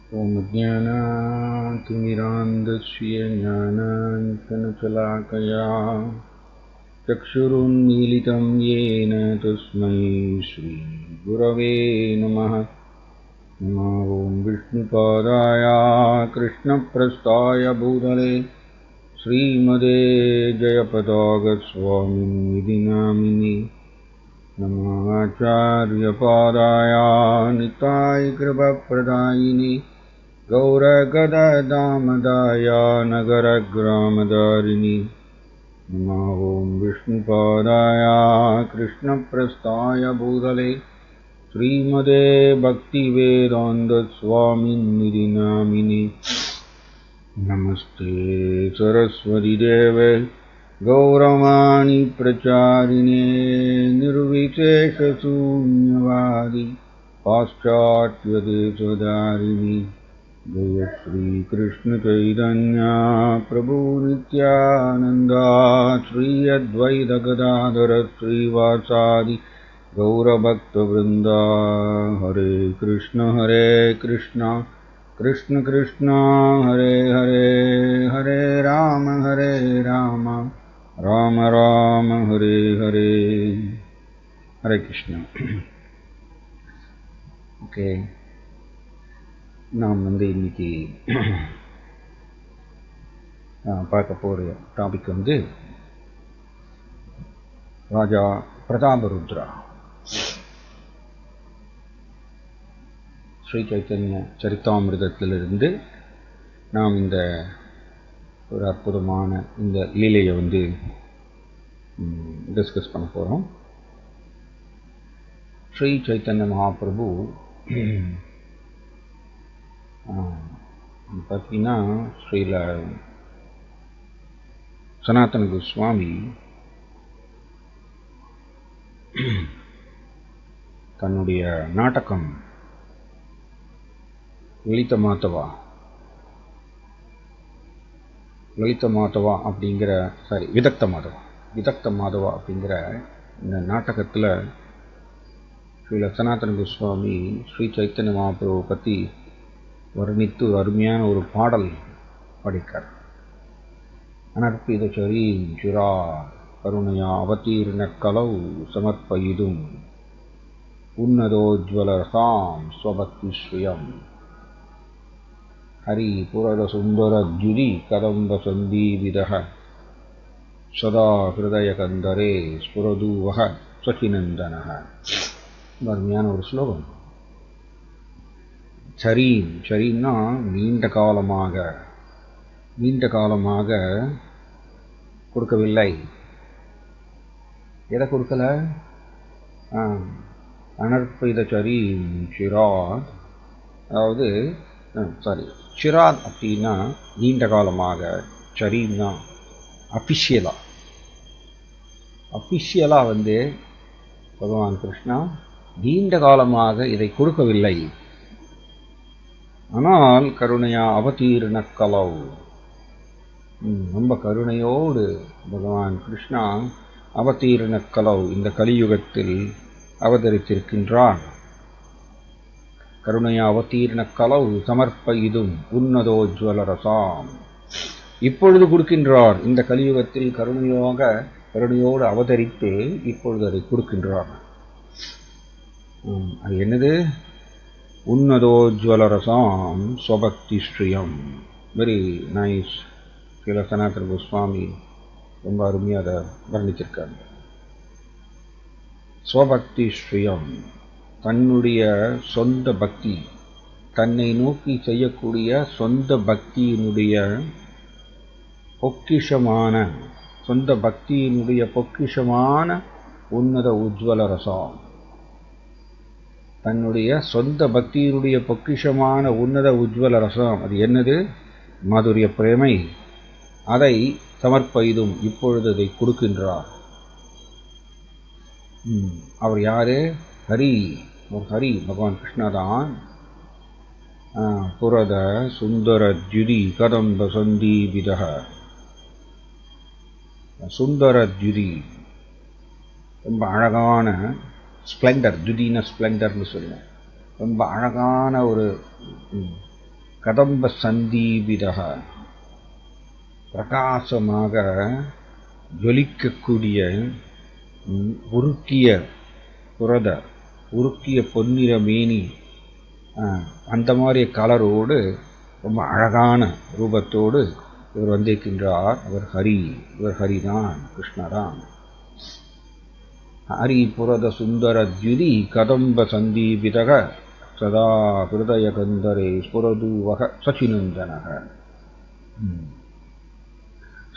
ॐ ज्ञानातिमिरान्धस्य ज्ञानाञ्जनशलाकया चक्षुरुन्मीलितं येन तस्मै श्रीगुरवे नमः। नमो ॐ विष्णुपादाय कृष्णप्रस्थाय भूतले श्रीमते जयपताकस्वामिनिधि नामिने। नमः आचार्यपादाय निताय कृपाप्रदायिने गौरगदामदाय नगरग्रामदारिणि। नमः ॐ विष्णुपादाय कृष्णप्रस्थाय भूतले श्रीमते भक्तिवेदान्तस्वामिनिधि नामिने। नमस्ते सरस्वतीदेवे गौरवाणी प्रचारिणे निर्विशेषशून्यवादी पाश्चात्यदेशधारिणि। जय श्री कृष्ण चैतन्य प्रभु नित्यानंद श्री अद्वैत गदाधर श्रीवासादि गौरभक्तवृंद। हरे कृष्ण कृष्ण कृष्ण हरे हरे, हरे राम राम राम हरे हरे। हरे कृष्ण। ஓகே, நாம் இன்னைக்கு பார்க்க போகிற டாபிக் ராஜா பிரதாபருத்ரா. ஸ்ரீ சைத்தன்ய சரித்தாமிர்தத்திலிருந்து நாம் இந்த ஒரு அற்புதமான இந்த லீலையை டிஸ்கஸ் பண்ண போகிறோம். ஸ்ரீ சைத்தன்ய மகாபிரபு பார்த்தீங்கன்னா ஸ்ரீல சனாதன கோஸ்வாமி தன்னுடைய நாடகம் லலித மாதவா அப்படிங்கிற விதக்த மாதவா அப்படிங்கிற இந்த நாடகத்தில் ஸ்ரீல சனாதன கோஸ்வாமி ஸ்ரீ சைத்தன்ய மகாபிரபு பற்றி வர்ணித்து ஒரு அருமையான ஒரு பாடல் படிக்கார். அனர்ப்பித சரீஞ்சுரா கருணையா அவதீர்ண கலௌ சமர்ப்பயிதும் உன்னதோஜ்வலசாம் ஸ்வபக்தி ஸ்ரீயம் ஹரி புரத சுந்தர ஜுதி கதம்ப சந்தீவிதः சதா ஹிருதய கந்தரே ஸ்புரதூவஹ ஸ்வசிநந்தனः. அருமையான ஒரு ஸ்லோகம். சரீன்னா நீண்ட காலமாக கொடுக்கவில்லை. எதை கொடுக்கல? அனர்ப்பித சரீம் சிராத், அதாவது சிராத் அப்படின்னா நீண்ட காலமாக, சரீம்னா அஃபிஷியலா பகவான் கிருஷ்ணா நீண்ட காலமாக இதை கொடுக்கவில்லை. ஆனால் கருணையா அவதீர்ண கலௌ, ரொம்ப கருணையோடு பகவான் கிருஷ்ணா அவதீர்ண கலௌ இந்த கலியுகத்தில் அவதரித்திருக்கின்றான். கருணையா அவதீர்ண கலௌ சமர்ப்பயிதும் உன்னதோஜ்வல ரசாம், இப்பொழுது கொடுக்கின்றார். இந்த கலியுகத்தில் கருணையோடு அவதரித்து இப்பொழுது அதை கொடுக்கின்றார். அது என்னது? உன்னதோஜ்வல ரசாம் ஸ்வபக்தி ஸ்ரீயம். Very nice. ஸ்ரீல சனாதன கோஸ்வாமி ரொம்ப அருமையாக அதை வர்ணிச்சிருக்காங்க. ஸ்வபக்தி ஸ்ரீயம், தன்னுடைய சொந்த பக்தி, தன்னை நோக்கி செய்யக்கூடிய சொந்த பக்தியினுடைய பொக்கிஷமான உன்னத உஜ்வல ரசம், தன்னுடைய சொந்த பக்தியினுடைய பொக்கிஷமான உன்னத உஜ்வல ரசம். அது என்னது? மாதுரிய பிரேமை. அதை சமர்ப்பயிதும் இப்பொழுது அதை கொடுக்கின்றார். அவர் யாரு? ஹரி. ஹரி பகவான் கிருஷ்ணதான். புரத சுந்தர ஜுதி கதம்ப சந்தீபிதः, சுந்தர ஜுதி, ரொம்ப அழகான ஸ்ப்ளெண்டர், ஜுதின ஸ்ப்ளெண்டர்னு சொல்லுவேன். ரொம்ப அழகான ஒரு கதம்ப சந்தீபிதக, பிரகாசமாக ஜொலிக்கக்கூடிய உருக்கிய புரத, உருக்கிய பொன்னிற மேனி, அந்த மாதிரி கலரோடு ரொம்ப அழகான ரூபத்தோடு இவர் வந்திருக்கின்றார். இவர் ஹரிதான், கிருஷ்ணரான். ஹரி புரத சுந்தர த்யுதி கதம்ப சந்தீபிதக சதா ஹிருதய கந்தரே ஸ்புரதூவக சச்சினந்தனக.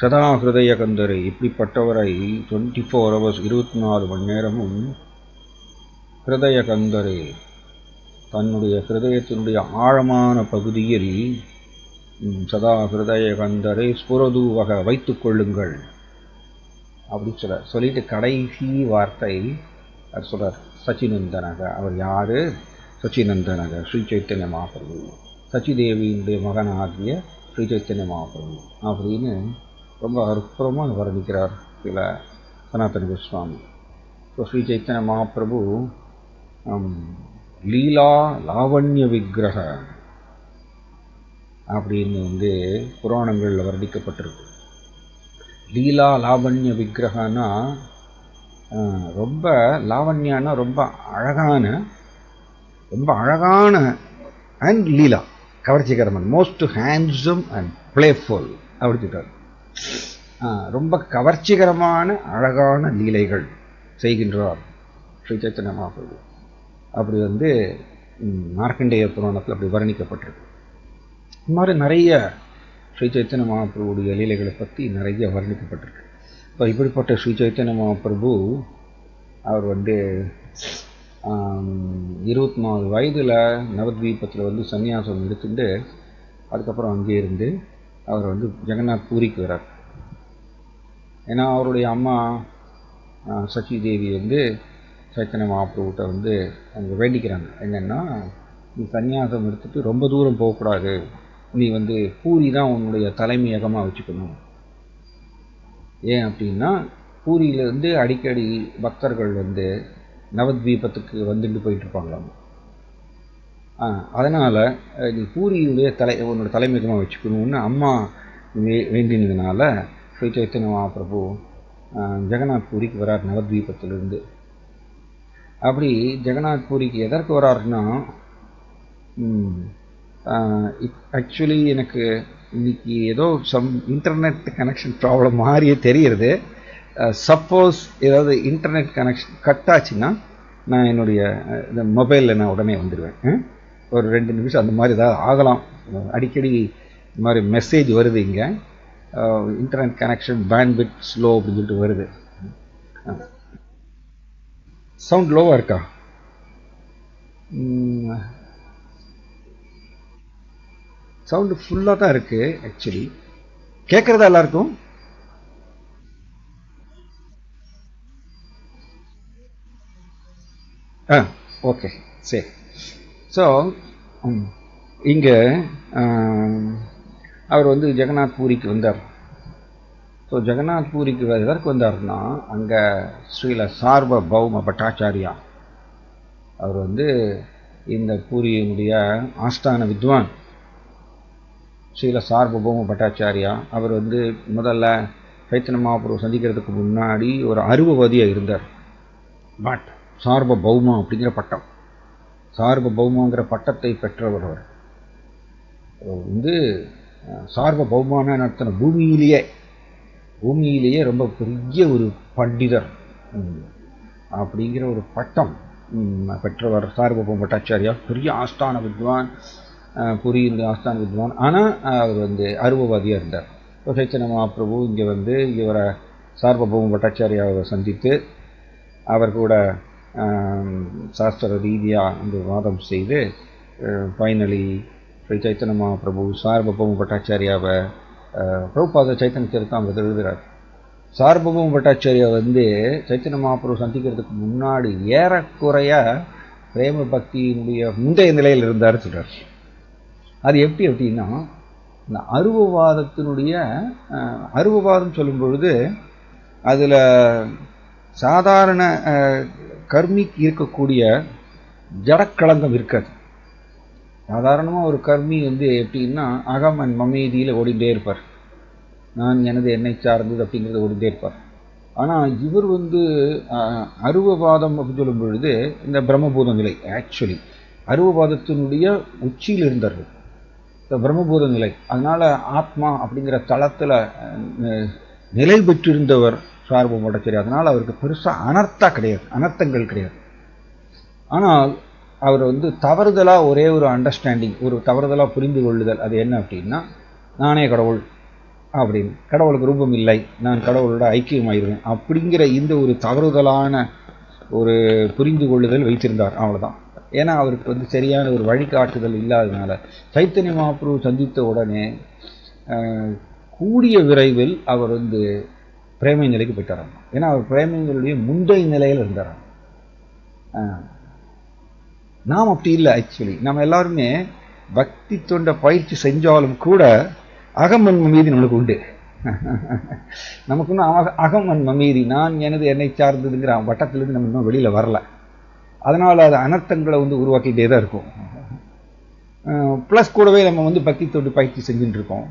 சதா ஹிருதய கந்தரே, இப்படிப்பட்டவரை 24 hours 24 மணி நேரமும் ஹிருதய கந்தரே, தன்னுடைய ஹிருதயத்தினுடைய ஆழமான பகுதியில் சதா ஹிருதய கந்தரே ஸ்புரதூவக வைத்துக் கொள்ளுங்கள் அப்படி சொல்லிட்டு கடைசி வார்த்தை அது சொல்றார், சச்சினந்தனக. அவர் யாரு? சச்சினந்தனக, ஸ்ரீ சைத்தன்ய மகாபிரபு, சச்சிதேவியினுடைய மகனாகிய ஸ்ரீ சைத்தன்ய மகாபிரபு அப்படின்னு ரொம்ப அற்புதமாக வர்ணிக்கிறார் சில சனாதன கோஸ்வாமி. ஸோ ஸ்ரீ சைத்தன்ய மகாபிரபு லீலா லாவண்ய விக்கிரக அப்படின்னு புராணங்களில் வர்ணிக்கப்பட்டிருக்கு. லீலா லாவண்ய விக்கிரகனா ரொம்ப லாவண்யானா ரொம்ப அழகான அண்ட் லீலா கவர்ச்சிகரமான, மோஸ்ட் ஹேண்ட்ஸம் அண்ட் பிளேஃபுல் அப்படி சொல்றார். ரொம்ப கவர்ச்சிகரமான அழகான லீலைகள் செய்கின்றார் ஸ்ரீ சைத்தன்ய மகாபிரபு. அப்படி மார்க்கண்டேய புராணத்தில் அப்படி வர்ணிக்கப்பட்டிருக்கு. இந்த மாதிரி நிறைய ஸ்ரீ சைத்தன்ய மகாபிரபுடைய லீலைகளை பற்றி நிறைய வர்ணிக்கப்பட்டிருக்கு. இப்போ இப்படிப்பட்ட ஸ்ரீ சைத்தன்ய மகாபிரபு அவர் 24 வயதில் நவத்வீபத்தில் சன்னியாசம் எடுத்துட்டு அதுக்கப்புறம் அங்கே இருந்து அவர் ஜெகநாத் பூரிக்கு வரார். ஏன்னா அவருடைய அம்மா சச்சி தேவி சைத்தன்ய மகாபிரபுட்ட அவங்க வேண்டிக்கிறாங்க, என்னென்னா நீ சன்னியாசம் எடுத்துட்டு ரொம்ப தூரம் போகக்கூடாது, நீ பூரி தான் உன்னுடைய தலைமையகமாக வச்சுக்கணும். ஏன் அப்படின்னா பூரியிலேருந்து அடிக்கடி பக்தர்கள் நவத்வீபத்துக்கு வந்துட்டு போயிட்டு இருப்பாங்களாம். அதனால் நீ பூரியுடைய உன்னோட தலைமையகமாக வச்சுக்கணும்னு அம்மா வேண்டினதுனால ஸ்ரீ சைத்தன்ய மகாபிரபு ஜெகநாத் பூரிக்கு வரார் நவத்வீபத்திலிருந்து. அப்படி ஜெகநாத் பூரிக்கு எதற்கு வராருன்னா, ஆக்சுவலி எனக்கு இன்னைக்கு ஏதோ இன்டர்நெட் கனெக்ஷன் ப்ராப்ளம் மாதிரியே தெரிகிறது. சப்போஸ் ஏதாவது இன்டர்நெட் கனெக்ஷன் கட் ஆச்சுன்னா நான் என்னுடைய இந்த மொபைலில் நான் உடனே வந்துடுவேன். ஒரு 2 நிமிஷம் அந்த மாதிரி ஏதாவது ஆகலாம். அடிக்கடி இந்த மாதிரி மெசேஜ் வருது, இங்கே இன்டர்நெட் கனெக்ஷன் பேண்ட்வித் ஸ்லோ அப்படின்னு சொல்லிட்டு வருது. சவுண்ட் லோவாக இருக்கா? சவுண்டு ஃபுல்லாக தான் இருக்குது. ஆக்சுவலி கேட்குறதா எல்லாருக்கும்? ஓகே, சரி. ஸோ இங்கே அவர் ஜெகநாத் பூரிக்கு வந்தார். ஸோ ஜெகநாத் பூரிக்கு எதற்கு வந்தார்னா, அங்கே ஸ்ரீல சார்வபௌம பட்டாச்சாரியா அவர் இந்த பூரியினுடைய ஆஸ்தான வித்வான் ஸ்ரீல சார்வபௌம பட்டாச்சாரியா. அவர் முதல்ல சைத்தன்ய மகாபிரபு சந்திக்கிறதுக்கு முன்னாடி ஒரு அருவவாதியாக இருந்தார். பட் சார்வபௌமா அப்படிங்கிற பட்டம், சார்வபௌமாங்கிற பட்டத்தை பெற்றவர் அவர். சார்வபௌமான நடத்தின பூமியிலேயே ரொம்ப பெரிய ஒரு பண்டிதர் அப்படிங்கிற ஒரு பட்டம் பெற்றவர் சார்வபௌம பட்டாச்சாரியா. பெரிய ஆஸ்தான வித்வான், புரியுது ஆஸ்தான வித்வான். ஆனால் அவர் அருவவாதியாக இருந்தார். இப்போ சைத்தன்ய மகாபிரபு இங்கே இவரை சார்வபௌம பட்டாச்சாரியாவை சந்தித்து அவர் கூட சாஸ்திர ரீதியாக வாதம் செய்து ஃபைனலி ஸ்ரீ சைத்தன்ய மகாபிரபு சார்வபௌம பட்டாச்சாரியாவை பிரபுபாத சைத்தன்ய சரிதாமிரத்தில் எழுதுகிறார். சார்வபௌம பட்டாச்சாரியா சைத்தன்ய மகாபிரபு சந்திக்கிறதுக்கு முன்னாடி ஏறக்குறைய பிரேம பக்தியினுடைய முந்தைய நிலையில் இருந்தார் சொல்கிறார். அது எப்படி அப்படின்னா, இந்த அருவவாதம் சொல்லும் பொழுது அதில் சாதாரண கர்மிக்கு இருக்கக்கூடிய ஜடக்களங்கம் இருக்காது. சாதாரணமாக ஒரு கர்மி வந்து எப்படின்னா அகம் அண்ட் மமேதியில் ஓடிட்டே இருப்பார். நான் எனது என்னை சார்ந்தது அப்படிங்கிறத ஓடிட்டே இருப்பார். ஆனால் இவர் வந்து அருவபாதம் அப்படின்னு சொல்லும் பொழுது இந்த பிரம்மபூத நிலை, ஆக்சுவலி அருவபாதத்தினுடைய உச்சியில் இருந்தார்கள், இந்த பிரம்மபூத நிலை. அதனால ஆத்மா அப்படிங்கிற தளத்தில் நிலை பெற்றிருந்தவர் சார்பம் பட்டாச்சாரி. அதனால் அவருக்கு பெருசாக அனர்த்தங்கள் கிடையாது. ஆனால் அவர் வந்து தவறுதலாக ஒரே ஒரு அண்டர்ஸ்டாண்டிங், ஒரு தவறுதலாக புரிந்து கொள்ளுதல். அது என்ன அப்படின்னா, நானே கடவுள் அப்படின்னு, கடவுளுக்கு ரூபம் இல்லை, நான் கடவுளோட ஐக்கியமாயிருவேன் அப்படிங்கிற இந்த ஒரு தவறுதலான ஒரு புரிந்து கொள்ளுதல் வைத்திருந்தார். அவ்வளோதான். ஏன்னா அவருக்கு வந்து சரியான ஒரு வழிகாட்டுதல் இல்லாததுனால சைத்தன்ய மகாபிரபு சந்தித்த உடனே கூடிய விரைவில் அவர் வந்து பிரேமை நிலைக்கு போயிட்டாராம். ஏன்னா அவர் பிரேமைகளுடைய முந்தைய நிலையில் இருந்தாராம். நாம் அப்படி இல்லை. ஆக்சுவலி நம்ம எல்லாருமே பக்தி தொண்ட பயிற்சி செஞ்சாலும் கூட அகமன் மமீதி நம்மளுக்கு உண்டு. நமக்கு இன்னும் அகமன் மமீதி, நான் எனது என்னை சார்ந்ததுங்கிற வட்டத்திலிருந்து நம்ம இன்னும் வெளியில் வரல. அதனால் அது அனர்த்தங்களை வந்து உருவாக்கிட்டே தான் இருக்கும். ப்ளஸ் கூடவே நம்ம வந்து பக்தி தொண்டு பயிற்சி செஞ்சுட்டு இருக்கோம்.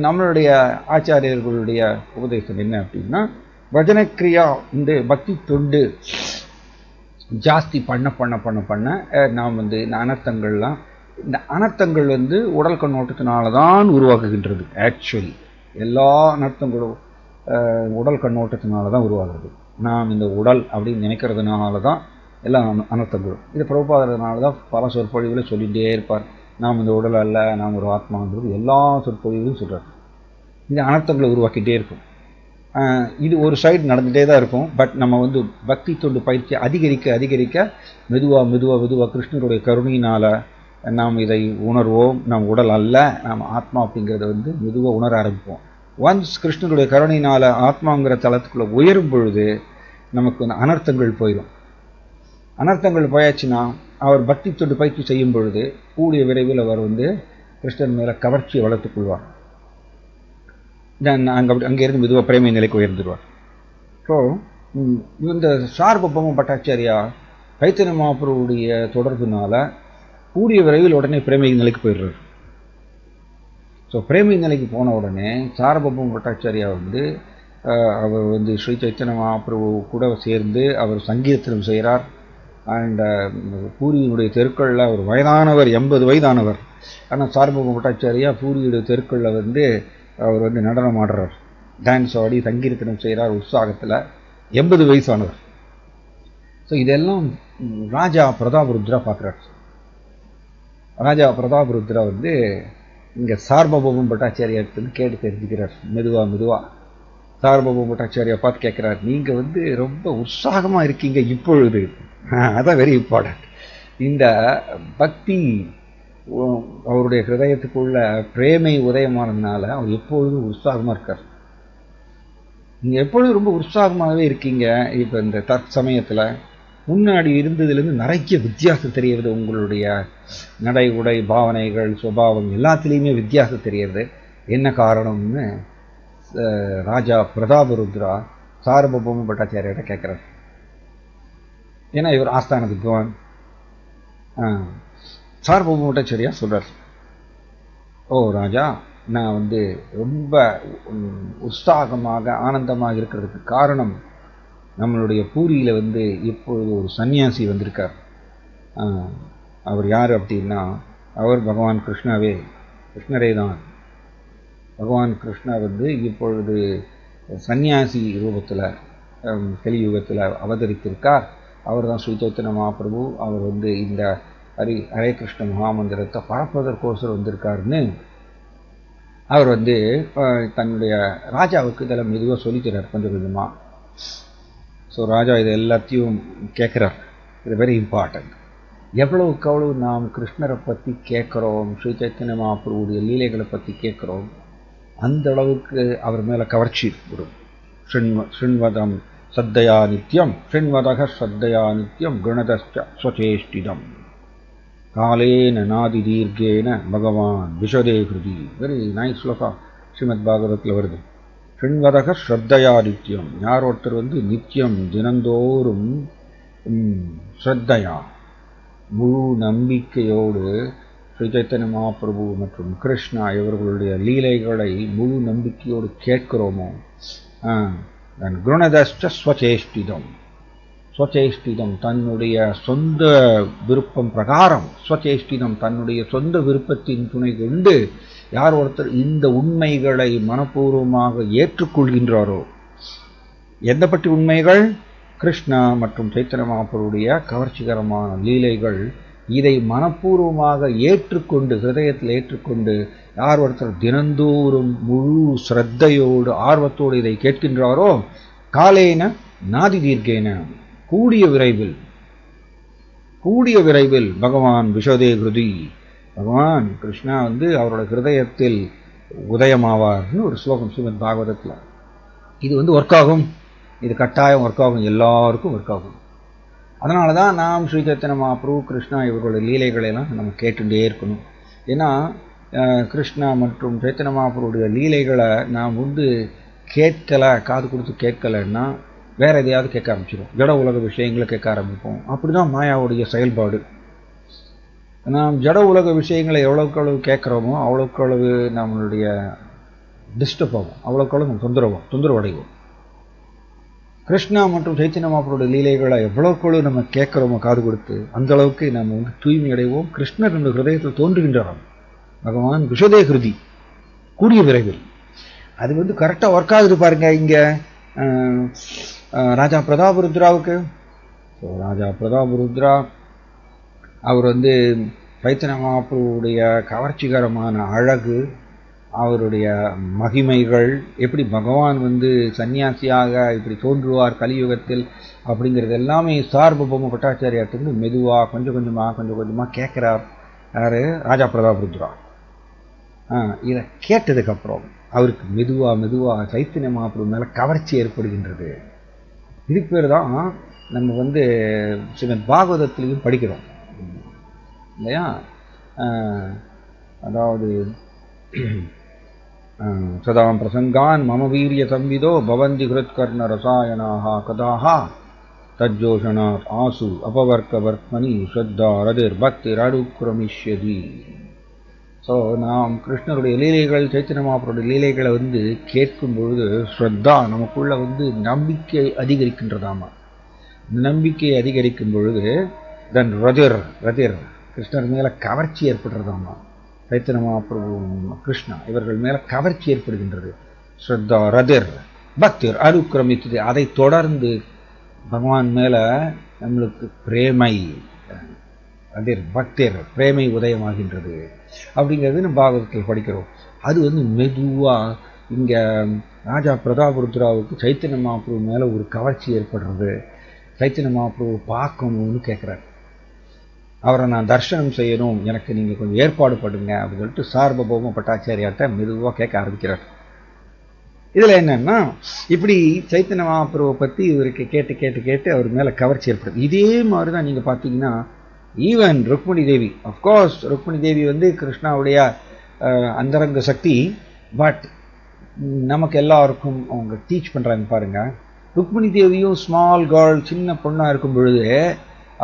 நம்மளுடைய ஆச்சாரியர்களுடைய உபதேசம் என்ன அப்படின்னா, பஜனக்கிரியா இந்த பக்தி தொண்டு ஜாஸ்தி பண்ண நாம் வந்து இந்த அனர்த்தங்கள் வந்து உடல் கண்ணோட்டத்தினால தான் உருவாக்குகின்றது. ஆக்சுவலி எல்லா அனர்த்தங்களும் உடல் கண்ணோட்டத்தினால தான் உருவாகுது. நாம் இந்த உடல் அப்படின்னு நினைக்கிறதுனால தான் எல்லா அனர்த்தங்களும். இது பிரபுபாதனால தான் பல சொற்பொழிவுகளை சொல்லிகிட்டே இருப்பார். நாம் இந்த உடல் அல்ல, நாம் ஒரு ஆத்மான்றது எல்லா சொற்பொழிவுகளும் சொல்கிறார். இந்த அனர்த்தங்களை உருவாக்கிட்டே இருக்கும். இது ஒரு சைடு நடந்துகிட்டே தான் இருக்கும். பட் நம்ம வந்து பக்தி தொண்டு பயிற்சி அதிகரிக்க மெதுவாக கிருஷ்ணருடைய கருணையினால் நாம் இதை உணர்வோம். நாம் உடல் அல்ல, நாம் ஆத்மா அப்படிங்கிறத வந்து மெதுவாக உணர ஆரம்பிப்போம். ஒன்ஸ் கிருஷ்ணருடைய கருணையினால் ஆத்மாங்கிற தளத்துக்குள்ளே உயரும் பொழுது நமக்கு வந்து அனர்த்தங்கள் போயிடும். அனர்த்தங்கள் போயாச்சுன்னா அவர் பக்தி தொண்டு பயிற்சி செய்யும் பொழுது கூடிய விரைவில் அவர் வந்து கிருஷ்ணன் மேலே கவர்ச்சியை வளர்த்துக் கொள்வார். அங்கேருந்து மெதுவாக பிரேமை நிலைக்கு உயர்ந்துடுவார். ஸோ இந்த சார்பப்பம பட்டாச்சாரியா சைத்தன்ய மகாபிரபுவுடைய தொடர்புனால கூடிய விரைவில் உடனே பிரேமை நிலைக்கு போயிடுறார். ஸோ பிரேமை நிலைக்கு போன உடனே சார்பப்பம பட்டாச்சாரியா வந்து அவர் வந்து ஸ்ரீ சைத்தன்ய மகாபிரபு கூட சேர்ந்து அவர் சங்கீர்த்தனம் செய்கிறார். அண்ட் பூரியினுடைய தெருக்களில் அவர் வயதானவர், 80 வயதானவர். ஆனால் சார்பப்பம பட்டாச்சாரியா பூரியுடைய தெருக்களில் வந்து அவர் வந்து நடனம் ஆடுறார், டான்ஸ் ஆடி சங்கீர்த்தனம் செய்கிறார் உற்சாகத்தில். 80 வயசானவர். ஸோ இதெல்லாம் ராஜா பிரதாபருத்ரா பார்க்குறார். ராஜா பிரதாபருத்ரா வந்து இங்கே சார்பபம் பட்டாச்சாரியார்கிட்ட கேட்டு தெரிஞ்சுக்கிறார். மெதுவாக சார்பபம் பட்டாச்சாரியா பார்த்து கேட்குறார், நீங்கள் வந்து ரொம்ப உற்சாகமாக இருக்கீங்க இப்பொழுது. அதான் வெரி இம்பார்ட்டன்ட். இந்த பக்தி அவருடைய ஹிருதயத்துக்குள்ள பிரேமை உதயமானதுனால அவர் எப்பொழுதும் உற்சாகமாக இருக்கார். நீங்கள் எப்பொழுதும் ரொம்ப உற்சாகமாகவே இருக்கீங்க. இப்போ இந்த தற்சமயத்தில் முன்னாடி இருந்ததுலேருந்து நிறைய வித்தியாசம் தெரிகிறது. உங்களுடைய நடை உடை பாவனைகள் சுபாவம் எல்லாத்துலேயுமே வித்தியாசம் தெரிகிறது. என்ன காரணம்னு ராஜா பிரதாபருத்ரா சார்பபம பட்டாச்சாரியிட்ட கேட்குறார். ஏன்னா இவர் ஆஸ்தான வித்வான். சார்பபம பட்டாச்சாரியா சொல்கிறார், ஓ ராஜா, நான் வந்து ரொம்ப உற்சாகமாக ஆனந்தமாக இருக்கிறதுக்கு காரணம் நம்மளுடைய பூரியில் வந்து இப்பொழுது ஒரு சன்னியாசி வந்திருக்கார். அவர் யார் அப்படின்னா அவர் பகவான் கிருஷ்ணரே தான். பகவான் கிருஷ்ணா வந்து இப்பொழுது சன்னியாசி ரூபத்தில் கலியுகத்தில் அவதரித்திருக்கார். அவர் தான் ஸ்ரீ சைத்தன்ய மகாபிரபு. அவர் வந்து இந்த ஹரே கிருஷ்ண மகாமந்திரத்தை பரப்புவதற்கோசரம் வந்திருக்காருன்னு அவர் வந்து தன்னுடைய ராஜாவுக்கு இதெல்லாம் மெதுவாக சொல்லிக்கிறார் கொஞ்சம் கொஞ்சமாக. ஸோ ராஜா இது எல்லாத்தையும் கேட்குறார். இது வெரி இம்பார்ட்டன்ட். எவ்வளவுக்கு அவ்வளவு நாம் கிருஷ்ணரை பற்றி கேட்குறோம், ஸ்ரீ சைத்தன்ய மகாபிரபுடைய லீலைகளை பற்றி கேட்குறோம், அந்த அளவுக்கு அவர் மேலே கவர்ச்சி வரும். ஸ்ருண்வதம் சத்தையா நித்யம் ஸ்ருண்வதக சத்தையா நித்யம் குணதச்ச ஸ்வச்சேஷ்டிதம் காலேன நாதி தீர்கேன பகவான் விஷதே ஹிருதி. வெரி நைஸ் ஸ்லோகா ஸ்ரீமத் பாகவதத்தில் வருது. ஸ்ருண்வதக ஸ்ரத்தையா நித்யம், யார் ஒருத்தர் வந்து நித்தியம் தினந்தோறும் ஸ்ரத்தையா முழு நம்பிக்கையோடு ஸ்ரீ சைத்தன்ய மகாபிரபு மற்றும் கிருஷ்ணா இவர்களுடைய லீலைகளை முழு நம்பிக்கையோடு கேட்கிறோமோ, குருணதஷ்ட ஸ்வச்சேஷ்டிதம், ஸ்வச்சேஷ்டிதம் தன்னுடைய சொந்த விருப்பம் பிரகாரம், ஸ்வச்சேஷ்டிதம் தன்னுடைய சொந்த விருப்பத்தின் துணை கொண்டு யார் ஒருத்தர் இந்த உண்மைகளை மனப்பூர்வமாக ஏற்றுக்கொள்கின்றாரோ, எந்த பற்றி உண்மைகள்? கிருஷ்ணா மற்றும் சைத்தன்ய மகாபிரபுடைய கவர்ச்சிகரமான லீலைகள், இதை மனப்பூர்வமாக ஏற்றுக்கொண்டு, ஹிருதயத்தில் ஏற்றுக்கொண்டு யார் ஒருத்தர் தினந்தோறும் முழு ஸ்ரத்தையோடு ஆர்வத்தோடு இதை கேட்கின்றாரோ, காலேன நாதி தீர்க்கேன, கூடிய விரைவில் பகவான் விஷதே கிருதி, பகவான் கிருஷ்ணா அவரோட ஹிருதயத்தில் உதயமாவார்னு ஒரு ஸ்லோகம் ஸ்ரீமத் பாகவதத்தில். இது ஒர்க் ஆகும், இது கட்டாயம் ஒர்க் ஆகும், எல்லாருக்கும் ஒர்க் ஆகும். அதனால தான் நாம் ஸ்ரீ சைத்தன்ய மகாபிரபு கிருஷ்ணா இவர்களுடைய லீலைகளெல்லாம் நம்ம கேட்டுட்டே இருக்கணும். ஏன்னா கிருஷ்ணா மற்றும் சைத்தன்ய மகாபிரபுடைய லீலைகளை நாம் கேட்கலை, காது கொடுத்து கேட்கலைன்னா வேற எதையாவது கேட்க ஆரம்பிச்சிடும், ஜட உலக விஷயங்களை கேட்க ஆரம்பிப்போம். அப்படிதான் மாயாவுடைய செயல்பாடு. நாம் ஜட உலக விஷயங்களை எவ்வளவுக்கு அளவு கேட்குறோமோ அவ்வளவுக்கு அளவு நம்மளுடைய டிஸ்டர்ப் ஆகும், அவ்வளவுக்கு அளவு நம்ம தொந்தரவு அடைவோம். கிருஷ்ணா மற்றும் சைத்தன்ய மகாபிரபுடைய லீலைகளை எவ்வளவுக்கு நம்ம கேட்கிறோமோ காது கொடுத்து, அந்த அளவுக்கு நம்ம தூய்மை அடைவோம். கிருஷ்ணர் நம்ம ஹிருதயத்தில் தோன்றுகின்றாராம், பகவான் விஷதே கிருதி, கூடிய விரைவில். அது கரெக்டாக ஒர்க் ஆகுது பாருங்க. இங்க ராஜா பிரதாபருத்ராவுக்கு, ராஜா பிரதாபருத்ரா அவர் சைத்தன்ய மகாபிரபுடைய கவர்ச்சிகரமான அழகு, அவருடைய மகிமைகள், எப்படி பகவான் சன்னியாசியாக இப்படி தோன்றுவார் கலியுகத்தில் அப்படிங்கிறது எல்லாமே சார்வபௌம பட்டாச்சாரியார்ட்டு மெதுவாக கொஞ்சம் கொஞ்சமாக கேட்குறார். யார்? ராஜா பிரதாபருத்ரா. இதை கேட்டதுக்கப்புறம் அவருக்கு மெதுவாக சைத்தன்ய மகாபிரபு மேலே கவர்ச்சி ஏற்படுகின்றது. இதுக்கு பேர் தான் நம்ம ஸ்ரீமத் பாகவதத்திலையும் படிக்கிறோம் இல்லையா? அதாவது சதாம் பிரசங்கான் மம வீரிய சம்விதோ பவந்தி ஹிருத்கர்ண ரசாயனாக கதாஹா தஜ்ஜோஷனாத் ஆசு அபவர்க்க வர்த்மனி ஸ்ரத்தா ரதிர் பக்தி ரடுக்ரமிஷ்யதி. ஸோ நாம் கிருஷ்ணருடைய லீலைகள், சைத்தன்ய மகாபிரபுடைய லீலைகளை கேட்கும் பொழுது ஸ்ரத்தா நமக்குள்ள நம்பிக்கை அதிகரிக்கின்றதாமா. நம்பிக்கை அதிகரிக்கும் பொழுது தென் ரதிர் கிருஷ்ணர் மேல கவர்ச்சி ஏற்படுறதாமா. சைத்தன்ய மகாபிரபு கிருஷ்ணா இவர்கள் மேல கவர்ச்சி ஏற்படுகின்றது. ஸ்ரத்தா ரதிர் பக்திர் அனுக்கிரமித்தது. அதை தொடர்ந்து பகவான் மேல நம்மளுக்கு பிரேமை, அதிர் பக்திர் பிரேமை உதயமாகின்றது அப்படிங்கிறது நம்ம பாகவதத்தில் படிக்கிறோம். அது மெதுவா இங்க ராஜா பிரதாபருத்ராவுக்கு சைத்தன்ய மகாபிரபு மேல ஒரு கவர்ச்சி ஏற்படுறது. சைத்தன்ய மகாபிரபு பார்க்கணும்னு கேட்கிறார். அவரை நான் தர்சனம் செய்யணும், எனக்கு நீங்க கொஞ்சம் ஏற்பாடு பண்ணுங்க அப்படின்னு சொல்லிட்டு சார்வபௌம பட்டாச்சாரியார்ட்ட மெதுவாக கேட்க ஆரம்பிக்கிறார். இதுல என்னன்னா, இப்படி சைத்தன்ய மகாபிரபுவை பத்தி இவருக்கு கேட்டு அவர் மேல கவர்ச்சி ஏற்படுது. இதே மாதிரிதான் நீங்க பாத்தீங்கன்னா ஈவன் ருக்மிணி தேவி, அப்கோர்ஸ் ருக்மிணி தேவி கிருஷ்ணாவுடைய அந்தரங்க சக்தி. பட் நமக்கு எல்லாருக்கும் அவங்க டீச் பண்றாங்க பாருங்க. ருக்மிணி தேவியும் ஸ்மால் கேர்ள், சின்ன பொண்ணா இருக்கும் பொழுது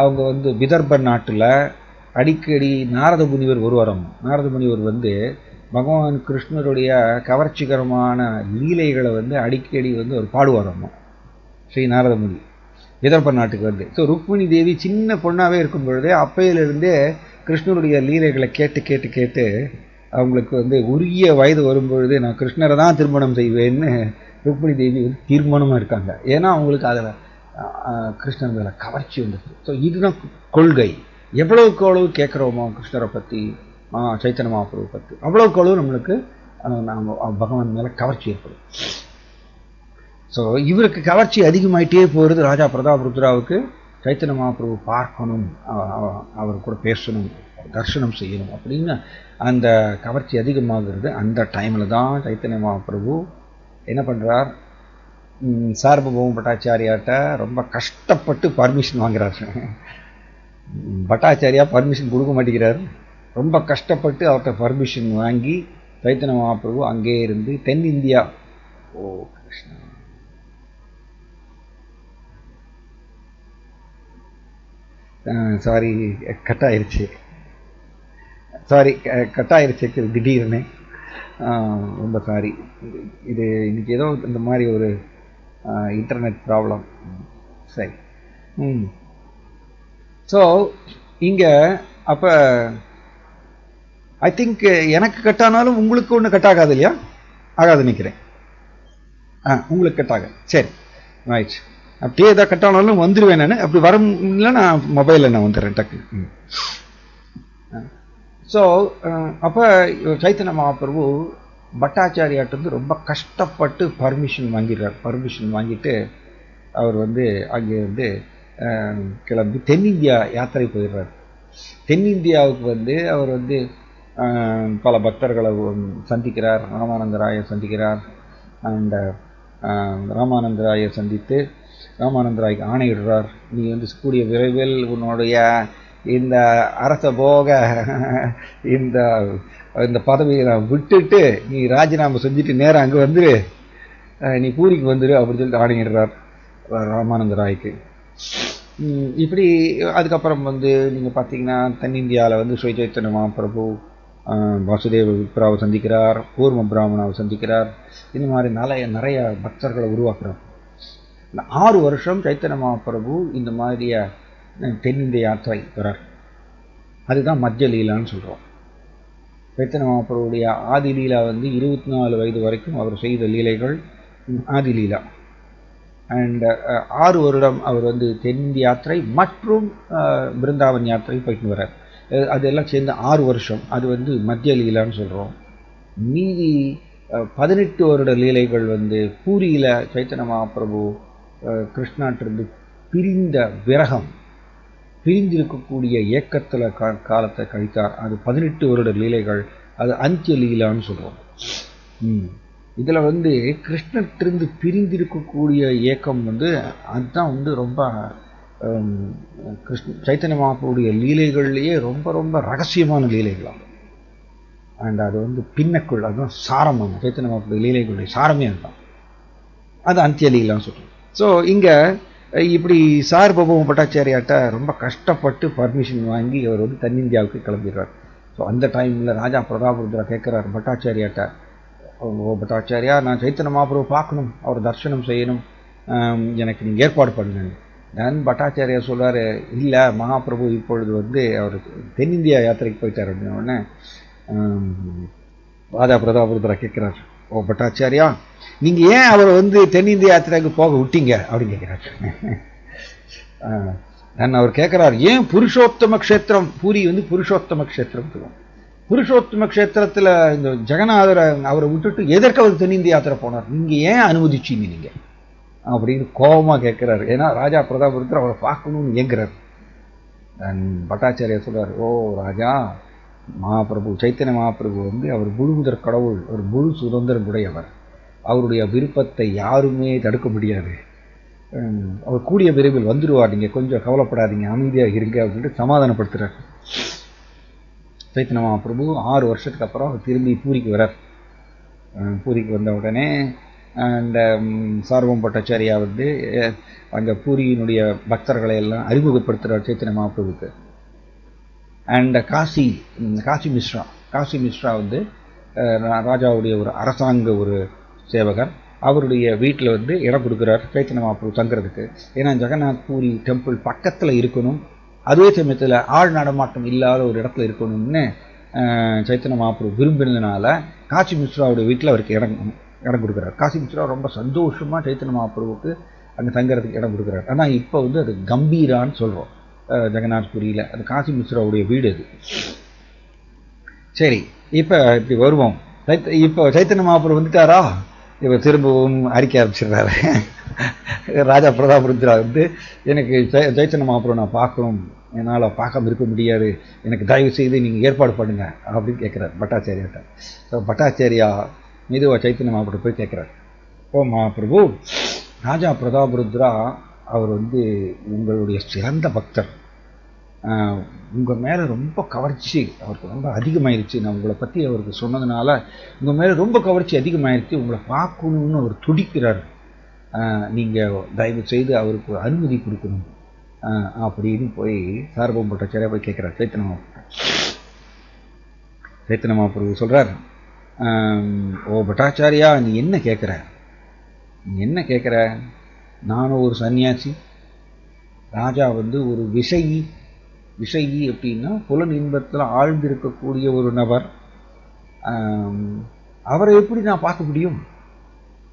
அவங்க விதர்ப நாட்டுல அடிக்கடி நாரத முனிவர் ஒருவரம், நாரத முனிவர் பகவான் கிருஷ்ணருடைய கவர்ச்சிகரமான லீலைகளை அடிக்கடி ஒரு பாடுவாராம் ஸ்ரீ நாரத முனி விதர்ப நாட்டுக்கு ஸோ ருக்மிணி தேவி சின்ன பொண்ணாவே இருக்கும் பொழுதே அப்பையிலிருந்தே கிருஷ்ணருடைய லீலைகளை கேட்டு அவங்களுக்கு உரிய வயது வரும்பொழுது நான் கிருஷ்ணரை தான் திருமணம் செய்வேன்னு ருக்மிணி தேவி தீர்மானமா இருக்காங்க. ஏன்னா அவங்களுக்கு அதில் கிருஷ்ணர் மேல கவர்ச்சி வந்துச்சு. ஸோ இதுதான் கொள்கை. எவ்வளவுக்கு அவ்வளவு கேட்குறோமோ கிருஷ்ணரை பற்றி, சைத்தன்ய மகாபிரபு பற்றி, அவ்வளவுக்கு அவ்வளவு நம்மளுக்கு பகவான் மேல கவர்ச்சி ஏற்படும். ஸோ இவருக்கு கவர்ச்சி அதிகமாயிட்டே போகிறது. ராஜா பிரதாபருத்ராவுக்கு சைத்தன்ய மகாபிரபு பார்க்கணும், அவர் கூட பேசணும், தர்சனம் செய்யணும் அப்படின்னு அந்த கவர்ச்சி அதிகமாகிறது. அந்த டைம்ல தான் சைத்தன்ய மகாபிரபு என்ன பண்றார், சார்வபௌம பட்டாச்சாரியார்ட்ட ரொம்ப கஷ்டப்பட்டு பர்மிஷன் வாங்குறார். பட்டாச்சாரியா பர்மிஷன் கொடுக்க மாட்டேங்கிறார். ரொம்ப கஷ்டப்பட்டு அவர்கிட்ட பர்மிஷன் வாங்கி சைத்தன்ய மகாபிரபு அங்கே இருந்து தென்னிந்தியா, ஓ கிருஷ்ணா, சாரி கட் ஆயிருச்சு. சாரி, கட் ஆயிருச்சு திடீர்னு. ரொம்ப சாரி. இது இன்னைக்கு ஏதோ இந்த மாதிரி ஒரு இன்டர்நெட் ப்ராப்ளம். சரி. ஸோ இங்கே அப்போ ஐ திங்க் எனக்கு கட் ஆனாலும் உங்களுக்கு ஒன்றும் கட் ஆகாது இல்லையா? ஆகாது நினைக்கிறேன். உங்களுக்கு கட் ஆகாது. சரி, ரைட். அப்படியே ஏதாவது கட் ஆனாலும் வந்துடுவேன் நான். அப்படி வர இல்லை, நான் மொபைலில் நான் வந்துடுறேன் டக்கு. ஸோ அப்போ சைத்தன்ய மகாபிரபு பட்டாச்சாரியாட்டு ரொம்ப கஷ்டப்பட்டு பர்மிஷன் வாங்கிடுறார். பர்மிஷன் வாங்கிட்டு அவர் அங்கே கிளம்பி தென்னிந்தியா யாத்திரை போயிடுறார். தென்னிந்தியாவுக்கு அவர் பல பக்தர்களை சந்திக்கிறார். ராமானந்தராயை சந்திக்கிறார். அண்ட் ராமானந்தராயை சந்தித்து ராமானந்தராய்க்கு ஆணையிடுறார், நீ கூடிய விரைவில் உன்னுடைய இந்த அரச போக இந்த பதவியை நான் விட்டுட்டு நீ ராஜினாமா செஞ்சுட்டு நேரம் அங்கே வந்துரு, நீ பூரிக்கு வந்துரு அப்படின்னு சொல்லிட்டு ஆணையிடுறார் ராமானந்தராய்க்கு. இப்படி அதுக்கப்புறம் நீங்கள் பார்த்தீங்கன்னா தென்னிந்தியாவில் ஸ்ரீ சைத்தன்ய மகாபிரபு வாசுதேவ விப்ராவை சந்திக்கிறார், கூர்ம பிராமணாவை சந்திக்கிறார். இந்த மாதிரி நிறைய பக்தர்களை உருவாக்குறார். 6 வருஷம் சைத்தன்ய மகாபிரபு இந்த மாதிரியா தென்னிந்திய யாத்திரை வரார். அதுதான் மத்திய லீலான்னு சொல்கிறோம். சைத்தன்ய மகாபிரபுடைய ஆதி லீலா 24 வயது வரைக்கும் அவர் செய்த லீலைகள் ஆதி லீலா. அண்ட் 6 வருடம் அவர் தென்னிந்திய யாத்திரை மற்றும் பிருந்தாவன் யாத்திரை போயிட்டு வர்றார். அதெல்லாம் சேர்ந்து 6 வருஷம். அது மத்திய லீலான்னு சொல்கிறோம். மீதி 18 வருட லீலைகள் பூரியில் சைத்தன்ய மகாபிரபு கிருஷ்ணாட்டிருந்து பிரிந்த விரகம், பிரிந்திருக்கக்கூடிய ஏக்கத்தில் காலத்தை கழித்தார். அது 18 வருட லீலைகள். அது அந்திய லீலான்னு சொல்கிறோம். இதில் கிருஷ்ணத்திலிருந்து பிரிந்திருக்கக்கூடிய ஏக்கம் அதுதான் ரொம்ப சைத்தன்ய மகாபிரபுடைய லீலைகள்லேயே ரொம்ப ரொம்ப ரகசியமான லீலைகளாம். அண்ட் அது பின்னக்குள், அதுதான் சாரமான சைத்தன்ய மகாபிரபுடைய லீலைகளுடைய சாரமே அதுதான். அது அந்திய லீலான்னு சொல்கிறோம். ஸோ இங்கே இப்படி சார்வபௌம பட்டாச்சாரியாட்ட ரொம்ப கஷ்டப்பட்டு பர்மிஷன் வாங்கி அவர் தென்னிந்தியாவுக்கு கிளம்பிடுறார். ஸோ அந்த டைமில் ராஜா பிரதாபருத்ரா கேட்குறார் பட்டாச்சாரியாட்ட, ஓ பட்டாச்சாரியா, நான் சைத்தன்ய மகாபிரபு பார்க்கணும், அவர் தரிசனம் செய்யணும், எனக்கு நீங்கள் ஏற்பாடு பண்ணுங்க. நான் பட்டாச்சாரியா சொல்கிறார், இல்லை மகாபிரபு இப்பொழுது அவர் தென்னிந்தியா யாத்திரைக்கு போயிட்டார் அப்படின்ன உடனே ராஜா பிரதாபருத்ரா கேட்குறார், ஓ பட்டாச்சாரியா, நீங்கள் ஏன் அவர் தென்னிந்திய யாத்திரைக்கு போக விட்டீங்க அப்படின்னு கேட்குறாரு. நான் அவர் கேட்குறார், ஏன் புருஷோத்தம க்ஷேத்திரம், பூரி புருஷோத்தம க்ஷேத்திரம் சொல்லுவோம். புருஷோத்தம க்ஷேத்திரத்தில் இந்த ஜெகநாதரை அவரை விட்டுட்டு எதற்கு அவர் தென்னிந்திய யாத்திரை போனார், நீங்கள் ஏன் அனுமதிச்சீங்க நீங்கள் அப்படின்னு கோபமாக கேட்குறாரு. ஏன்னா ராஜா பிரதாபருத்தர் அவரை பார்க்கணும்னு ஏங்குறார். பட்டாச்சாரியா சொல்றார், ஓ ராஜா, மகாபிரபு சைத்தன்ய மகாபிரபு அவர் முழுமுதற் கடவுள், ஒரு முழு சுதந்திரம் உடையவர். அவருடைய விருப்பத்தை யாருமே தடுக்க முடியாது. அவர் கூடிய விரைவில் வந்துடுவார், நீங்கள் கொஞ்சம் கவலைப்படாதீங்க, அமைதியாக இருங்க அப்படின்ட்டு சமாதானப்படுத்துகிறார். சைத்தன்ய மகாபிரபு 6 வருஷத்துக்கு அப்புறம் அவர் திரும்பி பூரிக்கு வரார். பூரிக்கு வந்த உடனே அந்த சார்வம் பட்டாச்சாரியா அங்கே பூரியினுடைய பக்தர்களை எல்லாம் அறிமுகப்படுத்துகிறார் சைத்தன்ய மகாபிரபுக்கு. அண்ட் காசி மிஸ்ரா ராஜாவுடைய ஒரு அரசாங்க ஒரு சேவகர், அவருடைய வீட்டில் இடம் கொடுக்குறார் சைத்தன்ய மகாபிரபு தங்குறதுக்கு. ஏன்னா ஜெகநாத் பூரி டெம்பிள் பக்கத்தில் இருக்கணும், அதே சமயத்தில் ஆள் நடமாட்டம் இல்லாத ஒரு இடத்துல இருக்கணும்னு சைத்தன்ய மகாபிரபு விரும்பினதுனால காசி மிஸ்ராவுடைய வீட்டில் அவருக்கு இடம் கொடுக்குறார். காசி மிஸ்ரா ரொம்ப சந்தோஷமாக சைத்தன்ய மகாபிரபுக்கு அங்கே தங்குறதுக்கு இடம் கொடுக்குறாரு. ஆனால் இப்போ அது கம்பீரான்னு சொல்கிறோம் ஜெகநாத் பூரியில். அது காசி மிஸ்ராவுடைய வீடு அது. சரி, இப்போ இப்படி வருவோம். இப்போ சைத்தன்ய மகாபிரபு வந்துட்டாரா, இப்போ திரும்பவும் அறிக்கை ஆரம்பிச்சிடுறாரு. ராஜா பிரதாபருத்ரா எனக்கு சைத்தன்ய மகாபிரபு நான் பார்க்கணும், என்னால் பார்க்காம இருக்க முடியாது, எனக்கு தயவு செய்து நீங்கள் ஏற்பாடு பண்ணுங்க அப்படின்னு கேட்குறாரு பட்டாச்சாரியாட்ட. ஸோ பட்டாச்சாரியா மெதுவாக சைத்தன்ய மகாபிரபு போய் கேட்குறாரு, ஓ மகாபிரபு, ராஜா பிரதாபருத்ரா அவர் உங்களுடைய சிறந்த பக்தர், உங்கள் மேலே ரொம்ப கவர்ச்சி அவருக்கு ரொம்ப அதிகமாயிருச்சு. நான் உங்களை பற்றி அவருக்கு சொன்னதுனால உங்கள் மேலே ரொம்ப கவர்ச்சி அதிகமாயிருச்சு, உங்களை பார்க்கணுன்னு அவர் துடிக்கிறார், நீங்கள் தயவு செய்து அவருக்கு ஒரு அனுமதி கொடுக்கணும் அப்படின்னு போய் சார்வம் பட்டாச்சாரியா போய் கேட்குறார் சைத்தன்ய மகாபிரபு. சைத்தன்ய மகாபிரபு சொல்றார், ஓ பட்டாச்சாரியா, நீ என்ன கேட்குற, நீ என்ன கேட்குற? நானும் ஒரு சன்னியாசி, ராஜா வந்து ஒரு விஷயி. விஷயி அப்படின்னா புலன் இன்பத்தில் ஆழ்ந்திருக்கக்கூடிய ஒரு நபர். அவரை எப்படி நான் பார்க்க முடியும்?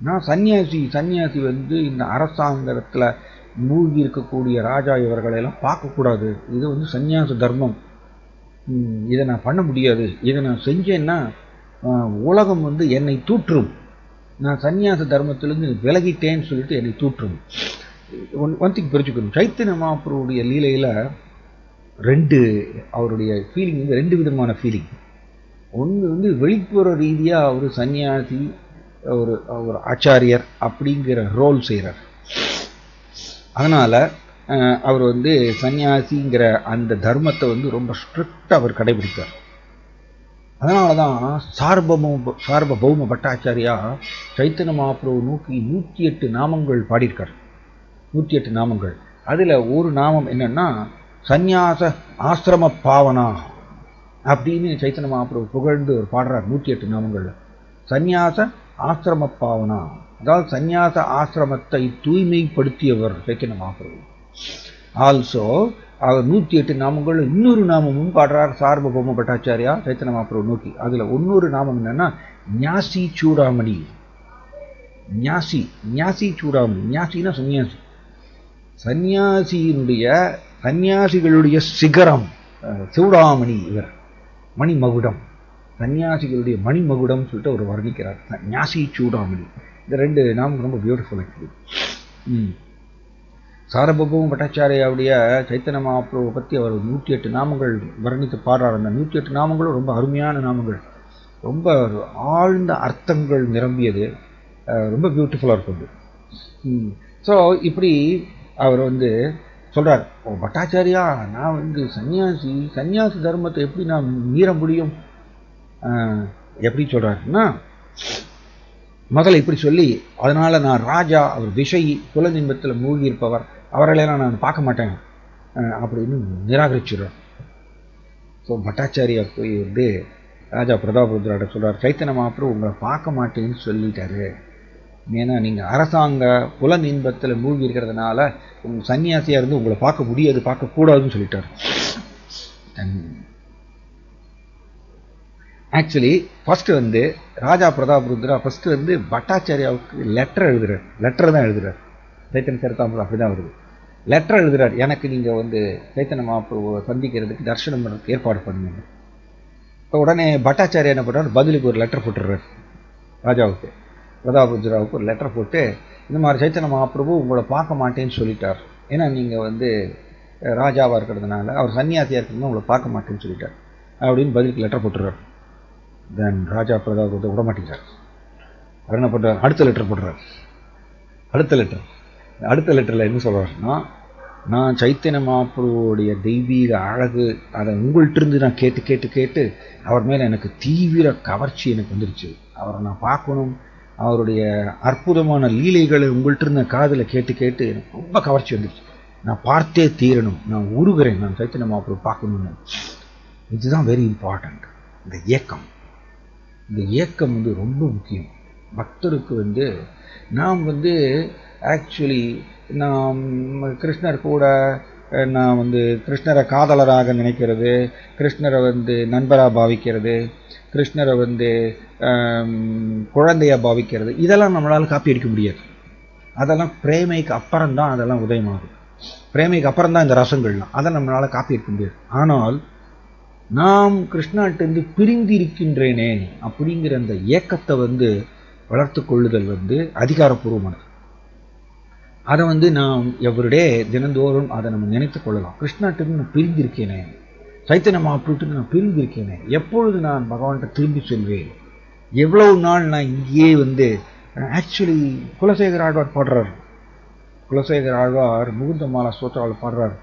நான் சன்னியாசி. சன்னியாசி வந்து இந்த அரசாங்கத்தில் மூழ்கி இருக்கக்கூடிய ராஜா இவர்களெல்லாம் பார்க்கக்கூடாது. இது வந்து சன்னியாச தர்மம். இதை நான் பண்ண முடியாது. இதை நான் செஞ்சேன்னா உலகம் வந்து என்னை தூற்றும். நான் சன்னியாச தர்மத்திலிருந்து விலகிட்டேன்னு சொல்லிட்டு என்னை தூற்றும். ஒன் திங் புரிஞ்சுக்கணும், சைத்தன்ய மகாபிரபுடைய லீலையில் அவருடைய ஃபீலிங் வந்து 2 விதமான ஃபீலிங். ஒன்று வந்து வெளிப்புற ரீதியாக அவர் சன்னியாசி, ஒரு ஆச்சாரியர் அப்படிங்கிற ரோல் செய்கிறார். அதனால் அவர் வந்து சன்னியாசிங்கிற அந்த தர்மத்தை வந்து ரொம்ப ஸ்ட்ரிக்டாக அவர் கடைபிடித்தார். அதனால தான் சார்வபௌம பட்டாச்சாரியா சைத்தன்ய மகாபிரபு நோக்கி 108 நாமங்கள் பாடியிருக்கார். 108 நாமங்கள். அதில் ஒரு நாமம் என்னன்னா சந்நியாச ஆசிரம பாவனா அப்படின்னு சைத்தன்ய மகாபிரபு புகழ்ந்து ஒரு பாடுறார். 108 நாமங்கள் சந்நியாச ஆசிரம பாவனா, அதாவது சந்நியாச ஆசிரமத்தை தூய்மைப்படுத்தியவர் சைத்தன்ய மகாபிரபு. ஆல்சோ அவர் 108 நாமங்கள் இன்னொரு நாமமும் பாடுறார் சார்வபௌம பட்டாச்சாரியா சைத்தன்ய மகாபிரபு நோக்கி. அதுல இன்னொரு நாமம் என்னன்னா ஞாசி சூடாமணி. ஞாசி சூடாமணி. ஞாசினா சன்னியாசி. சன்னியாசிகளுடைய சிகரம் சூடாமணி. இவர் மணிமகுடம், சன்னியாசிகளுடைய மணிமகுடம் சொல்லிட்டு அவர் வர்ணிக்கிறார். ஞாசி சூடாமணி. இந்த 2 நாமம் ரொம்ப பியூட்டிஃபுல் ஆக்சுவலி. சார்வபௌம பட்டாச்சாரியாவுடைய சைத்தன்ய மகாபிரபு பற்றி அவர் 108 நாமங்கள் வர்ணித்து பாடுறார். அந்த 108 நாமங்களும் ரொம்ப அருமையான நாமங்கள், ரொம்ப ஆழ்ந்த அர்த்தங்கள் நிரம்பியது, ரொம்ப பியூட்டிஃபுல்லாக இருக்குது. ஸோ இப்படி அவர் வந்து சொல்றார், ஓ பட்டாச்சாரியா, நான் வந்து சன்னியாசி தர்மத்தை எப்படி நான் மீற முடியும்? எப்படி சொல்றாருன்னா, முதல்ல இப்படி சொல்லி, அதனால நான் ராஜா, அவர் விஷயி, புலனின்பத்தில் மூழ்கி இருப்பவர், அவர்களெல்லாம் நான் பார்க்க மாட்டேன் அப்படின்னு நிராகரிச்சுடுறார். ஸோ பட்டாச்சாரியா போய் வந்து ராஜா பிரதாபருத்ராட்ட சொல்றார், சைத்தன்ய மகாபிரபு உங்களை பார்க்க மாட்டேன்னு சொல்லிட்டாரு. ஏன்னா நீங்கள் அரசாங்க புலன் இன்பத்தில் மூழ்கி இருக்கிறதுனால உங்கள் சன்னியாசியாக இருந்து உங்களை பார்க்க முடியாது, பார்க்கக்கூடாதுன்னு சொல்லிட்டார். ஆக்சுவலி ஃபர்ஸ்ட் வந்து ராஜா பிரதாபருத்ரா ஃபர்ஸ்ட் வந்து பட்டாச்சாரியாவுக்கு லெட்டர் தான் எழுதுறார். சைத்தன்ய சரிதாமிரதம் அப்படி தான் வருது. லெட்டர் எழுதுறார், எனக்கு நீங்கள் வந்து சைத்தன்ய மகாபிரபுவை சந்திக்கிறதுக்கு தரிசனம் பண்ணுறதுக்கு ஏற்பாடு பண்ணுங்க. இப்போ உடனே பட்டாச்சாரியா என்ன பண்ணுறாரு, பதிலுக்கு ஒரு லெட்டர் போட்டுடுறார் ராஜாவுக்கு. பிரதாபருத்ராவுக்கு ஒரு லெட்டர் போட்டு, இந்த மாதிரி சைத்தன்ய மகாபிரபு உங்களை பார்க்க மாட்டேன்னு சொல்லிட்டார். ஏன்னா நீங்கள் வந்து ராஜாவாக இருக்கிறதுனால, அவர் சன்னியாசியாக இருக்கிறதுனால உங்களை பார்க்க மாட்டேன்னு சொல்லிட்டார் அப்படின்னு பதிலுக்கு லெட்டர் போட்டுறார். தென் ராஜா பிரதாபருத்ரா விட மாட்டேங்கிறார். அவர் என்ன பண்ணுறார், அடுத்த லெட்டர் போடுறார். அடுத்த லெட்டரில் என்ன சொல்கிறாருன்னா, நான் சைத்தன்ய மகாபிரபுவுடைய தெய்வீக அழகு, அதை உங்கள்கிட்ட நான் கேட்டு அவர் மேலே எனக்கு தீவிர கவர்ச்சி எனக்கு வந்துருச்சு. அவரை நான் பார்க்கணும், அவருடைய அற்புதமான லீலைகளை உங்கள்கிட்ட காதில் கேட்டு எனக்கு ரொம்ப கவர்ச்சி வந்துருச்சு. நான் பார்த்தே தீரணும், நான் உருகிறேன், நான் சைத்தன்ய மகாபிரபு பார்க்கணும்னு. இதுதான் வெரி இம்பார்ட்டண்ட். இந்த ஏக்கம் வந்து ரொம்ப முக்கியம் பக்தருக்கு. வந்து நாம் வந்து ஆக்சுவலி நாம் கிருஷ்ணர் கூட நான் வந்து கிருஷ்ணரை காதலராக நினைக்கிறது, கிருஷ்ணரை வந்து நண்பராக பாவிக்கிறது, கிருஷ்ணரை வந்து குழந்தையாக பாவிக்கிறது, இதெல்லாம் நம்மளால் காப்பி அடிக்க முடியாது. அதெல்லாம் பிரேமைக்கு அப்புறம்தான் அதெல்லாம் உதயமாகும். பிரேமைக்கு அப்புறம் தான் இந்த ரசங்கள்லாம், அதை நம்மளால் காப்பி அடிக்க முடியாது. ஆனால் நாம் கிருஷ்ணாட்டிருந்து பிரிந்து இருக்கின்றேனே அப்படிங்கிற அந்த ஏக்கத்தை வந்து வளர்த்து கொள்ளுதல் வந்து அதிகாரப்பூர்வமானது. அதை வந்து நாம் எவருடே தினந்தோறும் அதை நம்ம நினைத்து கொள்ளலாம். கிருஷ்ணாட்டிருந்து நான் பிரிந்திருக்கேனே, சைத்தன்ய மகாபிரபுவிட்டு நான் பிரிந்திருக்கேனே, எப்பொழுது நான் பகவான்கிட்ட திரும்பி செல்வேன், எவ்வளவு நாள் நான் இங்கேயே வந்து. ஆக்சுவலி குலசேகர ஆழ்வார் பாடுறார். குலசேகர ஆழ்வார் முகுந்த மாலா ஸ்தோத்திராவில் பாடுறார்,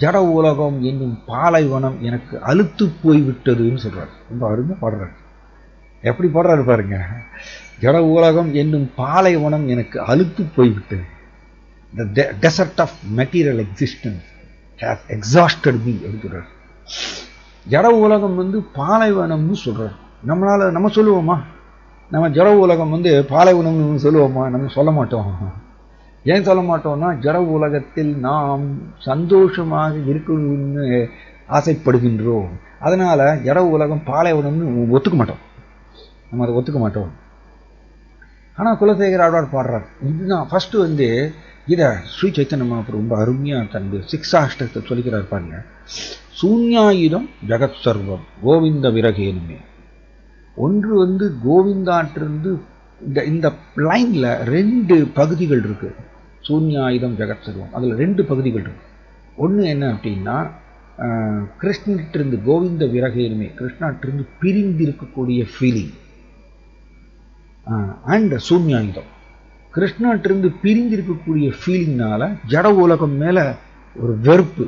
ஜட உலகம் என்னும் பாலைவனம் எனக்கு அலுத்து போய்விட்டதுன்னு சொல்றார். ரொம்ப அருமையாக பாடுறார். எப்படி பாடுறாரு பாருங்க, ஜட உலகம் என்னும் பாலைவனம் எனக்கு அலுத்து போய்விட்டது. The desert of material existence has exhausted me. ஜட உலகம் வந்து பாலைவனம்னு சொல்றாரு. நம்ம சொல்லுவோமா? நம்ம ஜட உலகம் வந்து பாலைவனம்னு சொல்லுவோமா? நம்ம சொல்ல மாட்டோம். ஏன் சொல்ல மாட்டோம்னா, ஜட உலகத்தில் நாம் சந்தோஷமாக இருக்கணும்னு ஆசைப்படுகின்றோம். அதனால ஜட உலகம் பாலைவனம்னு ஒத்துக்க மாட்டோம். நம்ம அதை ஒத்துக்க மாட்டோம். ஆனால் குலசேகர ஆழ்வார் பாடுறார். இதுதான் ஃபர்ஸ்ட் வந்து இதை ஸ்ரீ சைத்தன்ய மகாபிரபு ரொம்ப அருமையாக தன்னுடைய சிக்ஷாஷ்டத்தை சொல்லிக்கிறார் பாருங்க. சூன்யாயுதம் ஜெகத் சர்வம் கோவிந்த விரகேனுமே. ஒன்று வந்து கோவிந்தாட்டிருந்து இந்த லைன்ல 2 பகுதிகள் இருக்கு. சூன்யாயுதம் ஜெகத் சர்வம், அதுல 2 பகுதிகள் இருக்கு. ஒன்று என்ன அப்படின்னா, கிருஷ்ணனிட்டிருந்து கோவிந்த விரகேனுமே, கிருஷ்ணாட்டிருந்து பிரிந்து இருக்கக்கூடிய ஃபீலிங். அண்ட் சூன்யாயுதம், கிருஷ்ணாட்டிருந்து பிரிந்து இருக்கக்கூடிய ஃபீலிங்னால ஜட உலகம் மேல ஒரு வெறுப்பு,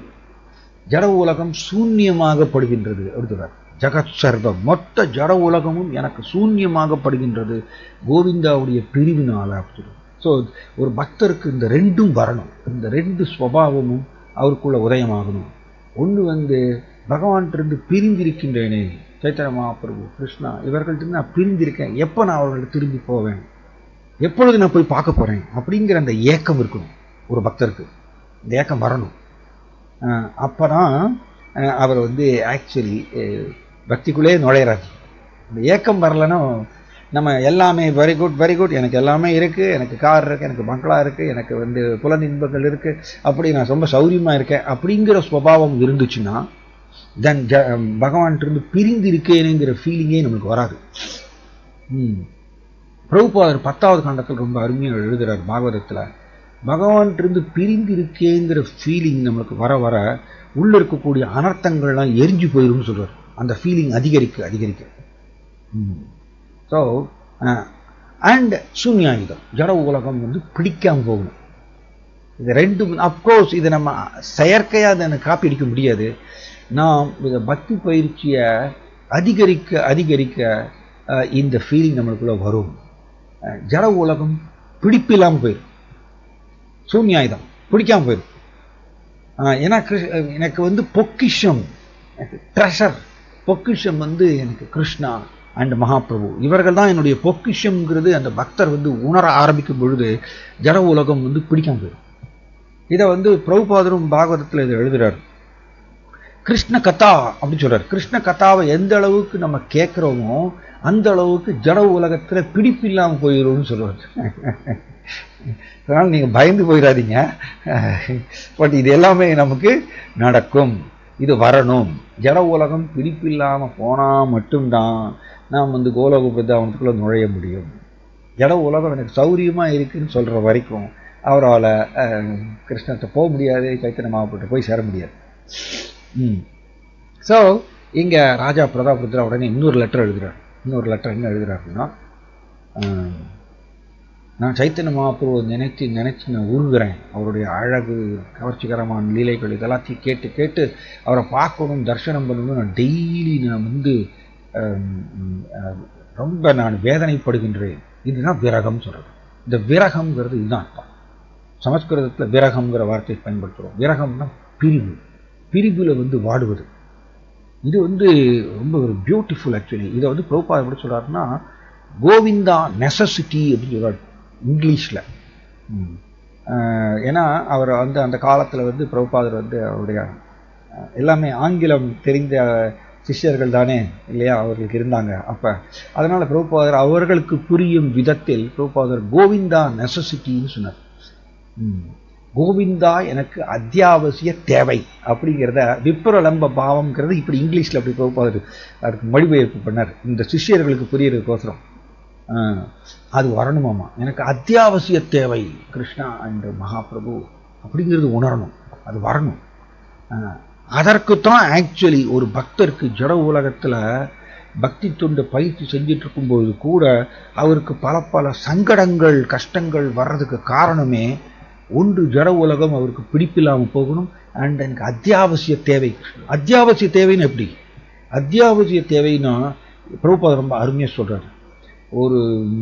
ஜட உலகம் சூன்யமாகப்படுகின்றது அப்படிங்கிறார். ஜகத் சர்வம், மொத்த ஜட உலகமும் எனக்கு சூன்யமாகப்படுகின்றது கோவிந்தாவுடைய பிரிவினால அப்படின்னு. ஸோ ஒரு பக்தருக்கு இந்த 2ம் வரணும். இந்த 2 ஸ்வபாவமும் அவருக்குள்ள உதயமாகணும். ஒன்று வந்து பகவான்கிட்ட பிரிந்திருக்கின்றேனே, சைத்தன்ய மகாபிரபு கிருஷ்ணா இவர்கள்ட்ட நான் பிரிந்திருக்கேன், எப்போ நான் அவர்களை திரும்பி போவேன், எப்பொழுது நான் போய் பார்க்க போறேன் அப்படிங்கிற அந்த ஏக்கம் இருக்கணும் ஒரு பக்தருக்கு. இந்த ஏக்கம் வரணும். அப்பதான் அவர் வந்து ஆக்சுவலி பக்திக்குள்ளே நுழையிறார். இந்த ஏக்கம் வரலன்னா நம்ம எல்லாமே வெரி குட் வெரி குட், எனக்கு எல்லாமே இருக்கு, எனக்கு கார் இருக்கு, எனக்கு பங்களா இருக்கு, எனக்கு வந்து புலன் இன்பங்கள் இருக்கு, அப்படி நான் ரொம்ப சௌரியமா இருக்கேன் அப்படிங்கிற சுபாவம் இருந்துச்சுன்னா தென் பகவான்கிட்ட பிரிந்து இருக்கேனுங்கிற ஃபீலிங்கே நம்மளுக்கு வராது. பிரபுபாதர் 10வது காண்டத்தில் ரொம்ப அருமையாக எழுதுறார் பாகவதத்தில். பகவான்கிட்ட பிரிந்து இருக்கேங்கிற ஃபீலிங் நம்மளுக்கு வர வர உள்ள இருக்கக்கூடிய அனர்த்தங்கள்லாம் எரிஞ்சு போயிடும்னு சொல்றார். அந்த ஃபீலிங் அதிகரிக்க. ஸோ அண்ட் சூன்யாயுதம், ஜட உலகம் வந்து பிடிக்காம போகணும். இது 2 அப்கோர்ஸ் இதை நம்ம செயற்கையாக அதை காப்பி அடிக்க முடியாது. நாம் இந்த பக்தி பயிற்சியை அதிகரிக்க இந்த ஃபீலிங் நம்மளுக்குள்ள வரும். ஜட உலகம் பிடிப்பில்லாமல் போயிடும், சூன்யாயுதம் பிடிக்காம போயிடும். ஏன்னா எனக்கு வந்து பொக்கிஷம், ட்ரெஷர் பொக்கிஷம் வந்து எனக்கு கிருஷ்ணா அண்ட் மகாபிரபு இவர்கள் தான் என்னுடைய பொக்கிஷம்ங்கிறது அந்த பக்தர் வந்து உணர ஆரம்பிக்கும் பொழுது ஜட உலகம் வந்து பிடிக்காம போயிடும். இதை வந்து பிரபுபாதரும் பாகவதத்தில் இதை எழுதுறாரு. கிருஷ்ண கதா அப்படின்னு சொல்றாரு. கிருஷ்ண கதாவை எந்த அளவுக்கு நம்ம கேட்கிறோமோ அந்த அளவுக்கு ஜட உலகத்துல பிடிப்பு இல்லாமல் போயிடும்னு சொல்லுவார். அதனால நீங்க பயந்து போயிடாதீங்க. பட் இது எல்லாமே நமக்கு நடக்கும், இது வரணும். ஜட உலகம் பிடிப்பு இல்லாம போனா மட்டும்தான் நாம் வந்து கோலோக பிருந்தாவனத்துக்குள்ள நுழைய முடியும். ஜட உலகம் எனக்கு சௌரியமா இருக்குன்னு சொல்ற வரைக்கும் அவரால் கிருஷ்ணத்தை போக முடியாது, சைத்தன்ய மகாபிரபு போய் சேர முடியாது. ஸோ இங்க ராஜா பிரதாபருத்ரா உடனே இன்னொரு லெட்டர் எழுதுறார். இன்னொரு லெட்டர் என்ன எழுதுறாருன்னா, நான் சைத்தன்ய மகாபிரபு நினைச்சு நான் உருகுறேன். அவருடைய அழகு, கவர்ச்சிகரமான லீலைகள் இதெல்லாத்தையும் கேட்டு அவரை பார்க்கணும், தரிசனம் பண்ணணும். நான் டெய்லி நான் வந்து ரொம்ப நான் வேதனைப்படுகின்றேன். இதுதான் விரகம் சொல்றது. இந்த விரகம்ங்கிறது இதுதான் அர்த்தம். சமஸ்கிருதத்தில் விரகம்ங்கிற வார்த்தையை பயன்படுத்துகிறோம். விரகம்னா பிரிவுல வந்து வாடுவது. இது வந்து ரொம்ப ஒரு பியூட்டிஃபுல். ஆக்சுவலி இதை வந்து பிரபுபாதர் எப்படி சொல்றாருன்னா, கோவிந்தா நெசசிட்டி அப்படின்னு சொல்றாரு இங்கிலீஷ்ல. ஏன்னா அவர் வந்து அந்த காலத்தில் வந்து பிரபுபாதர் வந்து அவருடைய எல்லாமே ஆங்கிலம் தெரிந்த சிஷ்யர்கள் தானே இல்லையா அவர்களுக்கு இருந்தாங்க அப்ப. அதனால பிரபுபாதர் அவர்களுக்கு புரியும் விதத்தில் பிரபுபாதர் கோவிந்தா நெசசிட்டின்னு சொன்னார். கோவிந்தா எனக்கு அத்தியாவசிய தேவை அப்படிங்கிறத விப்ரலம்ப பாவம்ங்கிறது இப்படி இங்கிலீஷ்ல அப்படி பிரபுபாதர் அதுக்கு மொழிபெயர்ப்பு பண்ணார் இந்த சிஷ்யர்களுக்கு புரியறதுக்கோசரம். அது வரணுமாமா, எனக்கு அத்தியாவசிய தேவை கிருஷ்ணா அண்ட் மகாபிரபு அப்படிங்கிறது உணரணும், அது வரணும். அதற்குத்தான் ஆக்சுவலி ஒரு பக்தருக்கு ஜட உலகத்துல பக்தி தொண்டு பயிற்சி செஞ்சிட்டு இருக்கும்போது கூட அவருக்கு பல சங்கடங்கள் கஷ்டங்கள் வர்றதுக்கு காரணமே ஒன்று ஜட உலகம் அவருக்கு பிடிப்பில்லாமல் போகணும். அண்ட் எனக்கு அத்தியாவசிய தேவை. அத்தியாவசிய தேவைன்னு எப்படி? அத்தியாவசிய தேவைன்னா பிரபுபாதர் ரொம்ப அருமையா சொல்றாரு. ஒரு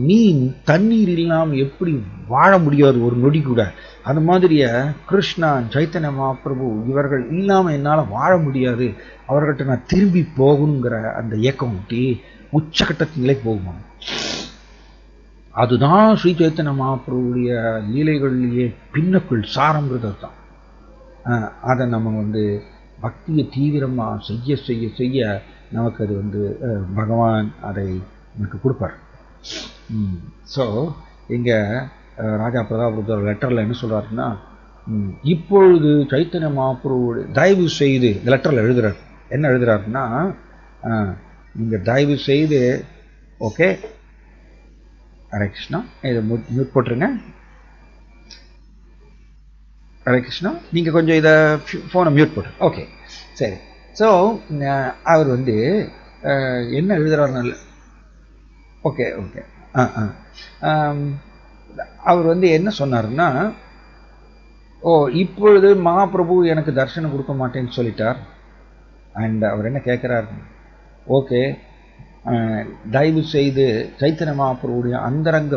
மீன் தண்ணீர் இல்லாமல் எப்படி வாழ முடியாது ஒரு நொடி கூட, அந்த மாதிரியே கிருஷ்ணா, சைத்தன்ய மகாபிரபு இவர்கள் இல்லாமல் என்னால் வாழ முடியாது, அவர்கிட்ட நான் திரும்பி போகணுங்கிற அந்த ஏக்கம் ஊட்டி உச்சகட்டத்து நிலை போகுமா. அதுதான் ஸ்ரீ சைத்தன்ய மகாபிரபுடைய லீலைகளிலேயே பின்னக்குள் சாரங்கிறது தான். அதை நம்ம பக்தியை தீவிரமாக செய்ய செய்ய செய்ய நமக்கு அது பகவான் அதை நமக்கு கொடுப்பார். ஸோ இங்கே ராஜா பிரதாபருத்ர லெட்டரில் என்ன சொல்கிறாருன்னா, இப்பொழுது சைத்தன்ய மகாபிரபு தயவு செய்து இந்த லெட்டரில் எழுதுறாரு. என்ன எழுதுறாருன்னா, நீங்கள் தயவு செய்து ஓகே ஹரே கிருஷ்ணா, இதை மியூட் போட்டுருங்க. ஹரே கிருஷ்ணா, நீங்கள் கொஞ்சம் இதை ஃபோனை மியூட் போட்டு ஓகே சரி. ஸோ அவர் என்ன எழுதுறாருனால ஓகே ஓகே அவர் என்ன சொன்னார்னா, இப்பொழுது மகாபிரபு எனக்கு தர்சனம் கொடுக்க மாட்டேன்னு சொல்லிட்டார். அண்ட் அவர் என்ன கேட்குறாரு, ஓகே தயவு செய்து சைத்தன்ய மகாபிரபுடைய அந்தரங்க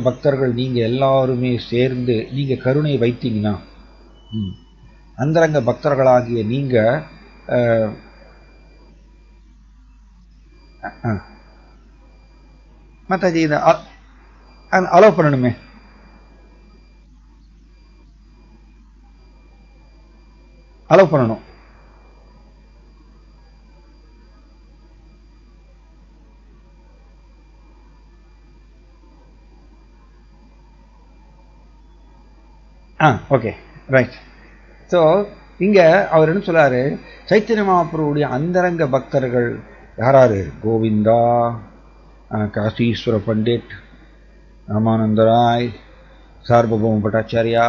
பக்தர்கள் நீங்கள் எல்லாருமே சேர்ந்து நீங்கள் கருணை வைத்தீங்கன்னா, அந்தரங்க பக்தர்களாகிய நீங்கள் மாதாஜி இதை அலோவ் பண்ணணுமே. அலோவ் பண்ணணும். Okay right. ஸோ இங்கே அவர் என்ன சொல்றாரு, சைத்தன்ய மகாபிரபுடைய அந்தரங்க பக்தர்கள் யாராரு? கோவிந்தா, காசீஸ்வர பண்டிட், ராமானந்த ராய், சார்வபௌம பட்டாச்சாரியா,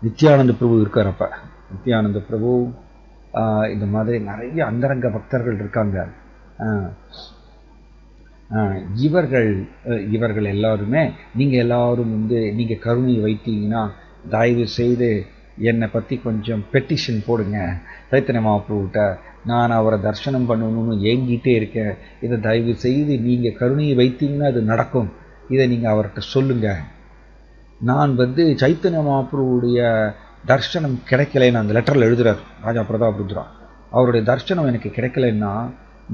நித்யானந்த பிரபு இருக்கார். அப்போ நித்யானந்த பிரபு, இந்த மாதிரி நிறைய அந்தரங்க பக்தர்கள் இருக்காங்க. இவர்கள் எல்லாருமே நீங்கள் எல்லாரும் நீங்கள் கருணை வைத்தீங்கன்னா தயவு செய்து என்னை பற்றி கொஞ்சம் பெட்டிஷன் போடுங்க சைத்தன்ய மகாபிரபுட்ட. நான் அவரை தரிசனம் பண்ணணும்னு ஏங்கிட்டே இருக்கேன். இதை தயவு செய்து நீங்கள் கருணையை வைத்தீங்கன்னா அது நடக்கும். இதை நீங்கள் அவர்கிட்ட சொல்லுங்கள். நான் சைத்தன்ய மகாபிரபுடைய தர்சனம் கிடைக்கலைன்னு அந்த லெட்டரில் எழுதுறார் ராஜா பிரதாபருத்ரா. அவருடைய தர்சனம் எனக்கு கிடைக்கலைன்னா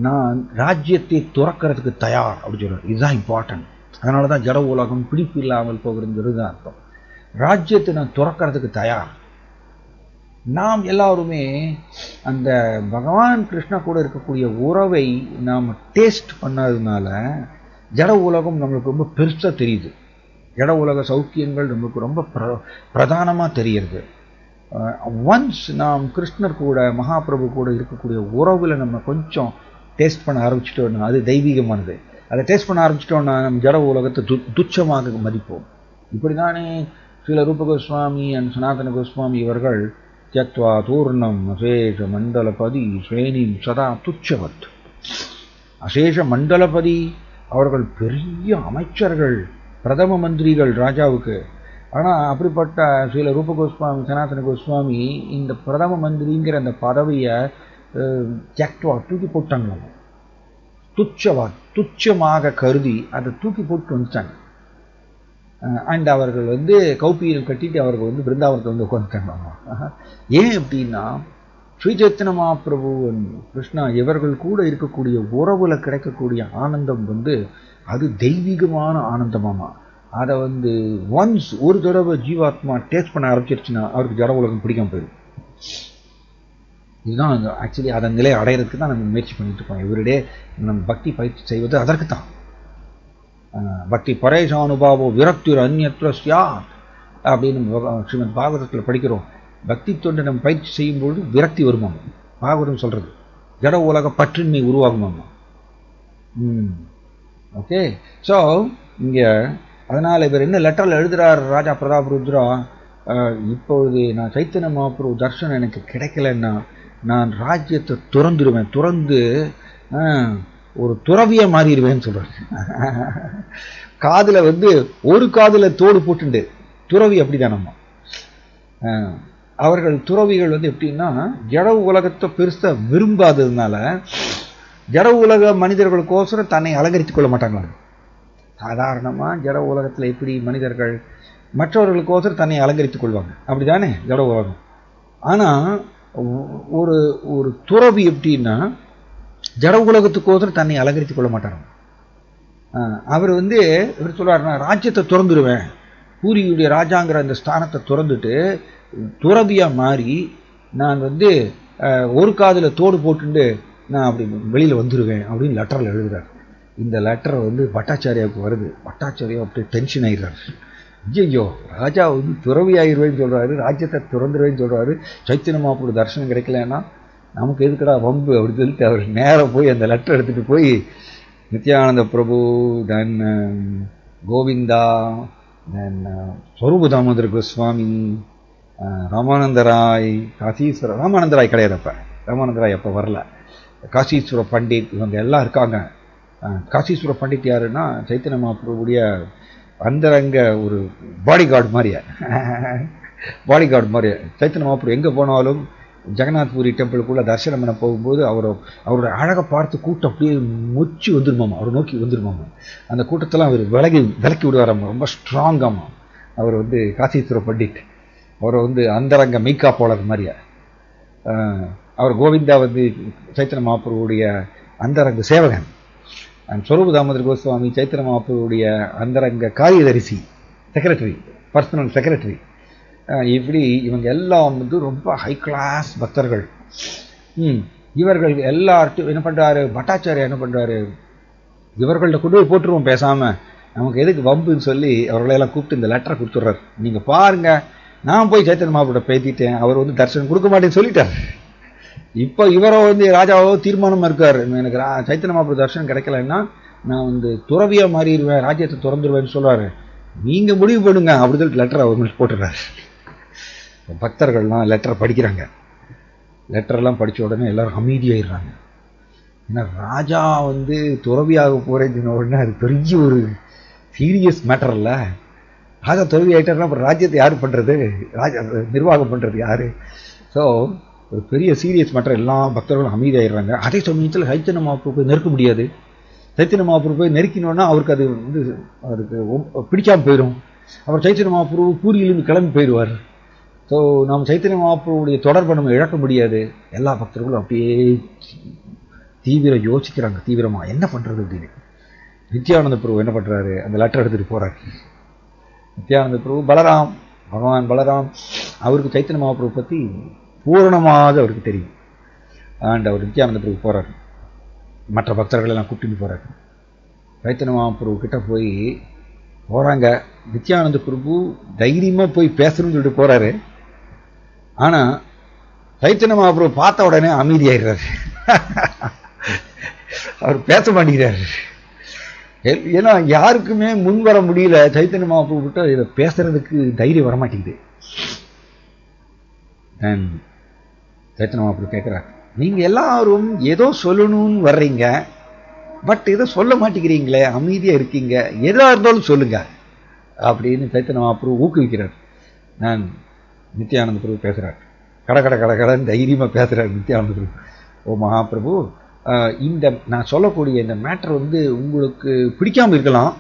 நான் ராஜ்யத்தை துறக்கிறதுக்கு தயார் அப்படின்னு சொல்கிறார். இதுதான் இம்பார்ட்டன்ட். அதனால தான் ஜட உலகம் பிடிப்பு இல்லாமல் போகிறதுங்கிறது தான் அர்த்தம். ராஜ்யத்தை நான் துறக்கிறதுக்கு தயார். நாம் எல்லாருமே அந்த பகவான் கிருஷ்ணா கூட இருக்கக்கூடிய உறவை நாம் டேஸ்ட் பண்ணாததுனால ஜட உலகம் நம்மளுக்கு ரொம்ப பெருசாக தெரியுது. ஜட உலக சௌக்கியங்கள் நம்மளுக்கு ரொம்ப பிரதானமாக தெரியுது. ஒன்ஸ் நாம் கிருஷ்ணர் கூட மகாபிரபு கூட இருக்கக்கூடிய உறவில் நம்ம கொஞ்சம் டேஸ்ட் பண்ண ஆரம்பிச்சிட்டோம்னா அது தெய்வீகமானது. அதை டேஸ்ட் பண்ண ஆரம்பிச்சிட்டோம்னா நம்ம ஜட உலகத்தை துச்சமாக மதிப்போம். இப்படிதானே ஸ்ரீல ரூப கோஸ்வாமி அண்ட் சனாதன கோஸ்வாமி இவர்கள் தியக்த்வா தூர்ணம் அசேஷ மண்டலபதி ஸ்ரேணிம் சதா துச்சவத். அசேஷ மண்டலபதி அவர்கள் பெரிய அமைச்சர்கள், பிரதம மந்திரிகள் ராஜாவுக்கு. ஆனால் அப்படிப்பட்ட ஸ்ரீல ரூப கோஸ்வாமி சனாதன கோஸ்வாமி இந்த பிரதம மந்திரிங்கிற அந்த பதவியை தியக்த்வா தூக்கி போட்டாங்களாம். துச்சமாக கருதி அதை தூக்கி போட்டு வந்துட்டாங்க. அண்ட் அவர்கள் கௌபியம் கட்டிட்டு அவர்கள் பிருந்தாவனத்தை உட்காந்துட்டாங்க. ஏன் அப்படின்னா ஸ்ரீ சைத்தன்ய மகாபிரபு கிருஷ்ணா இவர்கள் கூட இருக்கக்கூடிய உறவுல கிடைக்கக்கூடிய ஆனந்தம் அது தெய்வீகமான ஆனந்தமாமா. அதை ஒன்ஸ் ஒரு தடவை ஜீவாத்மா டேஸ்ட் பண்ண ஆரம்பிச்சிருச்சுன்னா அவருக்கு ஜட உலகம் பிடிக்காம போயிடும். இதுதான் ஆக்சுவலி அதன் நிலை அடையிறதுக்கு தான் நம்ம முயற்சி பண்ணிட்டு இருக்கோம். எவ்ரிடே நம்ம பக்தி பயிற்சி செய்வது அதற்கு தான். பக்தி பரேஷானுபாவோ விரக்திர் அந்நியத்ர ஸ்யாத் அப்படின்னு ஸ்ரீமத் பாகவதத்தில் படிக்கிறோம். பக்தி தொண்டு நம்ம பயிற்சி செய்யும்போது விரக்தி வருமாம். பாகவதம் சொல்றது ஜட உலக பற்றின்மை உருவாகுமாமா. ஓகே. ஸோ இங்கே அதனால் இவர் என்ன லெட்டரில் எழுதுகிறார் ராஜா பிரதாபருத்ரா, இப்பொழுது நான் சைத்தன்ய மகாபிரபு தர்சனம் எனக்கு கிடைக்கலன்னா நான் ராஜ்யத்தை துறந்துடுவேன், துறந்து ஒரு துறவியை மாறிடுவேன்னு சொல்கிறார். காதில் ஒரு காதில் தோடு போட்டுண்டு துறவி அப்படிதானம்மா. அவர்கள் துறவிகள் எப்படின்னா ஜட உலகத்தை பெருசாக விரும்பாததுனால ஜட உலக மனிதர்களுக்கோசரம் தன்னை அலங்கரித்துக் கொள்ள மாட்டாங்களா? சாதாரணமாக ஜட உலகத்தில் எப்படி மனிதர்கள் மற்றவர்களுக்கோசரம் தன்னை அலங்கரித்துக் கொள்வாங்க, அப்படிதானே ஜட உலகம். ஆனால் ஒரு ஒரு துறவி எப்படின்னா ஜட உலகத்துக்கோசரம் தன்னை அலங்கரித்துக் கொள்ள மாட்டாங்க. அவர் இவர் சொல்றாருன்னா, ராஜ்யத்தை துறந்துடுவேன், பூரியுடைய ராஜாங்கிற அந்த ஸ்தானத்தை துறந்துட்டு துறவியா மாறி நான் ஒரு காதுல தோடு போட்டுட்டு நான் அப்படி வெளியில வந்துடுவேன் அப்படின்னு லெட்டரில் எழுதுறாரு. இந்த லெட்டர் பட்டாச்சாரியாவுக்கு வருது. பட்டாச்சாரியா அப்படி டென்ஷன் ஆயிடுறாரு. ஐயோ, ராஜா துறவி ஆயிடுவேன்னு சொல்றாரு, ராஜ்யத்தை துறந்துருவேன்னு சொல்றாரு, சைத்தன்ய மகாபிரபு தரிசனம் கிடைக்கலன்னா நமக்கு எதுக்கடா வம்பு அப்படின்னு சொல்லிட்டு அவர் நேராக போய் அந்த லெட்டர் எடுத்துட்டு போய் நித்யானந்த பிரபு, தென் கோவிந்தா, தென் ஸ்வரூப தாமோதர கோஸ்வாமி, ராமானந்தராய், காசீஸ்வர ராமானந்தராய் கிடையாது, அப்போ ராமானந்தராய் அப்போ வரல, காசீஸ்வர பண்டிட், இவங்க எல்லாம் இருக்காங்க. காசீஸ்வர பண்டிட் யாருன்னா சைத்தன்ய மகாபிரபுடைய அந்தரங்க ஒரு பாடி கார்டு மாதிரியா, பாடி கார்டு மாதிரியா. சைத்தன்ய மகாபிரபு எங்கே போனாலும் ஜெகநாத்புரி டெம்பிளுக்குள்ளே தரிசனம் பண்ண போகும்போது அவரோட அழகை பார்த்து கூட்டம் அப்படியே மொச்சு வந்துருமாமா, அவர் நோக்கி வந்துருமாமா. அந்த கூட்டத்தெல்லாம் அவர் விலக்கி விடுவாராமா, ரொம்ப ஸ்ட்ராங்காமா. அவர் காசீஸ்வர பண்டிட், அவரை அந்தரங்க மெய்கா போலர் மாதிரியா. அவர் கோவிந்தா சைத்தன்ய மகாபிரபுடைய அந்தரங்க சேவகன். ஸ்வரூப தாமோதர கோஸ்வாமி சைத்தன்ய மகாபிரபுடைய அந்தரங்க காரியதரிசி, செக்ரட்டரி, பர்சனல் செக்ரட்டரி. இப்படி இவங்க எல்லாம் ரொம்ப ஹை கிளாஸ் பக்தர்கள். இவர்கள் எல்லார்ட்டும் என்ன பண்றாரு பட்டாச்சாரியா, என்ன பண்றாரு, இவர்கள்ட்ட கொண்டு போய் போட்டுருவோம் பேசாம, நமக்கு எதுக்கு வம்புன்னு சொல்லி அவர்களையெல்லாம் கூப்பிட்டு இந்த லெட்டரை கொடுத்துட்றாரு. நீங்க பாருங்க, நான் போய் சைத்தன்ய மகாபிரபுட்ட பேசிட்டேன், அவர் தரிசனம் கொடுக்க மாட்டேன்னு சொல்லிட்டார். இப்போ இவரோ ராஜாவோ தீர்மானமா இருக்காரு, எனக்கு சைத்தன்ய மகாபிரபு தரிசனம் கிடைக்கலன்னா நான் துறவியா மாறிடுவேன், ராஜ்யத்தை திறந்துருவேன்னு சொல்றாரு. நீங்க முடிவு பண்ணுங்க அப்படி சொல்லிட்டு லெட்டர் அவங்களுக்கு போட்டுறாரு. பக்தர்கள்லாம் லெட்டரை படிக்கிறாங்க. லெட்டர்லாம் படித்த உடனே எல்லாரும் அமைதியாயிடுறாங்க. ஏன்னா ராஜா துறவியாக போறேன்னு உடனே அது பெரிய ஒரு சீரியஸ் மேட்டர் இல்லை. ராஜா துறவி ஆகிட்டாருன்னா அப்புறம் ராஜ்யத்தை யார் பண்ணுறது, ராஜா நிர்வாகம் பண்ணுறது யார்? ஸோ ஒரு பெரிய சீரியஸ் மேட்டர். எல்லா பக்தர்களும் அமைதியாயிடுறாங்க. அதே சமயத்தில் சைத்தன்ய மகாபிரபு போய் நெருக்க முடியாது. சைத்தன்ய மகாபிரபு போய் நெருக்கினோன்னா அவருக்கு அது அவருக்கு பிடிக்காமல் போயிடும். அவர் சைத்தன்ய மகாபிரபு பூரியிலிருந்து கிளம்பி போயிடுவார். ஸோ நம்ம சைத்தன்ய மகாபிரபுடைய தொடர்பை நம்ம இழக்க முடியாது. எல்லா பக்தர்களும் அப்படியே யோசிக்கிறாங்க தீவிரமாக என்ன பண்ணுறது அப்படின்னு. நித்யானந்த பிரபு என்ன பண்ணுறாரு, அந்த லெட்டர் எடுத்துகிட்டு போகிறார். நித்யானந்த பிரபு பலராம், பகவான் பலராம், அவருக்கு சைத்தன்ய மகாபிரபு பற்றி பூரணமாக அவருக்கு தெரியும். அண்ட் அவர் நித்யானந்த பிரபு போகிறார், மற்ற பக்தர்கள் எல்லாம் கூப்பிட்டு போகிறார். சைத்தன்ய மகாபிரபு கிட்ட போய் போகிறாங்க. நித்யானந்த பிரபு தைரியமாக போய் பேசணும்னு சொல்லிட்டு போகிறாரு. ஆனால் சைத்தன்ய மகாபிரபு பார்த்த உடனே அமைதியாகிறாரு. அவர் பேச மாட்டேங்கிறாரு. ஏன்னா யாருக்குமே முன் வர முடியல. சைத்தன்ய மகாபிரபு கிட்ட இதை பேசுறதுக்கு தைரியம் வரமாட்டேங்குது. சைத்தன்ய மகாபிரபு கேட்குறாரு, நீங்க எல்லாரும் ஏதோ சொல்லணும்னு வர்றீங்க, பட் ஏதோ சொல்ல மாட்டேங்கிறீங்களே, அமைதியா இருக்கீங்க, எதா இருந்தாலும் சொல்லுங்க அப்படின்னு சைத்தன்ய மகாபிரபு ஊக்குவிக்கிறார். நான் நித்யானந்த பிரபு பேசுறார், கடன் தைரியமா பேசுறாரு நித்யானந்த பிரபு. ஓ மகாபிரபு, இந்த நான் சொல்லக்கூடிய இந்த மேட்டர் உங்களுக்கு பிடிக்காம இருக்கலாம்,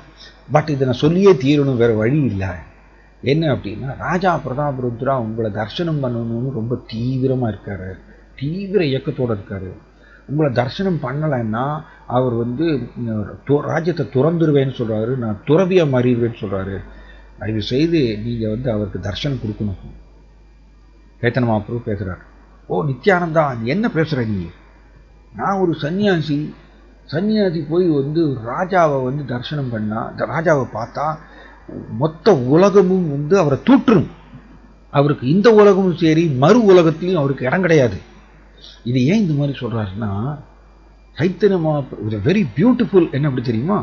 பட் இதை நான் சொல்லியே தீரணும், வேற வழி இல்லை. என்ன அப்படின்னா, ராஜா பிரதாபருத்ரா உங்களை தரிசனம் பண்ணணும்னு ரொம்ப தீவிரமா இருக்காரு, தீவிர இயக்கத்தோட இருக்காரு. உங்களை தரிசனம் பண்ணலைன்னா அவர் ராஜ்யத்தை துறந்துருவேன்னு சொல்றாரு, நான் துறவியா மாறிடுவேன்னு சொல்றாரு. தயவு செய்து நீங்க அவருக்கு தரிசனம் கொடுக்கணும். சைத்தன்ய மகாபிரபு பேசுறாரு. ஓ நித்யானந்தா, என்ன பேசுற நீ? நான் ஒரு சன்னியாசி போய் ராஜாவை தரிசனம் பண்ணா, ராஜாவை பார்த்தா மொத்த உலகமும் அவரை தூற்றும். அவருக்கு இந்த உலகமும் சரி மறு உலகத்திலையும் அவருக்கு இடம் கிடையாது. இது ஏன் இந்த மாதிரி சொல்றாருன்னா, சைத்தன்ய மகாபிரபு வெரி பியூட்டிஃபுல். என்ன அப்படி தெரியுமா,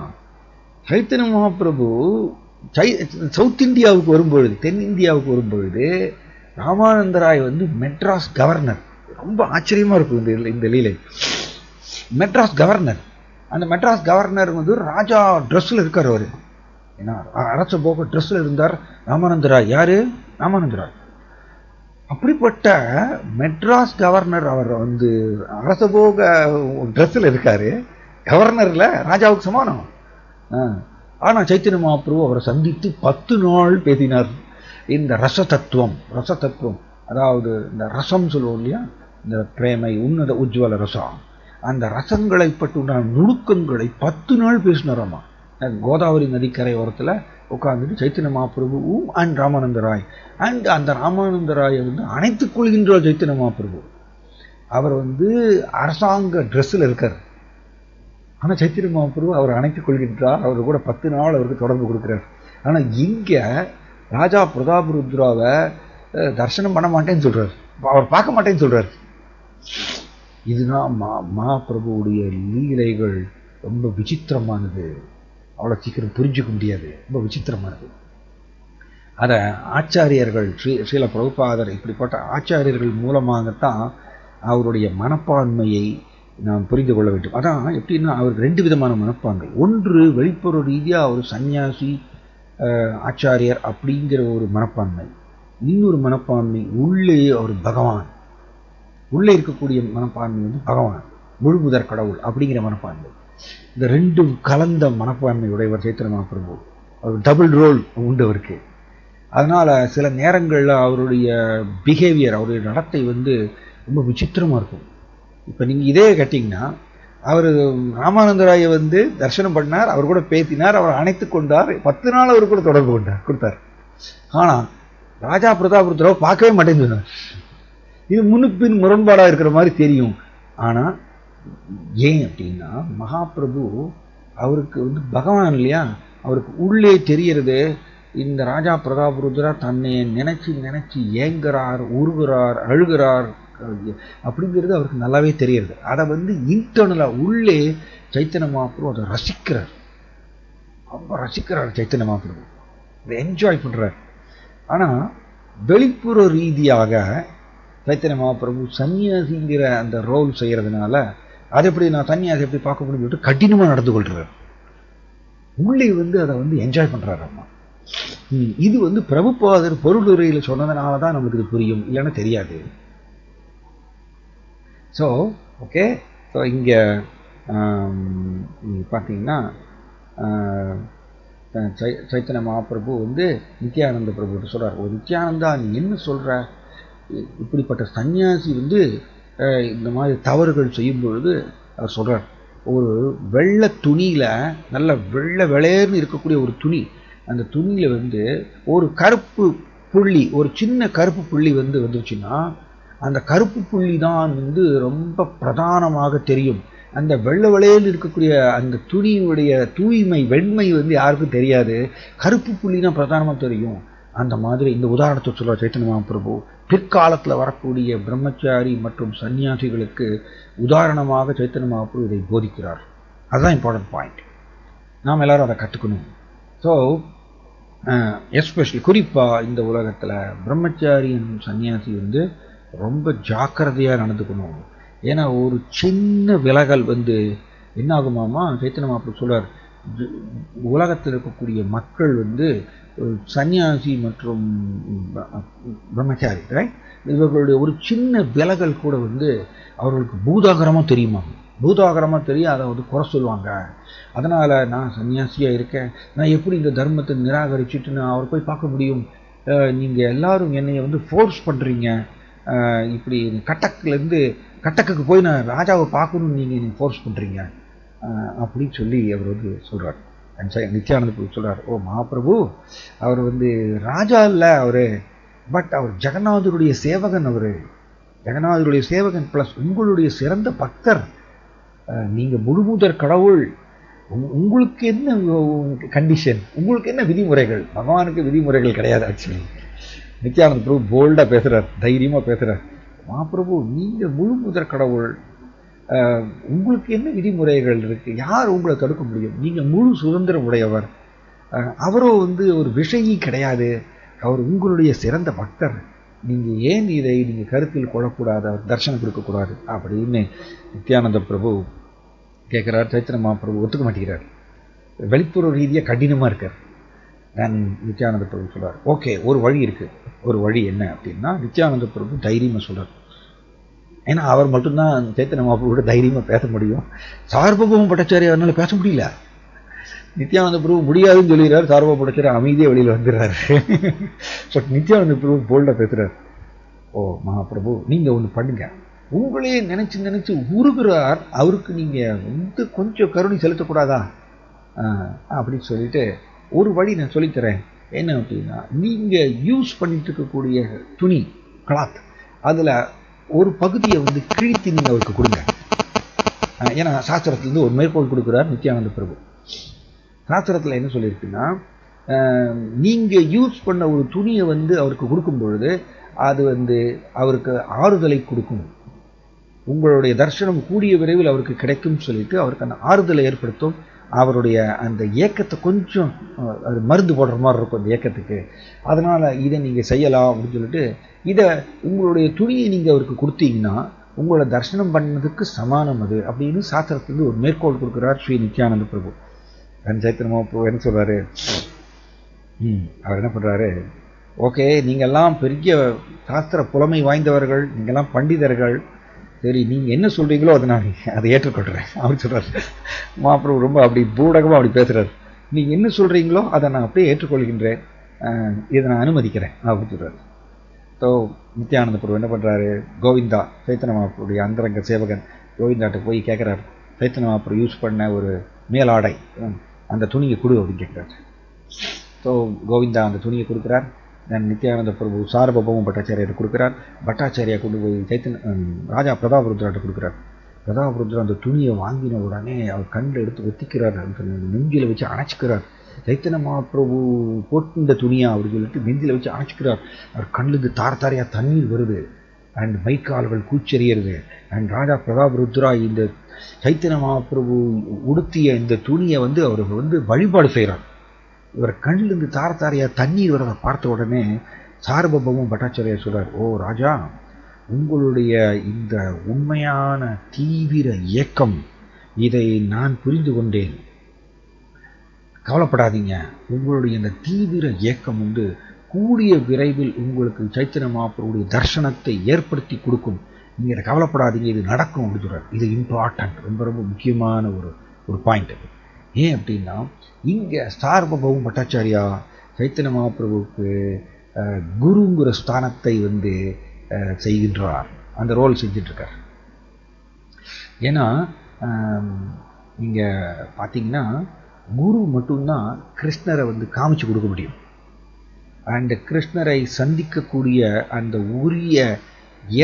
சைத்தன்ய மகாபிரபு சவுத் இந்தியாவுக்கு வரும்பொழுது, தென்னிந்தியாவுக்கு வரும்பொழுது ராமானந்தராய் மெட்ராஸ் கவர்னர். ரொம்ப ஆச்சரியமா இருக்கும் இந்த லீலை. மெட்ராஸ் கவர்னர், அந்த மெட்ராஸ் கவர்னர் ராஜா ட்ரெஸ்ல இருக்கார். அவரு ஏன்னா அரச போக ட்ரெஸ்ல இருந்தார் ராமானந்தராய். யாரு? ராமானந்தராய். அப்படிப்பட்ட மெட்ராஸ் கவர்னர் அவர் வந்து அரசபோக ட்ரெஸ்ஸில் இருக்காரு. கவர்னர்ல ராஜாவுக்கு சமானம். ஆனால் சைத்தன்ய மகாபிரபு அவரை சந்தித்து 10 நாள் பேசினார். இந்த ரசதத்துவம் அதாவது இந்த ரசம் சொல்லுவோம் இல்லையா, இந்த பிரேமை உன்னத உஜ்வல ரசம், அந்த ரசங்களை பற்றி நுணுக்கங்களை 10 நாள் பேசினாராமா. கோதாவரி நதிக்கரை ஓரத்தில் உட்கார்ந்துட்டு சைத்தன்ய மகாபிரபுவும் அண்ட் ராமானந்த ராய் அந்த ராமானந்த ராயை வந்து அணைத்துக் கொள்கின்றார் சைத்தன்ய மகாபிரபு. அவர் வந்து அரசாங்க ட்ரெஸ்ஸில் இருக்கார். ஆனால் சைத்தன்ய மகாபிரபு அவர் அணைத்துக் கொள்கின்றார். அவர் கூட 10 நாள் அவருக்கு தொடர்பு கொடுக்கிறார். ஆனால் இங்கே ராஜா பிரதாபருத்ராவை தரிசனம் பண்ண மாட்டேன்னு சொல்றார், அவர் பார்க்க மாட்டேன்னு சொல்றார். இதுதான் மகாபிரபுவுடைய லீலைகள். ரொம்ப விசித்திரமானது, அவ்வளோ சீக்கிரம் புரிஞ்சுக்க முடியாது, ரொம்ப விசித்திரமானது. அதை ஆச்சாரியர்கள் ஸ்ரீல பிரபுபாதர் இப்படிப்பட்ட ஆச்சாரியர்கள் மூலமாகத்தான் அவருடைய மனப்பான்மையை நாம் புரிந்து கொள்ள வேண்டும். அதான் எப்படின்னா அவருக்கு 2 விதமான மனப்பான்மை. ஒன்று வெளிப்புற ரீதியாக ஒரு சன்னியாசி ஆச்சாரியர் அப்படிங்கிற ஒரு மனப்பான்மை. இன்னொரு மனப்பான்மை உள்ளே ஒரு பகவான், உள்ளே இருக்கக்கூடிய மனப்பான்மை வந்து பகவான் முழுமுதற் கடவுள் அப்படிங்கிற மனப்பான்மை. இந்த 2 கலந்த மனப்பான்மை உடையவர் சைத்தன்ய மகாபிரபு. அவர் டபுள் ரோல் உண்டு அவருக்கு. அதனால சில நேரங்களில் அவருடைய பிஹேவியர், அவருடைய நடத்தை வந்து ரொம்ப விசித்திரமாக இருக்கும். இப்போ நீங்கள் இதே கேட்டிங்கன்னா, அவர் ராமானந்த ராயை வந்து தரிசனம் பண்ணார், அவர் கூட பேசினார், அவர் அணைத்து கொண்டார், 10 நாள் அவர் கூட தொடர்பு கொடுத்தார். ஆனால் ராஜா பிரதாபருத்ராவை பார்க்கவே மாட்டேன்னு சொன்னார். இது முன்னுக்கு பின் முரண்பாடாக இருக்கிற மாதிரி தெரியும். ஆனால் ஏன் அப்படின்னா மகாபிரபு அவருக்கு வந்து பகவான் இல்லையா, அவருக்கு உள்ளே தெரிகிறது. இந்த ராஜா பிரதாபருத்ரா தன்னை நினைச்சு ஏங்குறார், உருகுறார், அழுகிறார் அப்படிங்கிறது அவருக்கு நல்லாவே தெரிகிறது. அதை வந்து இன்டர்னலா உள்ளே சைத்தன்ய மகாபிரபு அதை ரசிக்கிறார், ரொம்ப ரசிக்கிறார் சைத்தன்ய மகாபிரபு, அதை என்ஜாய் பண்றார். ஆனா வெளிப்புற ரீதியாக சைத்தன்ய மகாபிரபு சன்னியாசிங்கிற அந்த ரோல் செய்யறதுனால அது எப்படி நான் சன்னியாசி எப்படி பார்க்க முடியும் சொல்லிட்டு கடினமா நடந்து கொள்றார். உள்ளே வந்து அதை வந்து என்ஜாய் பண்றாரு. அம்மா இது வந்து பிரபுபாதர் பொருளுரையில் சொன்னதுனால தான் நமக்கு இது புரியும், இல்லைன்னா தெரியாது. ஸோ ஓகே, ஸோ இங்கே பார்த்தீங்கன்னா சைத்தன்ய மகாபிரபு வந்து நித்யானந்த பிரபு சொல்றார், ஒரு நித்யானந்தா நீ என்ன சொல்ற, இப்படிப்பட்ட சன்னியாசி வந்து இந்த மாதிரி தவறுகள் செய்யும் பொழுது அவர் சொல்றார், ஒரு வெள்ளை துணியில நல்ல வெள்ளை வெளையர்னு இருக்கக்கூடிய ஒரு துணி, அந்த துணியில வந்து ஒரு கருப்பு புள்ளி, ஒரு சின்ன கருப்பு புள்ளி வந்து வந்துருச்சுன்னா அந்த கருப்பு புள்ளி தான் வந்து ரொம்ப பிரதானமாக தெரியும். அந்த வெள்ளை வெளையில் இருக்கக்கூடிய அந்த துணியுடைய தூய்மை வெண்மை வந்து யாருக்கும் தெரியாது, கருப்பு புள்ளி தான் பிரதானமாக தெரியும். அந்த மாதிரி இந்த உதாரணத்தை சொல்ற சைத்தன்ய மகாபிரபு பிற்காலத்தில் வரக்கூடிய பிரம்மச்சாரி மற்றும் சன்னியாசிகளுக்கு உதாரணமாக சைத்தன்ய மகாபிரபு இதை போதிக்கிறார். அதுதான் இம்பார்ட்டன்ட் பாயிண்ட், நாம் எல்லாரும் அதை கற்றுக்கணும். ஸோ எஸ்பெஷலி குறிப்பாக இந்த உலகத்தில் பிரம்மச்சாரி சன்னியாசி வந்து ரொம்ப ஜாக்கிரதையாக நடந்துக்கணும். ஏன்னா ஒரு சின்ன விலகல் வந்து என்ன ஆகுமாமா, சைத்தன்ய மகாபிரபு சொல்றார், உலகத்தில் இருக்கக்கூடிய மக்கள் வந்து சன்னியாசி மற்றும் பிரம்மச்சாரி இவர்களுடைய ஒரு சின்ன விலகல் கூட வந்து அவர்களுக்கு பூதாகரமாக தெரியுமா, பூதாகரமாக தெரியும், அதை வந்து குறை சொல்லுவாங்க. அதனால் நான் சன்னியாசியாக இருக்கேன், நான் எப்படி இந்த தர்மத்தை நிராகரிச்சுட்டு நான் அவரை போய் பார்க்க முடியும், நீங்கள் எல்லாரும் என்னை வந்து ஃபோர்ஸ் பண்ணுறீங்க, இப்படி கட்டக்குலேருந்து கட்டக்குக்கு போய் நான் ராஜாவை பார்க்கணும்னு நீங்கள் என்னை ஃபோர்ஸ் பண்ணுறீங்க அப்படின்னு சொல்லி அவர் வந்து சொல்கிறார். நித்யானந்த பிரபு சொல்கிறார், ஓ மகாபிரபு, அவர் வந்து ராஜா இல்லை அவர், பட் அவர் ஜெகநாதருடைய சேவகன், அவர் ஜெகநாதருடைய சேவகன் ப்ளஸ் உங்களுடைய சிறந்த பக்தர், நீங்கள் முழுமுதற் கடவுள், உங்களுக்கு என்ன கண்டிஷன், உங்களுக்கு என்ன விதிமுறைகள், பகவானுக்கு விதிமுறைகள் கிடையாது. ஆக்சுவலி நித்யானந்த பிரபு போல்டாக பேசுகிறார், தைரியமாக பேசுகிறார், மகாபிரபு நீங்கள் முழுமுதற் கடவுள், உங்களுக்கு என்ன விதிமுறைகள் இருக்குது, யார் உங்களை தடுக்க முடியும், நீங்கள் முழு சுதந்திரம் உடையவர், அவரோ வந்து ஒரு விஷயி கிடையாது, அவர் உங்களுடைய சிறந்த பக்தர், நீங்கள் ஏன் இதை நீங்கள் கருத்தில் கொள்ளக்கூடாது, அவர் தரிசனம் கொடுக்கக்கூடாது அப்படின்னு நித்யானந்த பிரபு கேட்குறார். சைத்தன்ய மகாபிரபு ஒத்துக்க மாட்டேங்கிறார், வெளிப்புற ரீதியாக கடினமாக இருக்கார். தென் நித்யானந்த பிரபு சொல்றார், ஓகே ஒரு வழி இருக்கு. ஒரு வழி என்ன அப்படின்னா, நித்யானந்த பிரபு தைரியமா சொல்றார். ஏன்னா அவர் மட்டும்தான் சைத்தன்ய மகாபிரபுவோட தைரியமா பேச முடியும். சார்வபௌம பட்டாச்சாரியாரால பேச முடியல. நித்யானந்த பிரபு முடியாதுன்னு சொல்லிடுறாரு, சார்வபௌம பட்டாச்சாரியா அமைதியே வெளியில் வந்துடுறாரு. பட் நித்யானந்த பிரபு போல்டா பேசுறாரு, ஓ மகாபிரபு நீங்க ஒன்று பண்ணுங்க, உங்களே நினைச்சு நினைச்சு உருகிறார், அவருக்கு நீங்க வந்து கொஞ்சம் கருணை செலுத்தக்கூடாதா அப்படின்னு சொல்லிட்டு ஒரு வழி நான் சொல்லித்தரேன். என்ன அப்படின்னா, நீங்க யூஸ் பண்ணிட்டு இருக்கக்கூடிய துணி கிளாத் அதுல ஒரு பகுதியை வந்து கிழித்து நீங்க அவருக்கு கொடுங்க. ஏன்னா சாஸ்திரத்திலிருந்து ஒரு மேற்கோள் கொடுக்கிறார் நித்யானந்த பிரபு. சாஸ்திரத்தில் என்ன சொல்லியிருக்குன்னா, நீங்க யூஸ் பண்ண ஒரு துணியை வந்து அவருக்கு கொடுக்கும் பொழுது அது வந்து அவருக்கு ஆறுதலை கொடுக்கும், உங்களுடைய தரிசனம் கூடிய விரைவில் அவருக்கு கிடைக்கும் சொல்லிட்டு அவருக்கு அந்த ஆறுதலை ஏற்படுத்தும். அவருடைய அந்த ஏக்கத்தை கொஞ்சம் அது மருந்து போடுற மாதிரி இருக்கும் அந்த ஏக்கத்துக்கு. அதனால இதை நீங்க செய்யலாம் அப்படின்னு சொல்லிட்டு, இதை உங்களுடைய துணியை நீங்க அவருக்கு கொடுத்தீங்கன்னா உங்களோட தரிசனம் பண்ணதுக்கு சமானம் அது அப்படின்னு சாஸ்திரத்துக்கு ஒரு மேற்கோள் கொடுக்கிறார் ஸ்ரீ நித்யானந்த பிரபு. சைத்தன்ய மகாபிரபு என்ன சொல்றாரு, அவர் என்ன பண்றாரு, ஓகே நீங்கெல்லாம் பெரிய சாஸ்திர புலமை வாய்ந்தவர்கள், நீங்கெல்லாம் பண்டிதர்கள், சரி நீங்க என்ன சொல்றீங்களோ அதை நான் அதை ஏற்றுக்கொள்றேன் அப்படின்னு சொல்றாரு. மகாபிரபு ரொம்ப அப்படி பூடகமா அப்படி பேசுறாரு, நீங்க என்ன சொல்றீங்களோ அதை நான் அப்படியே ஏற்றுக்கொள்கின்றேன், இதை நான் அனுமதிக்கிறேன் அப்படின்னு சொல்றாரு. ஸோ நித்யானந்த பிரபு என்ன பண்றாரு, கோவிந்தா சைத்தன்ய மகாபிரபுடைய அந்தரங்க சேவகன் கோவிந்தாட்ட போய் கேட்கிறார், சைத்தன்ய மகாபிரபு யூஸ் பண்ண ஒரு மேலாடை அந்த துணியை கொடு அப்படின்னு கேட்கிறார். ஸோ கோவிந்தா அந்த துணியை கொடுக்கிறார். நித்யானந்த பிரபு சார்வபௌம பட்டாச்சாரியார் கொடுக்கிறார். பட்டாச்சாரியா கொண்டு போய் ராஜா பிரதாபருத்ராட்ட கொடுக்கிறார். பிரதாபருத்ரா அந்த துணியை வாங்கின உடனே அவர் கண்ணில் எடுத்து ஒத்திக்கிறார், நெஞ்சில வச்சு அணைச்சிக்கிறார். சைத்தன்ய மகாபிரபு போட்டு துணியா அவர் சொல்லிட்டு நெஞ்சில வச்சு அணைச்சிக்கிறார். அவர் கண்ணுக்கு தார தாரையா தண்ணீர் வருது, அண்ட் மைக்கால்கள் கூச்செறியறது. அண்ட் ராஜா பிரதாபருத்ரா இந்த சைத்தன்ய மகாபிரபு உடுத்திய இந்த துணியை வந்து அவர் வந்து வழிபாடு செய்கிறார். இவர் கண்ணிலிருந்து தார தாரையா தண்ணீர் வரதை பார்த்த உடனே சார்வபௌம பட்டாச்சாரியார் சொல்றார், ஓ ராஜா, உங்களுடைய இந்த உண்மையான தீவிர இயக்கம் இதை நான் புரிந்து கொண்டேன், கவலைப்படாதீங்க, உங்களுடைய இந்த தீவிர இயக்கம் வந்து கூடிய விரைவில் உங்களுக்கு சைத்தன்ய மகாபிரபுடைய தர்சனத்தை ஏற்படுத்தி கொடுக்கும், நீங்க இதை கவலைப்படாதீங்க, இது நடக்கும் அப்படின்னு சொல்றாரு. இது இம்பார்ட்டன்ட், ரொம்ப ரொம்ப முக்கியமான ஒரு பாயிண்ட். ஏன் அப்படின்னா, இங்க சார்வபௌம பட்டாச்சாரியா சைத்தன்ய மகாபிரபுவுக்கு குருங்கிற ஸ்தானத்தை வந்து செய்கின்றார், அந்த ரோல் செஞ்சுட்டு இருக்கார். ஏன்னா நீங்க பார்த்தீங்கன்னா குரு மட்டும்தான் கிருஷ்ணரை வந்து காமிச்சு கொடுக்க முடியும். அண்ட் கிருஷ்ணரை சந்திக்கக்கூடிய அந்த உரிய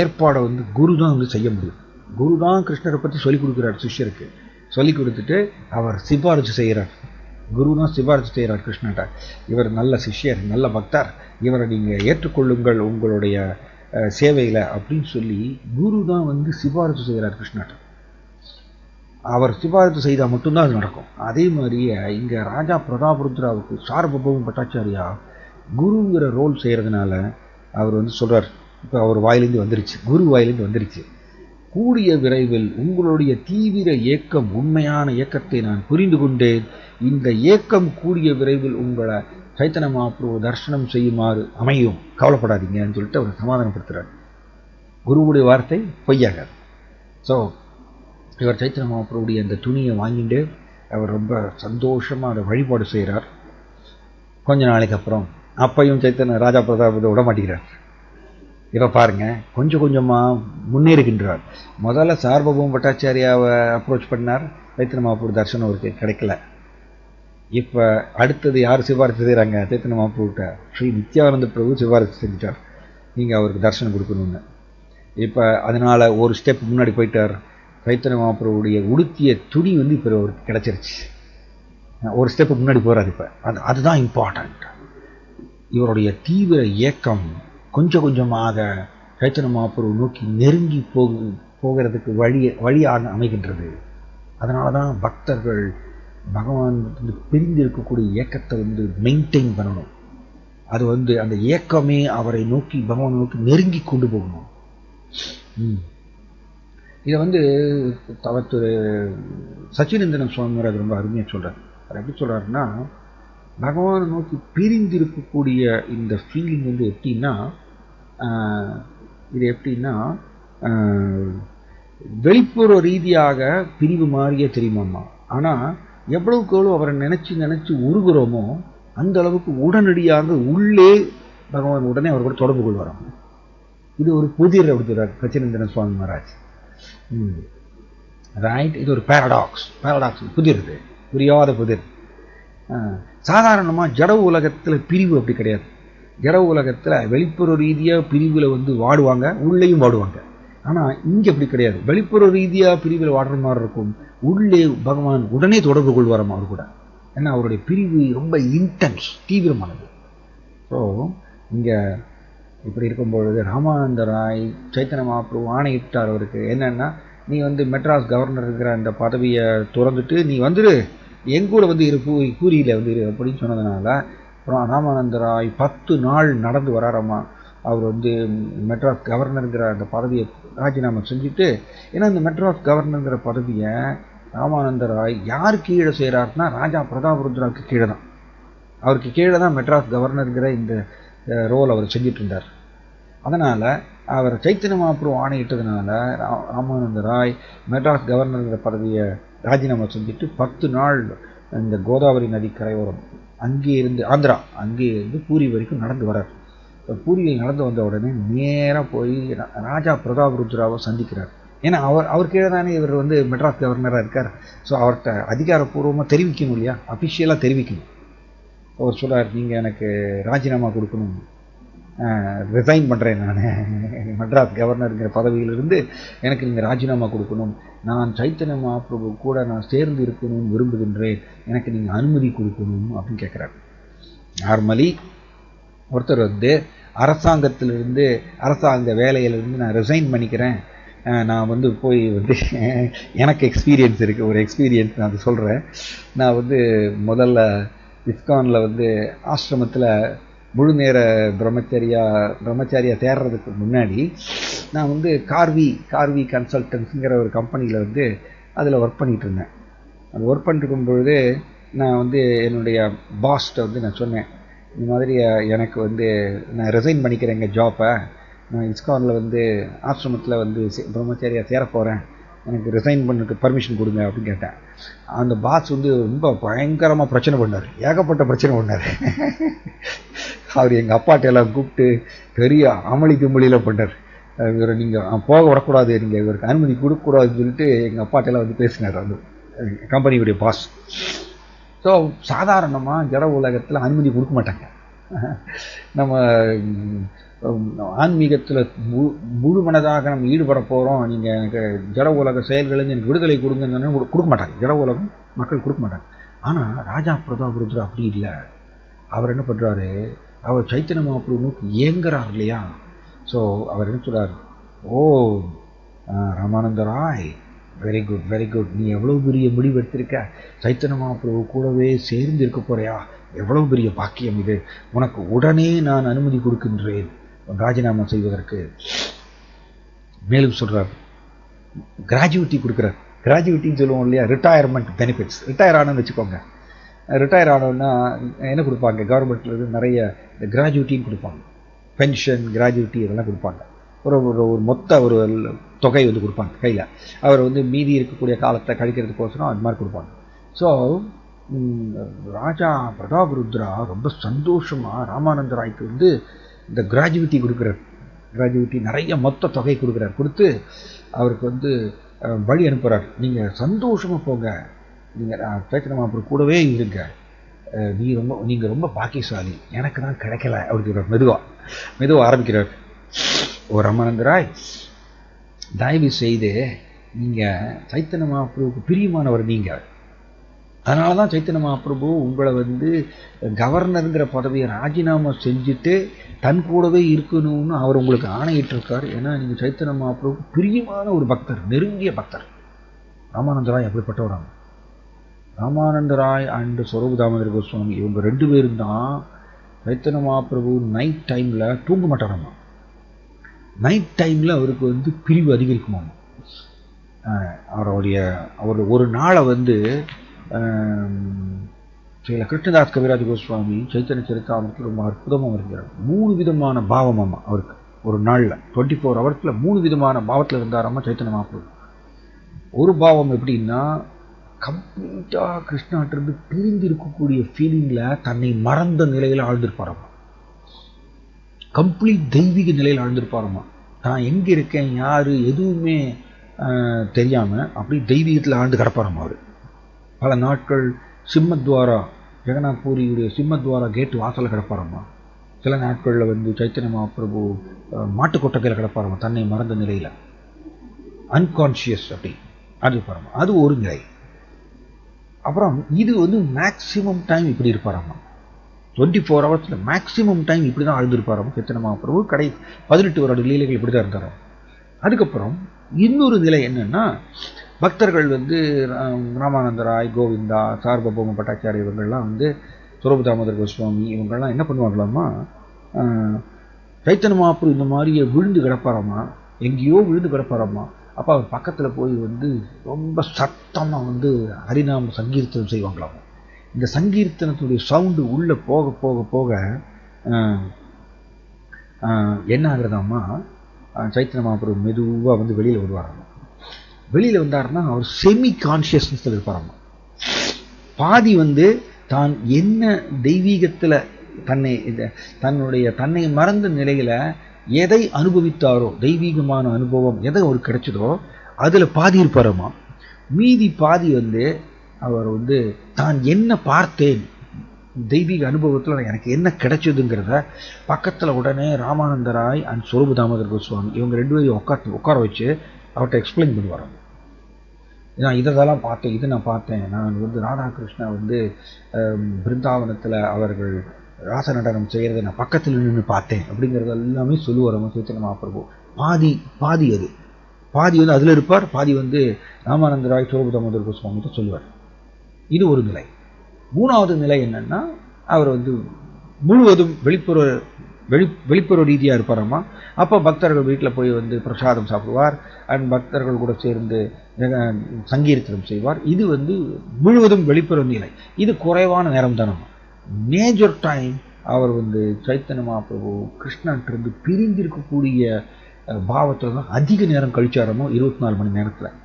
ஏற்பாடை வந்து குரு தான் வந்து செய்ய முடியும். குரு தான் கிருஷ்ணரை பற்றி சொல்லிக் கொடுக்குறார் சிஷ்யருக்கு, சொல்லி கொடுத்துட்டு அவர் சிபாரிசு செய்கிறார். குரு தான் சிபாரிசு செய்கிறார் கிருஷ்ணர்கிட்ட, இவர் நல்ல சிஷ்யர், நல்ல பக்தர், இவரை நீங்கள் ஏற்றுக்கொள்ளுங்கள் உங்களுடைய சேவையில் அப்படின்னு சொல்லி குரு தான் வந்து சிபாரிசு செய்கிறார் கிருஷ்ணர்கிட்ட. அவர் சிபாரிசு செய்தால் மட்டும்தான் அது நடக்கும். அதே மாதிரியே இங்கே ராஜா பிரதாபருத்ராவுக்கு சார்வபௌம பட்டாச்சாரியா குருங்கிற ரோல் செய்கிறதுனால அவர் வந்து சொல்கிறார், இப்போ அவர் வாயிலிருந்து வந்துருச்சு, குரு வாயிலிருந்து வந்துருச்சு, கூடிய விரைவில் உங்களுடைய தீவிர இயக்கம், உண்மையான இயக்கத்தை நான் புரிந்து கொண்டேன், இந்த இயக்கம் கூடிய விரைவில் உங்களை சைத்தன்ய மகாபிரபு தரிசனம் செய்யுமாறு அமையும், கவலைப்படாதீங்கன்னு சொல்லிட்டு அவர் சமாதானப்படுத்துறார். குருவுடைய வார்த்தை பொய்யாகாது. ஸோ இவர் சைத்தன்ய மகாபிரபுடைய அந்த துணியை வாங்கிட்டு அவர் ரொம்ப சந்தோஷமாக அதை வழிபாடு செய்கிறார். கொஞ்ச நாளைக்கு அப்புறம் அப்பையும் சைத்தன்ய ராஜா பிரதாபத்தை விட மாட்டேங்கிறார். இப்போ பாருங்க, கொஞ்சம் கொஞ்சமாக முன்னேறுகின்றார். முதல்ல சார்வபௌம பட்டாச்சாரியாவை அப்ரோச் பண்ணார், சைத்தன்ய மகாபிரபு தரிசனம் அவருக்கு கிடைக்கல. இப்போ அடுத்தது யார் சிபாரிசு செய்கிறாங்க, சைத்தன்ய மகாபிரபுட்ட ஸ்ரீ நித்யானந்த பிரபு சிபாரிசு செஞ்சுட்டார், நீங்கள் அவருக்கு தரிசனம் கொடுக்கணும்னு. இப்போ அதனால் ஒரு ஸ்டெப் முன்னாடி போயிட்டார். சைத்தன்ய மகாபிரபுடைய உடுத்திய துணி வந்து இப்போ அவருக்கு கிடைச்சிருச்சு, ஒரு ஸ்டெப்பு முன்னாடி போகிறார். இப்போ அதுதான் இம்பார்ட்டண்ட். இவருடைய தீவிர இயக்கம் கொஞ்சம் கொஞ்சமாக சைத்தன்ய மகாபிரபு நோக்கி நெருங்கி போகிறதுக்கு வழியாக அமைகின்றது. அதனால தான் பக்தர்கள் பகவான் பிரிந்து இருக்கக்கூடிய இயக்கத்தை வந்து மெயின்டைன் பண்ணணும். அது வந்து அந்த இயக்கமே அவரை நோக்கி பகவான் நோக்கி நெருங்கி கொண்டு போகணும். இதை வந்து தவத்து சச்சினந்தன சுவாமியார் அது ரொம்ப அருமையாக சொல்கிறார். அவர் எப்படி சொல்கிறாருன்னா, பகவானை நோக்கி பிரிந்திருக்கக்கூடிய இந்த ஃபீலிங் வந்து எப்படின்னா, இது எப்படின்னா வெளிப்புற ரீதியாக பிரிவு மாதிரியே தெரியுமாம்மா. ஆனால் எவ்வளவுக்கு எவ்வளோ அவரை நினச்சி உருகுறோமோ அந்த அளவுக்கு உடனடியாக உள்ளே பகவான் உடனே அவர் கூட தொடர்பு கொள்வாராம். இது ஒரு புதிர் அப்படிங்கிறார் கச்சிரந்திரன் சுவாமி மகாராஜ். ரைட், இது ஒரு பேரடாக்ஸ் புதிர், இது புரியாத புதிர். சாதாரணமாக ஜட உலகத்தில் பிரிவு அப்படி கிடையாது. ஜட உலகத்தில் வெளிப்புற ரீதியாக பிரிவில் வந்து வாடுவாங்க, உள்ளேயும் வாடுவாங்க. ஆனால் இங்கே அப்படி கிடையாது. வெளிப்புற ரீதியாக பிரிவில் வாடுற மாதிரி இருக்கும், உள்ளே பகவான் உடனே தொடர்பு கொள்வாராம் அவர் கூட. ஏன்னா அவருடைய பிரிவு ரொம்ப இன்டென்ஸ், தீவிரமானது. ஸோ இங்கே இப்படி இருக்கும்பொழுது ராமானந்தராய் சைத்தன்ய மகாபிரபு ஆணையிட்டார் அவருக்கு. என்னென்னா, நீ வந்து மெட்ராஸ் கவர்னர் இருக்கிற அந்த பதவியை துறந்துட்டு நீ வந்துடு, எங்கூட வந்து இரு, பூரியில் வந்து இரு அப்படின்னு சொன்னதுனால ராமானந்தராய் 10 நாள் நடந்து வராராமா. அவர் வந்து மெட்ராஸ் கவர்னருங்கிற அந்த பதவியை ராஜினாமா செஞ்சுட்டு, ஏன்னா இந்த மெட்ராஸ் கவர்னருங்கிற பதவியை ராமானந்தராய் யார் கீழே செய்கிறாருன்னா ராஜா பிரதாபருத்ராவுக்கு கீழே தான். அவருக்கு கீழே தான் மெட்ராஸ் கவர்னருங்கிற இந்த ரோல் அவர் செஞ்சிட்டு இருந்தார். அதனால் அவர் சைத்தன்ய மகாபிரபு ஆணையிட்டதுனால ராமானந்தராய் மெட்ராஸ் கவர்னருங்கிற பதவியை ராஜினாமா செஞ்சுட்டு 10 நாள் இந்த கோதாவரி நதி கரையோரம் அங்கே இருந்து ஆந்திரா, அங்கே இருந்து பூரி வரைக்கும் நடந்து வரார். பூரியில் நடந்து வந்த உடனே நேராக போய் ராஜா பிரதாபருத்ராவை சந்திக்கிறார். ஏன்னா அவர் கீழே தானே இவர் வந்து மெட்ராஸ் கவர்னராக இருக்கார். ஸோ அவர்கிட்ட அதிகாரப்பூர்வமாக தெரிவிக்கணும் இல்லையா, அஃபிஷியலாக தெரிவிக்கணும். அவர் சொல்கிறார், நீங்கள் எனக்கு ராஜினாமா கொடுக்கணும், ரிசைன் பண்ணுறேன், நான் மெட்ராஸ் கவர்னருங்கிற பதவியிலிருந்து எனக்கு நீங்கள் ராஜினாமா கொடுக்கணும், நான் சைத்தன்ய மகாபிரபு கூட நான் சேர்ந்து இருக்கணும்னு விரும்புகின்றேன், எனக்கு நீங்கள் அனுமதி கொடுக்கணும் அப்படின்னு கேட்குறாரு. நார்மலி ஒருத்தர் வந்து அரசாங்கத்திலிருந்து, அரசாங்க வேலையிலிருந்து நான் ரிசைன் பண்ணிக்கிறேன், நான் வந்து போய் வந்து எனக்கு எக்ஸ்பீரியன்ஸ் இருக்குது, ஒரு எக்ஸ்பீரியன்ஸ் நான் அது சொல்கிறேன். நான் வந்து முதல்ல இஸ்கானில் வந்து ஆசிரமத்தில் முழு நேர பிரம்மச்சாரியா தேடுறதுக்கு முன்னாடி நான் வந்து கார்வி கன்சல்டன்ஸுங்கிற ஒரு கம்பெனியில் வந்து அதில் ஒர்க் பண்ணிகிட்டு இருந்தேன். அது ஒர்க் பண்ணிருக்கும் பொழுது நான் வந்து என்னுடைய பாஸ்ட்டை வந்து நான் சொன்னேன், இந்த மாதிரி எனக்கு வந்து நான் ரிசைன் பண்ணிக்கிறேங்க ஜாப்பை, நான் இஸ்கானில் வந்து ஆசிரமத்தில் வந்து பிரம்மச்சாரியாக சேர போகிறேன், எனக்கு ரிசைன் பண்ணுறதுக்கு பர்மிஷன் கொடுங்க அப்படின்னு கேட்டேன். அந்த பாஸ் வந்து ரொம்ப பயங்கரமாக பிரச்சனை பண்ணார், ஏகப்பட்ட பிரச்சனை பண்ணார். அவர் எங்கள் அப்பாட்ட எல்லாம் கூப்பிட்டு பெரிய அமளி கும்பலியில் பண்ணார். இவரை நீங்கள் போக விடக்கூடாது, நீங்கள் இவருக்கு அனுமதி கொடுக்கக்கூடாதுன்னு சொல்லிட்டு எங்கள் அப்பாட்டெல்லாம் வந்து பேசினார் அந்த கம்பெனியுடைய பாஸ். ஸோ சாதாரணமாக ஜட உலகத்தில் அனுமதி கொடுக்க மாட்டாங்க. நம்ம ஆன்மீகத்தில் முழு மனதாக நம்ம ஈடுபட போகிறோம், நீங்கள் எனக்கு ஜட உலக செயல்களில் எனக்கு விடுதலை கொடுங்கன்னு கொடுக்க மாட்டாங்க, ஜட உலகம் மக்கள் கொடுக்க மாட்டாங்க. ஆனால் ராஜா பிரதாபருத்ரா அப்படி இல்லை. அவர் என்ன பண்ணுறாரு, அவர் சைத்தன்ய மகாபிரபு நோக்கி ஏங்குறார் இல்லையா. ஸோ அவர் என்ன சொல்கிறார், ஓ ராமானந்தராய், வெரி குட், நீ எவ்வளோ பெரிய முடிவு எடுத்திருக்க, சைத்தன்ய மகாபிரபு கூடவே சேர்ந்து இருக்க போறியா, எவ்வளோ பெரிய பாக்கியம் இது, உனக்கு உடனே நான் அனுமதி கொடுக்கின்றேன் ராஜினாமா செய்வதற்கு. மேலும் சொல்கிறார், கிராஜுவிட்டி கொடுக்குறார். கிராஜுவிட்டின்னு சொல்லுவோம் இல்லையா, ரிட்டையர்மெண்ட் பெனிஃபிட்ஸ். ரிட்டையர் ஆனன்னு வச்சுக்கோங்க, ரிட்டையர் ஆனோன்னா என்ன கொடுப்பாங்க, கவர்மெண்ட்லேருந்து நிறைய இந்த கிராஜுவிட்டின்னு கொடுப்பாங்க, பென்ஷன் கிராஜுவிட்டி இதெல்லாம் கொடுப்பாங்க. ஒரு மொத்த ஒரு தொகை வந்து கொடுப்பாங்க கையில். அவர் வந்து மீதி இருக்கக்கூடிய காலத்தை கழிக்கிறதுக்கோசரம் அது மாதிரி கொடுப்பாங்க. ஸோ ராஜா பிரதாபருத்ரா ரொம்ப சந்தோஷமாக ராமானந்தராய்க்கு வந்து இந்த கிராஜுவிட்டி கொடுக்குறார். கிராஜுவிட்டி நிறைய மொத்த தொகை கொடுக்குறார். கொடுத்து அவருக்கு வந்து வழி அனுப்புகிறார், நீங்கள் சந்தோஷமாக போங்க, நீங்கள் சைத்தன்ய மகாபிரபு கூடவே இருங்க, நீங்கள் ரொம்ப பாக்கியசாலி, எனக்கு தான் கிடைக்கல அப்படிங்கிறார். மெதுவாக ஆரம்பிக்கிறார். ஓ ராமானந்தராய், தயவு செய்து நீங்கள் சைத்தன்ய மகாபிரபுக்கு பிரியமானவர், நீங்கள் அதனால தான் சைத்தன்ய மகாபிரபு உங்களை வந்து கவர்னருங்கிற பதவியை ராஜினாமா செஞ்சுட்டு தன் கூடவே இருக்கணும்னு அவர் உங்களுக்கு ஆணையிட்டிருக்கார். ஏன்னா நீங்கள் சைத்தன்ய மகாபிரபுக்கு பிரியமான ஒரு பக்தர், நெருங்கிய பக்தர். ராமானந்தராய் அப்படிப்பட்டவராங்க. ராமானந்தராய் அண்ட் ஸ்வரூப் தாமோதர கோஸ்வாமி இவங்க 2 பேரும் தான் சைத்தன்ய மகாபிரபு நைட் டைமில் தூங்க மாட்டாராமா. நைட் டைமில் அவருக்கு வந்து பிரிவு அதிகரிக்குமாம். அவர் ஒரு நாளை வந்து ஸ்ரீல கிருஷ்ணதாஸ் கவிராஜ கோஸ்வாமி சைத்தன்ய சரிதாமிரத்தில் ரொம்ப அற்புதமாக வருகிறார். 3 விதமான பாவம் அம்மா அவருக்கு. ஒரு நாளில் 24 ஹவர்ஸில் 3 விதமான பாவத்தில் இருந்தாராம்மா சைத்தன்ய மகாபிரபு. ஒரு பாவம் எப்படின்னா, கம்ப்ளீட்டாக கிருஷ்ணாட்டிருந்து பிரிந்து இருக்கக்கூடிய ஃபீலிங்கில் தன்னை மறந்த நிலையில் ஆழ்ந்திருப்பாராம்மா. கம்ப்ளீட் தெய்வீக நிலையில் ஆழ்ந்திருப்பாராம்மா. நான் எங்கே இருக்கேன், யார், எதுவுமே தெரியாமல் அப்படி தெய்வீகத்தில் ஆழ்ந்து கிடப்பாராம்மா. அவர் பல நாட்கள் சிம்மத்வாரா, ஜெகநாத் பூரியுடைய சிம்மத்வாரா கேட்டு வாசலில் கிடப்பாராம்மா. சில நாட்களில் வந்து சைத்தன்ய மகாபிரபு மாட்டுக்கொட்டகையில் கிடப்பாராம்மா, தன்னை மறந்த நிலையில் அன்கான்ஷியஸ் அப்படி ஆழ்ந்திருப்பாராம்மா. அது ஒரு நிலை. அப்புறம் இது வந்து மேக்சிமம் டைம் இப்படி இருப்பாராம்மா. 24 ஹவர்ஸில் மேக்சிமம் டைம் இப்படி தான் ஆழ்ந்திருப்பாராம்மா சைத்தன்ய மகாபிரபு. 18 வருட லீலைகள் இப்படி தான் இருந்தாராம். அதுக்கப்புறம் இன்னொரு நிலை என்னன்னா, பக்தர்கள் வந்து ராமானந்தராய், கோவிந்தா, சார்வபௌம பட்டாச்சாரிய இவங்கள்லாம் வந்து சுரூப தாமோதர் கோஸ்வாமி இவங்கெல்லாம் என்ன பண்ணுவாங்களாமா, சைத்தன்ய மகாபிரபு இந்த மாதிரியே விழுந்து கிடப்பாராம்மா, எங்கேயோ விழுந்து கிடப்பாராம்மா. அப்போ அவர் பக்கத்தில் போய் வந்து ரொம்ப சத்தமாக வந்து ஹரிநாம சங்கீர்த்தனம் செய்வாங்களாமா. இந்த சங்கீர்த்தனத்துடைய சவுண்டு உள்ளே போக போக போக என்ன ஆகுறதாம்மா, சைத்தன்ய மகாபிரபு மெதுவாக வந்து வெளியில் வருவாராம்மா. வெளியில் வந்தாருன்னா அவர் செமி கான்ஷியஸ்னஸில் இருப்பாராம்மா. பாதி வந்து தான் என்ன தெய்வீகத்தில் தன்னை மறந்த நிலையில் எதை அனுபவித்தாரோ, தெய்வீகமான அனுபவம் எதை அவர் கிடைச்சதோ அதில் பாதி இருப்பாராம்மா. மீதி பாதி வந்து அவர் வந்து தான் என்ன பார்த்தேன், தெய்வீக அனுபவத்தில் எனக்கு என்ன கிடைச்சதுங்கிறத பக்கத்தில் உடனே ராமானந்தராய் அண்ட் சுரூப தாமோதர் கோஸ்வாமி இவங்க 2 பேரையும் உட்கார வச்சு அவர்கிட்ட எக்ஸ்பிளைன் பண்ணுவாராம். நான் இதெல்லாம் பார்த்தேன், இதை நான் பார்த்தேன், நான் வந்து ராதாகிருஷ்ணா வந்து பிருந்தாவனத்தில் அவர்கள் ராச நடனம் செய்கிறத நான் பக்கத்தில் நின்று பார்த்தேன் அப்படிங்கிறது எல்லாமே சொல்லுவாராம் சைத்தன்ய மகாபிரபு. பாதி அது பாதி வந்து அதில் இருப்பார், பாதி வந்து ராமானந்தராய் சுரூப தாமோதர் கோஸ்வாமிகிட்ட சொல்லுவார். இது ஒரு நிலை. 3வது நிலை என்னன்னா, அவர் வந்து முழுவதும் வெளிப்புற ரீதியாக இருப்பாராம்மா. அப்போ பக்தர்கள் வீட்டில் போய் வந்து பிரசாதம் சாப்பிடுவார் அண்ட் பக்தர்கள் கூட சேர்ந்து சங்கீர்த்தனம் செய்வார். இது வந்து முழுவதும் வெளிப்புற நிலை. இது குறைவான நேரம் தானம்மா. மேஜர் டைம் அவர் வந்து சைத்தன்ய மகாபிரபு கிருஷ்ணன்ட்டிருந்து பிரிந்திருக்கக்கூடிய பாவத்தில் தான் அதிக நேரம் கழிச்சாரமோ, 24 மணி நேரத்தில்.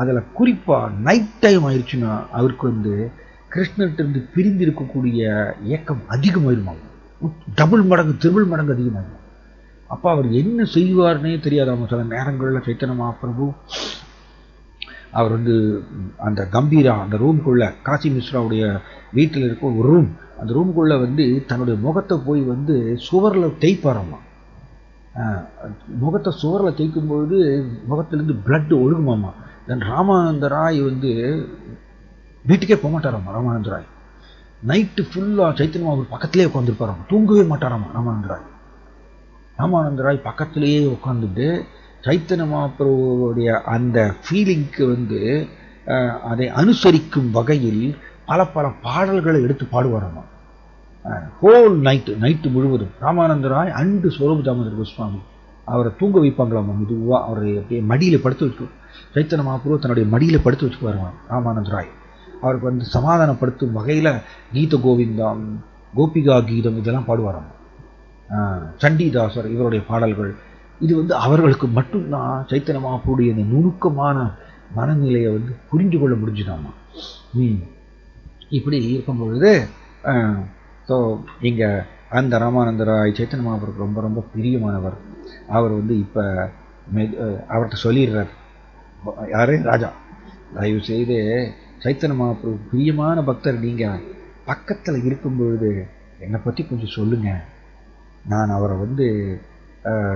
அதில் குறிப்பாக நைட் டைம் ஆயிடுச்சுன்னா அவருக்கு வந்து கிருஷ்ணன்ட்டிருந்து பிரிந்து இருக்கக்கூடிய இயக்கம் அதிகமாயிருமாங்க. டபுள் மடங்கு, ட்ரிபிள் மடங்கு அதிகமாகும். அப்போ அவர் என்ன செய்வார்னே தெரியாதாம. சில நேரங்களில் சைத்தன்ய மகாபிரபு அவர் வந்து அந்த கம்பீரா அந்த ரூம்குள்ளே, காசி மிஸ்ராவுடைய வீட்டில் இருக்க ஒரு ரூம், அந்த ரூம்குள்ளே வந்து தன்னுடைய முகத்தை போய் வந்து சுவரில் தேய்ப்பாராம்மா. முகத்தை சுவரில் தேய்க்கும்பொழுது முகத்திலேருந்து பிளட் ஒழுகுமாம்மா. தென் ராமானந்தராய் வந்து வீட்டுக்கே போக மாட்டாராம்மா. ராமானந்தராய் நைட்டு ஃபுல்லாக சைத்தன்ய மகாபிரபு பக்கத்திலே உட்காந்துருப்பாராம்மா, தூங்கவே மாட்டாராம்மா. ராமானந்தராய் பக்கத்திலேயே உட்காந்துட்டு சைத்தன்ய மகாபிரபுடைய அந்த ஃபீலிங்க்கு வந்து அதை அனுசரிக்கும் வகையில் பல பாடல்களை எடுத்து பாடுவாராம்மா. ஹோல் நைட்டு முழுவதும் ராமானந்தராய் அண்டு சுரூப தாமோதர் கோஸ்வாமி அவரை தூங்க வைப்பாங்களாம்மா. மெதுவாக அவரை அப்படியே மடியில் படுத்து வச்சு சைத்தன்ய மகாபிரபு தன்னுடைய மடியில் படுத்து வச்சுக்குவாருமா ராமானந்தராய். அவருக்கு வந்து சமாதானப்படுத்தும் வகையில் கீத கோவிந்தம், கோபிகா கீதம் இதெல்லாம் பாடுவாராம். சண்டிதாசர் இவருடைய பாடல்கள். இது வந்து அவர்களுக்கு மட்டும்தான் சைத்தன்ய மகாபிரபுடைய இந்த நுணுக்கமான மனநிலையை வந்து புரிந்து கொள்ள முடிஞ்சுதாம்மா. இப்படி இருக்கும் பொழுது ஸோ இங்கே அந்த ராமானந்தராய் சைத்தன்ய மகாபிரபு ரொம்ப ரொம்ப பிரியமானவர். அவர் வந்து இப்போ அவர்கிட்ட சொல்லிடுறார், யாரு ராஜா, தயவு செய்து சைத்தன்ய மகாபிரபு பிரியமான பக்தர் நீங்கள் பக்கத்தில் இருக்கும் பொழுது என்னை பற்றி கொஞ்சம் சொல்லுங்கள். நான் அவரை வந்து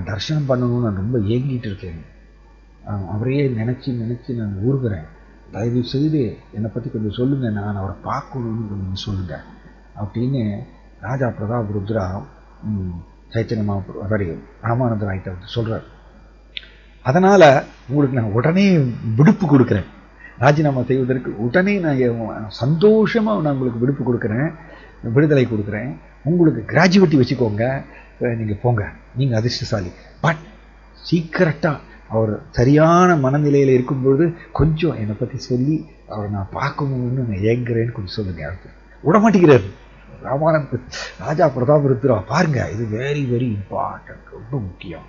தரிசனம் பண்ணணும்னு நான் ரொம்ப ஏங்கிட்டு இருக்கேன். அவரையே நினச்சி நான் ஊறுகிறேன். தயவு செய்து என்னை பற்றி கொஞ்சம் சொல்லுங்கள், நான் அவரை பார்க்கணும்னு கொஞ்சம் சொல்லுங்கள் அப்படின்னு ராஜா பிரதாப் ருத்ரா சைத்தன்ய மகாபிரபு ராமானந்தராய்கிட்ட வந்து சொல்கிறார். அதனால் உங்களுக்கு நான் உடனே விடுப்பு கொடுக்குறேன், ராஜினாமா செய்வதற்கு உடனே நான் சந்தோஷமாக நான் உங்களுக்கு விடுப்பு கொடுக்குறேன், விடுதலை கொடுக்குறேன். உங்களுக்கு கிராஜுவேட்டி வச்சுக்கோங்க, நீங்கள் போங்க, நீங்கள் அதிர்ஷ்டசாலி. பட் சீக்கிரட்டாக அவர் சரியான மனநிலையில் இருக்கும்பொழுது கொஞ்சம் என்னை பற்றி சொல்லி அவரை நான் பார்க்கணும்னு நான் ஏங்குறேன்னு கொஞ்சம் சொல்லுங்க. விடமாட்டேங்கிறார். ராமானந்த ராஜா பிரதாபருத்ரா பாருங்க, இது வெரி வெரி இம்பார்ட்டன்ட், ரொம்ப முக்கியம்.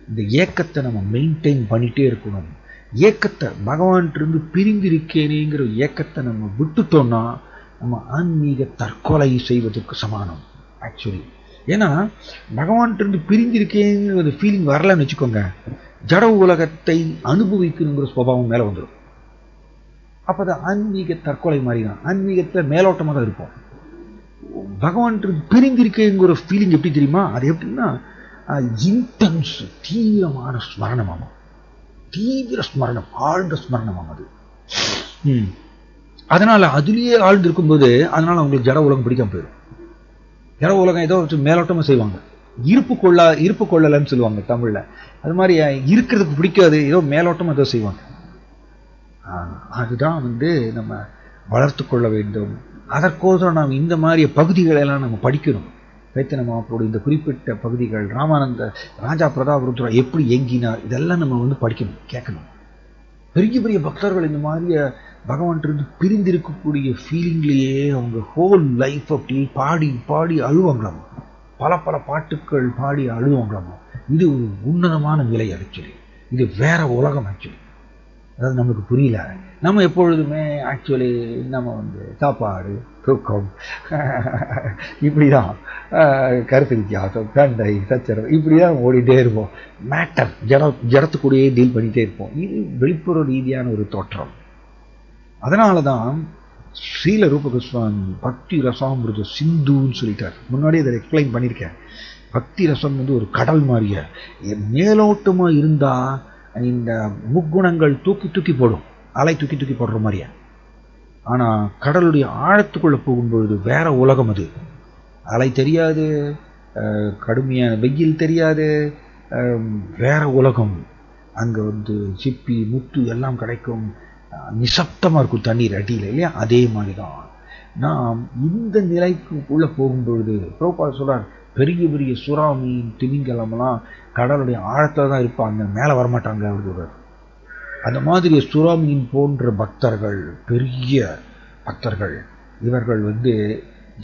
இந்த ஏக்கத்தை நம்ம மெயின்டைன் பண்ணிட்டே இருக்கணும். ஏக்கத்தை, பகவான்கிட்ட பிரிந்திருக்கேனேங்கிற ஏக்கத்தை நம்ம விட்டுட்டோம்னா நம்ம ஆன்மீக தற்கொலை செய்வதற்கு சமானம் ஆக்சுவலி. ஏன்னா பகவான்கிட்ட பிரிந்திருக்கேங்கிற ஒரு ஃபீலிங் வரலன்னு வச்சுக்கோங்க, ஜட உலகத்தை அனுபவிக்கணுங்கிற சுபாவம் மேலே வந்துடும். அப்போ அது ஆன்மீக தற்கொலை மாதிரி தான். ஆன்மீகத்தில் மேலோட்டமாக தான் இருப்போம். பகவான்கிட்ட பிரிந்திருக்கேங்கிற ஃபீலிங் எப்படி தெரியுமா? அது எப்படின்னா இன்டென்ஸ், தீவிரமான ஸ்மரணமாகும். தீவிர ஸ்மரணம், ஆழ்ந்த ஸ்மரணமாகும் அது. அதனால அதுலேயே ஆழ்ந்து இருக்கும்போது அதனால அவங்களுக்கு ஜட உலகம் பிடிக்காம போயிடும். ஜட உலகம் ஏதோ மேலோட்டமா செய்வாங்க, இருப்பு கொள்ளலன்னு சொல்லுவாங்க தமிழ்ல. அது மாதிரி இருக்கிறதுக்கு பிடிக்காது, ஏதோ மேலோட்டமா ஏதோ செய்வாங்க. அதுதான் நம்ம வளர்த்து கொள்ள வேண்டும். அதற்கோசரம் நாம் இந்த மாதிரி பகுதிகளெல்லாம் நம்ம படிக்கணும். சைத்தன்ய மகாபிரபு இந்த குறிப்பிட்ட பகுதிகள், ராமானந்த ராஜா பிரதாபருத்ரா எப்படி இயங்கினார், இதெல்லாம் நம்ம படிக்கணும், கேட்கணும். பெரிய பெரிய பக்தர்கள் இந்த மாதிரி பகவான்கிட்ட பிரிந்திருக்கக்கூடிய ஃபீலிங்லேயே அவங்க ஹோல் லைஃப் அப்படி பாடி பாடி அழுவாங்களாம். பல பல பாட்டுக்கள் பாடி அழுவாங்களாம். இது ஒரு உன்னதமான நிலை ஆக்சுவலி. இது வேற உலகம் ஆக்சுவலி. அதாவது நமக்கு புரியல. நம்ம எப்பொழுதுமே ஆக்சுவலி நம்ம சாப்பாடு, தூக்கம், இப்படிதான் கருத்து வித்தியாசம், சண்டை, சச்சரவு, இப்படிதான் ஓடிட்டே இருப்போம். மேட்டர் ஜடத்துக்கூடயே டீல் பண்ணிட்டே இருப்போம். இது வெளிப்புற ரீதியான ஒரு தோற்றம். அதனால தான் ஸ்ரீல ரூப கோஸ்வாமி பக்தி ரசாமிருத சிந்துன்னு சொல்லிட்டார். முன்னாடி அதை எக்ஸ்பிளைன் பண்ணியிருக்கேன். பக்தி ரசம் ஒரு கடல் மாதிரியே மேலோட்டமா இருந்தா இந்த முக்குணங்கள் தூக்கி தூக்கி போடும், அலை தூக்கி தூக்கி போடுற மாதிரியா. ஆனா கடலுடைய ஆழத்துக்குள்ள போகும்பொழுது வேற உலகம். அது அலை தெரியாது, கடுமையான வெயில் தெரியாது, வேற உலகம். அங்க சிப்பி முத்து எல்லாம் கிடைக்கும், நிசப்தமா இருக்கும் தண்ணீர் அடியில், இல்லையா? அதே மாதிரிதான் நாம் இந்த நிலைக்கு உள்ள போகும்பொழுது பிரபுபாதர் சொல்றார், பெரிய பெரிய சுறா மீன், திமிங்கலம்லாம் கடலுடைய ஆழத்துல தான் இருப்பாங்க, மேலே வரமாட்டாங்க அப்படி சொல்றார். அந்த மாதிரி சுறா மீன் போன்ற பக்தர்கள், பெரிய பக்தர்கள், இவர்கள்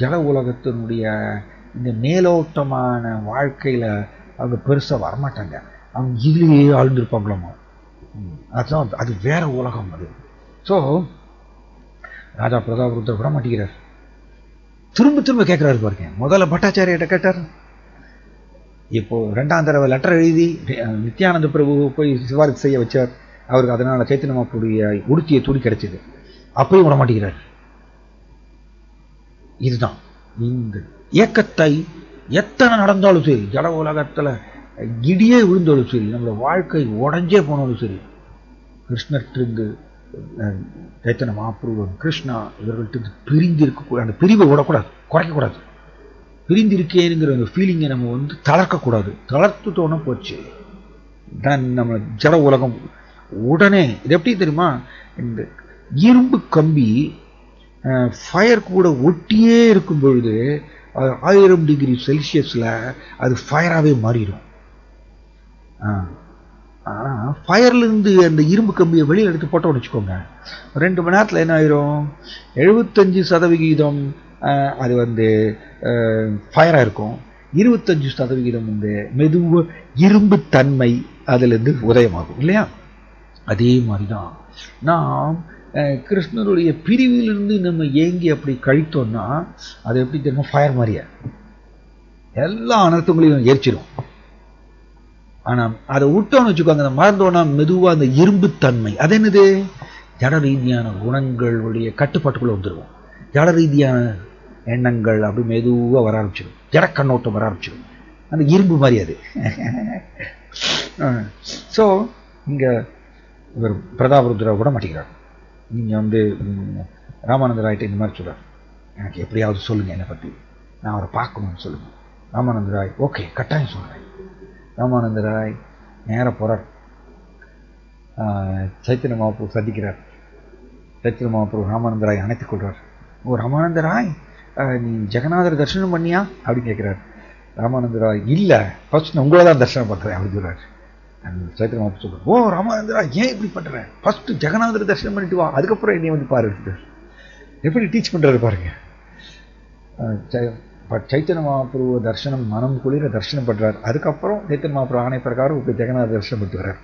ஜட உலகத்தினுடைய இந்த மேலோட்டமான வாழ்க்கையில அவங்க பெருசா வரமாட்டாங்க. அவங்க இதுலேயே ஆழ்ந்திருப்பாங்களாமா. அதுதான், அது வேற உலகம் அது. ஸோ ராஜா பிரதாபருத்ரர் விட மாட்டேங்கிறார். திரும்ப திரும்ப கேட்கிறாரு பாருங்க. முதல்ல பட்டாச்சாரியிட்ட கேட்டார், இப்போ 2ஆம் தடவை லெட்டர் எழுதி நித்யானந்த பிரபு போய் சிபாரிசு செய்ய வச்சார். அவருக்கு அதனால சைத்தன்ய மகாபிரபுடைய உடுத்திய துணி கிடைச்சது. அப்பயும் விட மாட்டேங்கிறார். இதுதான் இந்த இயக்கத்தை எத்தனை நடந்தாலும் சரி, ஜட உலகத்துல இடியே விழுந்தாலும் சரி, நம்மளோட வாழ்க்கை உடஞ்சே போனாலும் சரி, கிருஷ்ணர்கிட்ட சைத்தன்ய மகாபிரபு, கிருஷ்ணா இவர்கள்ட்ட பிரிந்து இருக்கக்கூடாது. அந்த பிரிவை விடக்கூடாது, குறைக்கக்கூடாது. பிரிந்திருக்கேனுங்கிற அந்த ஃபீலிங்கை நம்ம தளர்க்கக்கூடாது. தளர்த்துட்டோன்னா போச்சு, தான் நம்ம ஜட உலகம் உடனே. இது எப்படி தெரியுமா? இந்த இரும்பு கம்பி ஃபயர் கூட ஒட்டியே இருக்கும் பொழுது 1000 டிகிரி செல்சியஸ்ல அது ஃபயராகவே மாறிடும். ஆனால் ஃபயர்ல இருந்து அந்த இரும்பு கம்பியை வெளியில் எடுத்து போட்டோம்னு வச்சுக்கோங்க, 2 மணி நேரத்தில் என்ன ஆயிரும்? 75% அது ஃபயராக இருக்கும், 25% மெதுவாக இரும்பு தன்மை அதிலிருந்து உதயமாகும், இல்லையா? அதே மாதிரி தான் நாம் கிருஷ்ணருடைய பிரிவிலிருந்து நம்ம ஏங்கி அப்படி கழித்தோம்னா அது எப்படி தெரியுமா? ஃபயர் மாதிரியா எல்லா அனர்த்தங்களையும் ஏற்றிடும். ஆனா அதை விட்டோன்னு வச்சுக்கோங்க, அந்த மறந்தோன்னா மெதுவா அந்த இரும்பு தன்மை, அது என்னது? ஜட ரீதியான குணங்களுடைய கட்டுப்பாட்டுக்குள்ள வந்துடுவோம். ஜட ரீதியான எண்ணங்கள் அப்படி மெதுவா வர ஆரம்பிச்சிடும், ஜட கண்ணோட்டம் வர ஆரம்பிச்சிடும், அந்த இரும்பு மாதிரி அது. ஸோ இங்க இவர் பிரதாபருத்ரா விட மாட்டேங்கிறார். நீங்க ராமானந்த ராய்ட்ட இந்த மாதிரி சொல்றார், எனக்கு எப்படியாவது சொல்லுங்க, என்னை பத்தி நான் அவரை பார்க்கணும்னு சொல்லுங்க. ராமானந்த ராய் ஓகே கட்டாயம் சொல்றேன். ராமானந்த ராய் நேர போறார், சைத்தன்ய மகாபிரபு சந்திக்கிறார். சைத்தன்ய மகாபிரபு ராமானந்த ராய் அணைத்துக் கொள்றார். ஓ ராமானந்த ராய், நீ ஜெகநாதர் தரிசனம் பண்ணியா அப்படின்னு கேட்கிறார். ராமானந்த ராய் இல்ல, ஃபர்ஸ்ட் நான் உங்களை தான் தரிசனம் பண்றேன் அப்படின்னு சொல்றாரு. சைத்தன்ய மகாபிரபு சொல்றார், ஓ ராமானந்த ராய் ஏன் இப்படி பண்றேன்? ஃபர்ஸ்ட் ஜெகநாதர் தரிசனம் பண்ணிட்டு வா, அதுக்கப்புறம் என்னை பாரு. எப்படி டீச் பண்றாரு பாருங்க. சைத்தன்ய மகாபிரபு தர்சனம் மனம் குளிர தர்சனம் பண்றாரு. அதுக்கப்புறம் சைத்தன்ய மகாபிரபு ஆணை பிரகாரம் இப்போ ஜெகநாத தர்சனம் பண்ணிட்டு வர்றார்.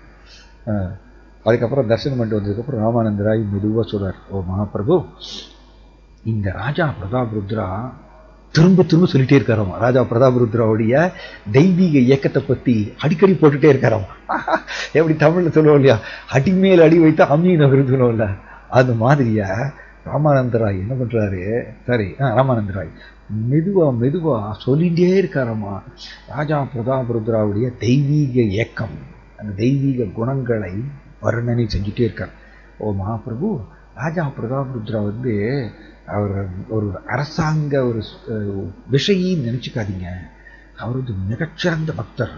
அதுக்கப்புறம் தர்சனம் பண்ணிட்டு வந்ததுக்கப்புறம் ராமானந்தராய் மெதுவாக சொல்றார், ஓ மகாபிரபு, இந்த ராஜா பிரதாப் ருத்ரா திரும்ப திரும்ப சொல்லிட்டே இருக்காராம். ராஜா பிரதாப் ருத்ராவுடைய தெய்வீக இயக்கத்தை பத்தி அடிக்கடி போட்டுட்டே இருக்காராம். எப்படி தமிழ்ல சொல்லுவோம் இல்லையா, அடிமேல் அடி வைத்து அம்மி நகர்ந்து சொல்லுவோம்ல, அது மாதிரியா ராமானந்தராய் என்ன பண்றாரு, சரி ராமானந்தராய் மெதுவா சொல்லிட்டே இருக்காரம்மா. ராஜா பிரதாப் ருத்ராவுடைய தெய்வீக இயக்கம், அந்த தெய்வீக குணங்களை வர்ணனை செஞ்சுட்டே இருக்கார். ஓ மகாபிரபு, ராஜா பிரதாப் ருத்ரா வந்து அவர் ஒரு அரசாங்க ஒரு விஷயின்னு நினைச்சுக்காதீங்க. அவர் வந்து மிகச்சிறந்த பக்தர்.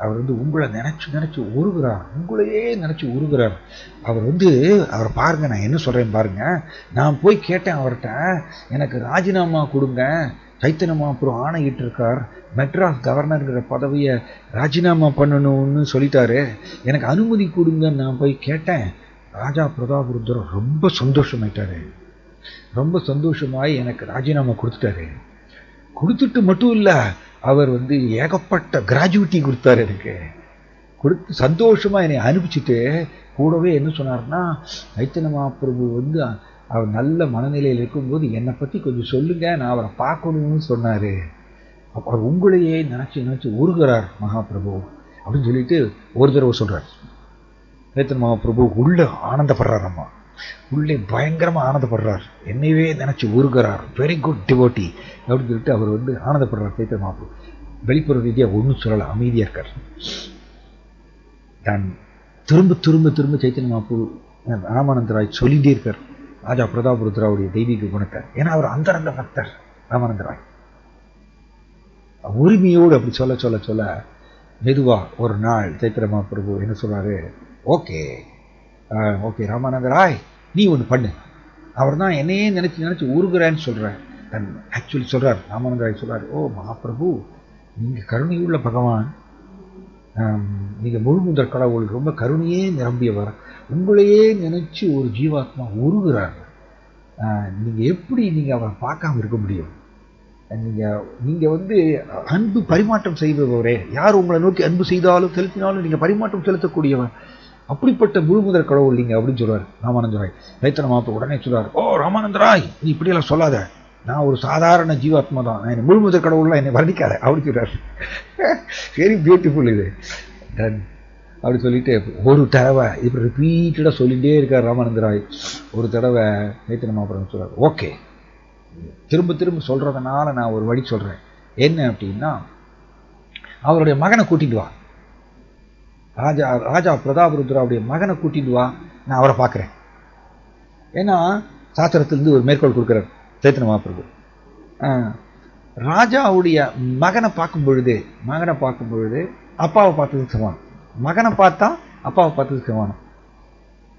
அவர் வந்து உங்களை நினைச்சு உருகிறார், உங்களையே நினைச்சு உருகிறார். அவர் வந்து அவரை பாருங்க, நான் என்ன சொல்றேன் பாருங்க. நான் போய் கேட்டேன் அவர்கிட்ட, எனக்கு ராஜினாமா கொடுங்க, சைத்தன்ய மகாபிரபு ஆணையிட்டு இருக்கார், மெட்ராஸ் கவர்னருங்கிற பதவியை ராஜினாமா பண்ணணும்னு சொல்லிட்டாரு, எனக்கு அனுமதி கொடுங்கன்னு நான் போய் கேட்டேன். ராஜா பிரதாப் ருத்ரா ரொம்ப சந்தோஷமாயிட்டாரு. ரொம்ப சந்தோஷமாய் எனக்கு ராஜினாமா கொடுத்துட்டாரு. கொடுத்துட்டு மட்டும் இல்லை, அவர் வந்து ஏகப்பட்ட கிராஜுவிட்டி கொடுத்தாரு. எனக்கு கொடுத்து சந்தோஷமா என்னை அனுப்பிச்சுட்டு கூடவே என்ன சொன்னார்னா, சைத்தன்ய மகாபிரபு வந்து அவர் நல்ல மனநிலையில் இருக்கும்போது என்னை பற்றி கொஞ்சம் சொல்லுங்க, நான் அவரை பார்க்கணும்னு சொன்னார். அவர் உங்களையே நினச்சி உருகிறார் மகாபிரபு அப்படின்னு சொல்லிட்டு ஒரு தடவை சொல்கிறார். சைத்தன்ய மகாபிரபு உள்ளே ஆனந்தப்படுறாரம்மா, உள்ளே பயங்கரமாக ஆனந்தப்படுறார், என்னையே நினச்சி உருகிறார், வெரி குட் டிவோட்டி அப்படின்னு சொல்லிட்டு அவர் வந்து ஆனந்தப்படுறார். சைத்தன்ய மகாபிரபு வெளிப்புற ரீதியாக ஒன்றும் சொல்லலை, அமைதியாக இருக்கார். தான் திரும்ப சைத்தன்ய மகாபிரபு ராமானந்தராய் சொல்லிகிட்டே இருக்கார் ராஜா பிரதாப் ருத்ராவுடைய தெய்வீக குணத்தை. ஏன்னா அவர் அந்தரங்க பக்தர் ராமானந்தராய். உரிமையோடு அப்படி சொல்ல மெதுவா ஒரு நாள் சைத்தன்ய மகாபிரபு என்ன சொல்றாரு, ஓகே ராமானந்தராய், நீ ஒன்று பண்ணு. அவர் தான் என்னையே நினைச்சு உருகிறேன்னு சொல்றேன். தன் ஆக்சுவலி சொல்றார் ராமானந்தராய் சொல்றாரு, ஓ மகாபிரபு, நீங்க கருணையுள்ள பகவான், நீங்க முழுமுதற் கடவுள், ரொம்ப கருணையே நிரம்பியவர், உங்களையே நினைச்சு ஒரு ஜீவாத்மா உருகிறார். நீங்க எப்படி நீங்க அவரை பார்க்காம இருக்க முடியும்? நீங்க வந்து அன்பு பரிமாற்றம் செய்பவரே, யார் உங்களை நோக்கி அன்பு செய்தாலும் செலுத்தினாலும் நீங்க பரிமாற்றம் செலுத்தக்கூடியவர், அப்படிப்பட்ட முழுமுதற் கடவுள் நீங்க அப்படின்னு சொல்றாரு ராமானந்தராய். சைத்தன்ய மகாபிரபு உடனே சொல்றாரு, ஓ ராமானந்தராய், நீ இப்படியெல்லாம் சொல்லாத, நான் ஒரு சாதாரண ஜீவாத்மா தான், நான் முழுமுதற் கடவுள்லாம் என்னை வர்ணிக்காத அப்படின்னு சொல்றாரு. வெரி பியூட்டிஃபுல் இது அப்படி சொல்லிட்டு ஒரு தடவை இப்ப ரிப்பீட்டடா சொல்லிட்டே இருக்கார் ராமானந்தராய். ஒரு தடவை சைத்தன்ய மகாபிரபு சொல்றாரு, ஓகே, திரும்ப சொல்றதுனால நான் ஒரு வழி சொல்றேன். என்ன அப்படின்னா, அவருடைய மகனை கூட்டிட்டு வா, ராஜா பிரதாப் ருத்ராவுடைய மகனை கூட்டிட்டு வா, நான் அவரை பார்க்கிறேன். ஏன்னா சாஸ்திரத்திலிருந்து ஒரு மேற்கோள் கொடுக்கிறார் சைத்தன்ய மகாபிரபு. ராஜாவுடைய மகனை பார்க்கும் பொழுது அப்பாவை பார்த்ததுக்கு சமானம், மகனை பார்த்தா அப்பாவை பார்த்ததுக்கு சமானம்.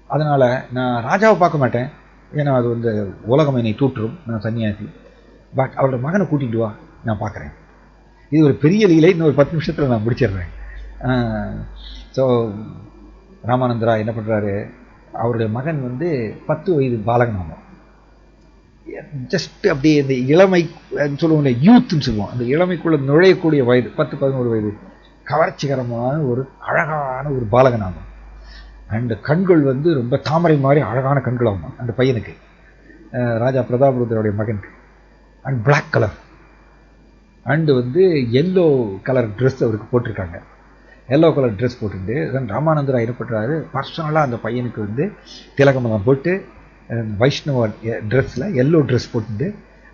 அதனால நான் ராஜாவை பார்க்க மாட்டேன், ஏன்னா அது வந்து உலகம் என்னை தூற்றும், நான் சன்னியாசி. பட் அவரோட மகனை கூட்டிட்டு வா, நான் பார்க்குறேன். இது ஒரு பெரிய லீலை, இன்னும் ஒரு 10 நிமிஷத்தில் நான் முடிச்சிடுறேன். ஸோ ராமானந்தரா என்ன பண்ணுறாரு, அவருடைய மகன் வந்து 10 வயது பாலகனாகும். ஜஸ்ட் அப்படியே இந்த இளமை சொல்லுவோம், யூத்துன்னு சொல்லுவோம், அந்த இளமைக்குள்ள நுழையக்கூடிய வயது 10-11 வயது, கவர்ச்சிகரமான ஒரு அழகான ஒரு பாலகனாகும். அண்ட் கண்கள் வந்து ரொம்ப தாமரை மாதிரி அழகான கண்கள் ஆகும் அந்த பையனுக்கு, ராஜா பிரதாப் ருத்ராவுடைய மகனுக்கு. அண்ட் பிளாக் கலர் அண்டு வந்து எல்லோ கலர் ட்ரெஸ் அவருக்கு போட்டிருக்காங்க. எல்லோ கலர் ட்ரெஸ் போட்டுட்டு ராமானந்தரா ஏற்படுறாரு. பர்சனலாக அந்த பையனுக்கு வந்து திலகமெல்லாம் போட்டு வைஷ்ணவ ட்ரெஸ்ஸில் எல்லோ ட்ரெஸ் போட்டுட்டு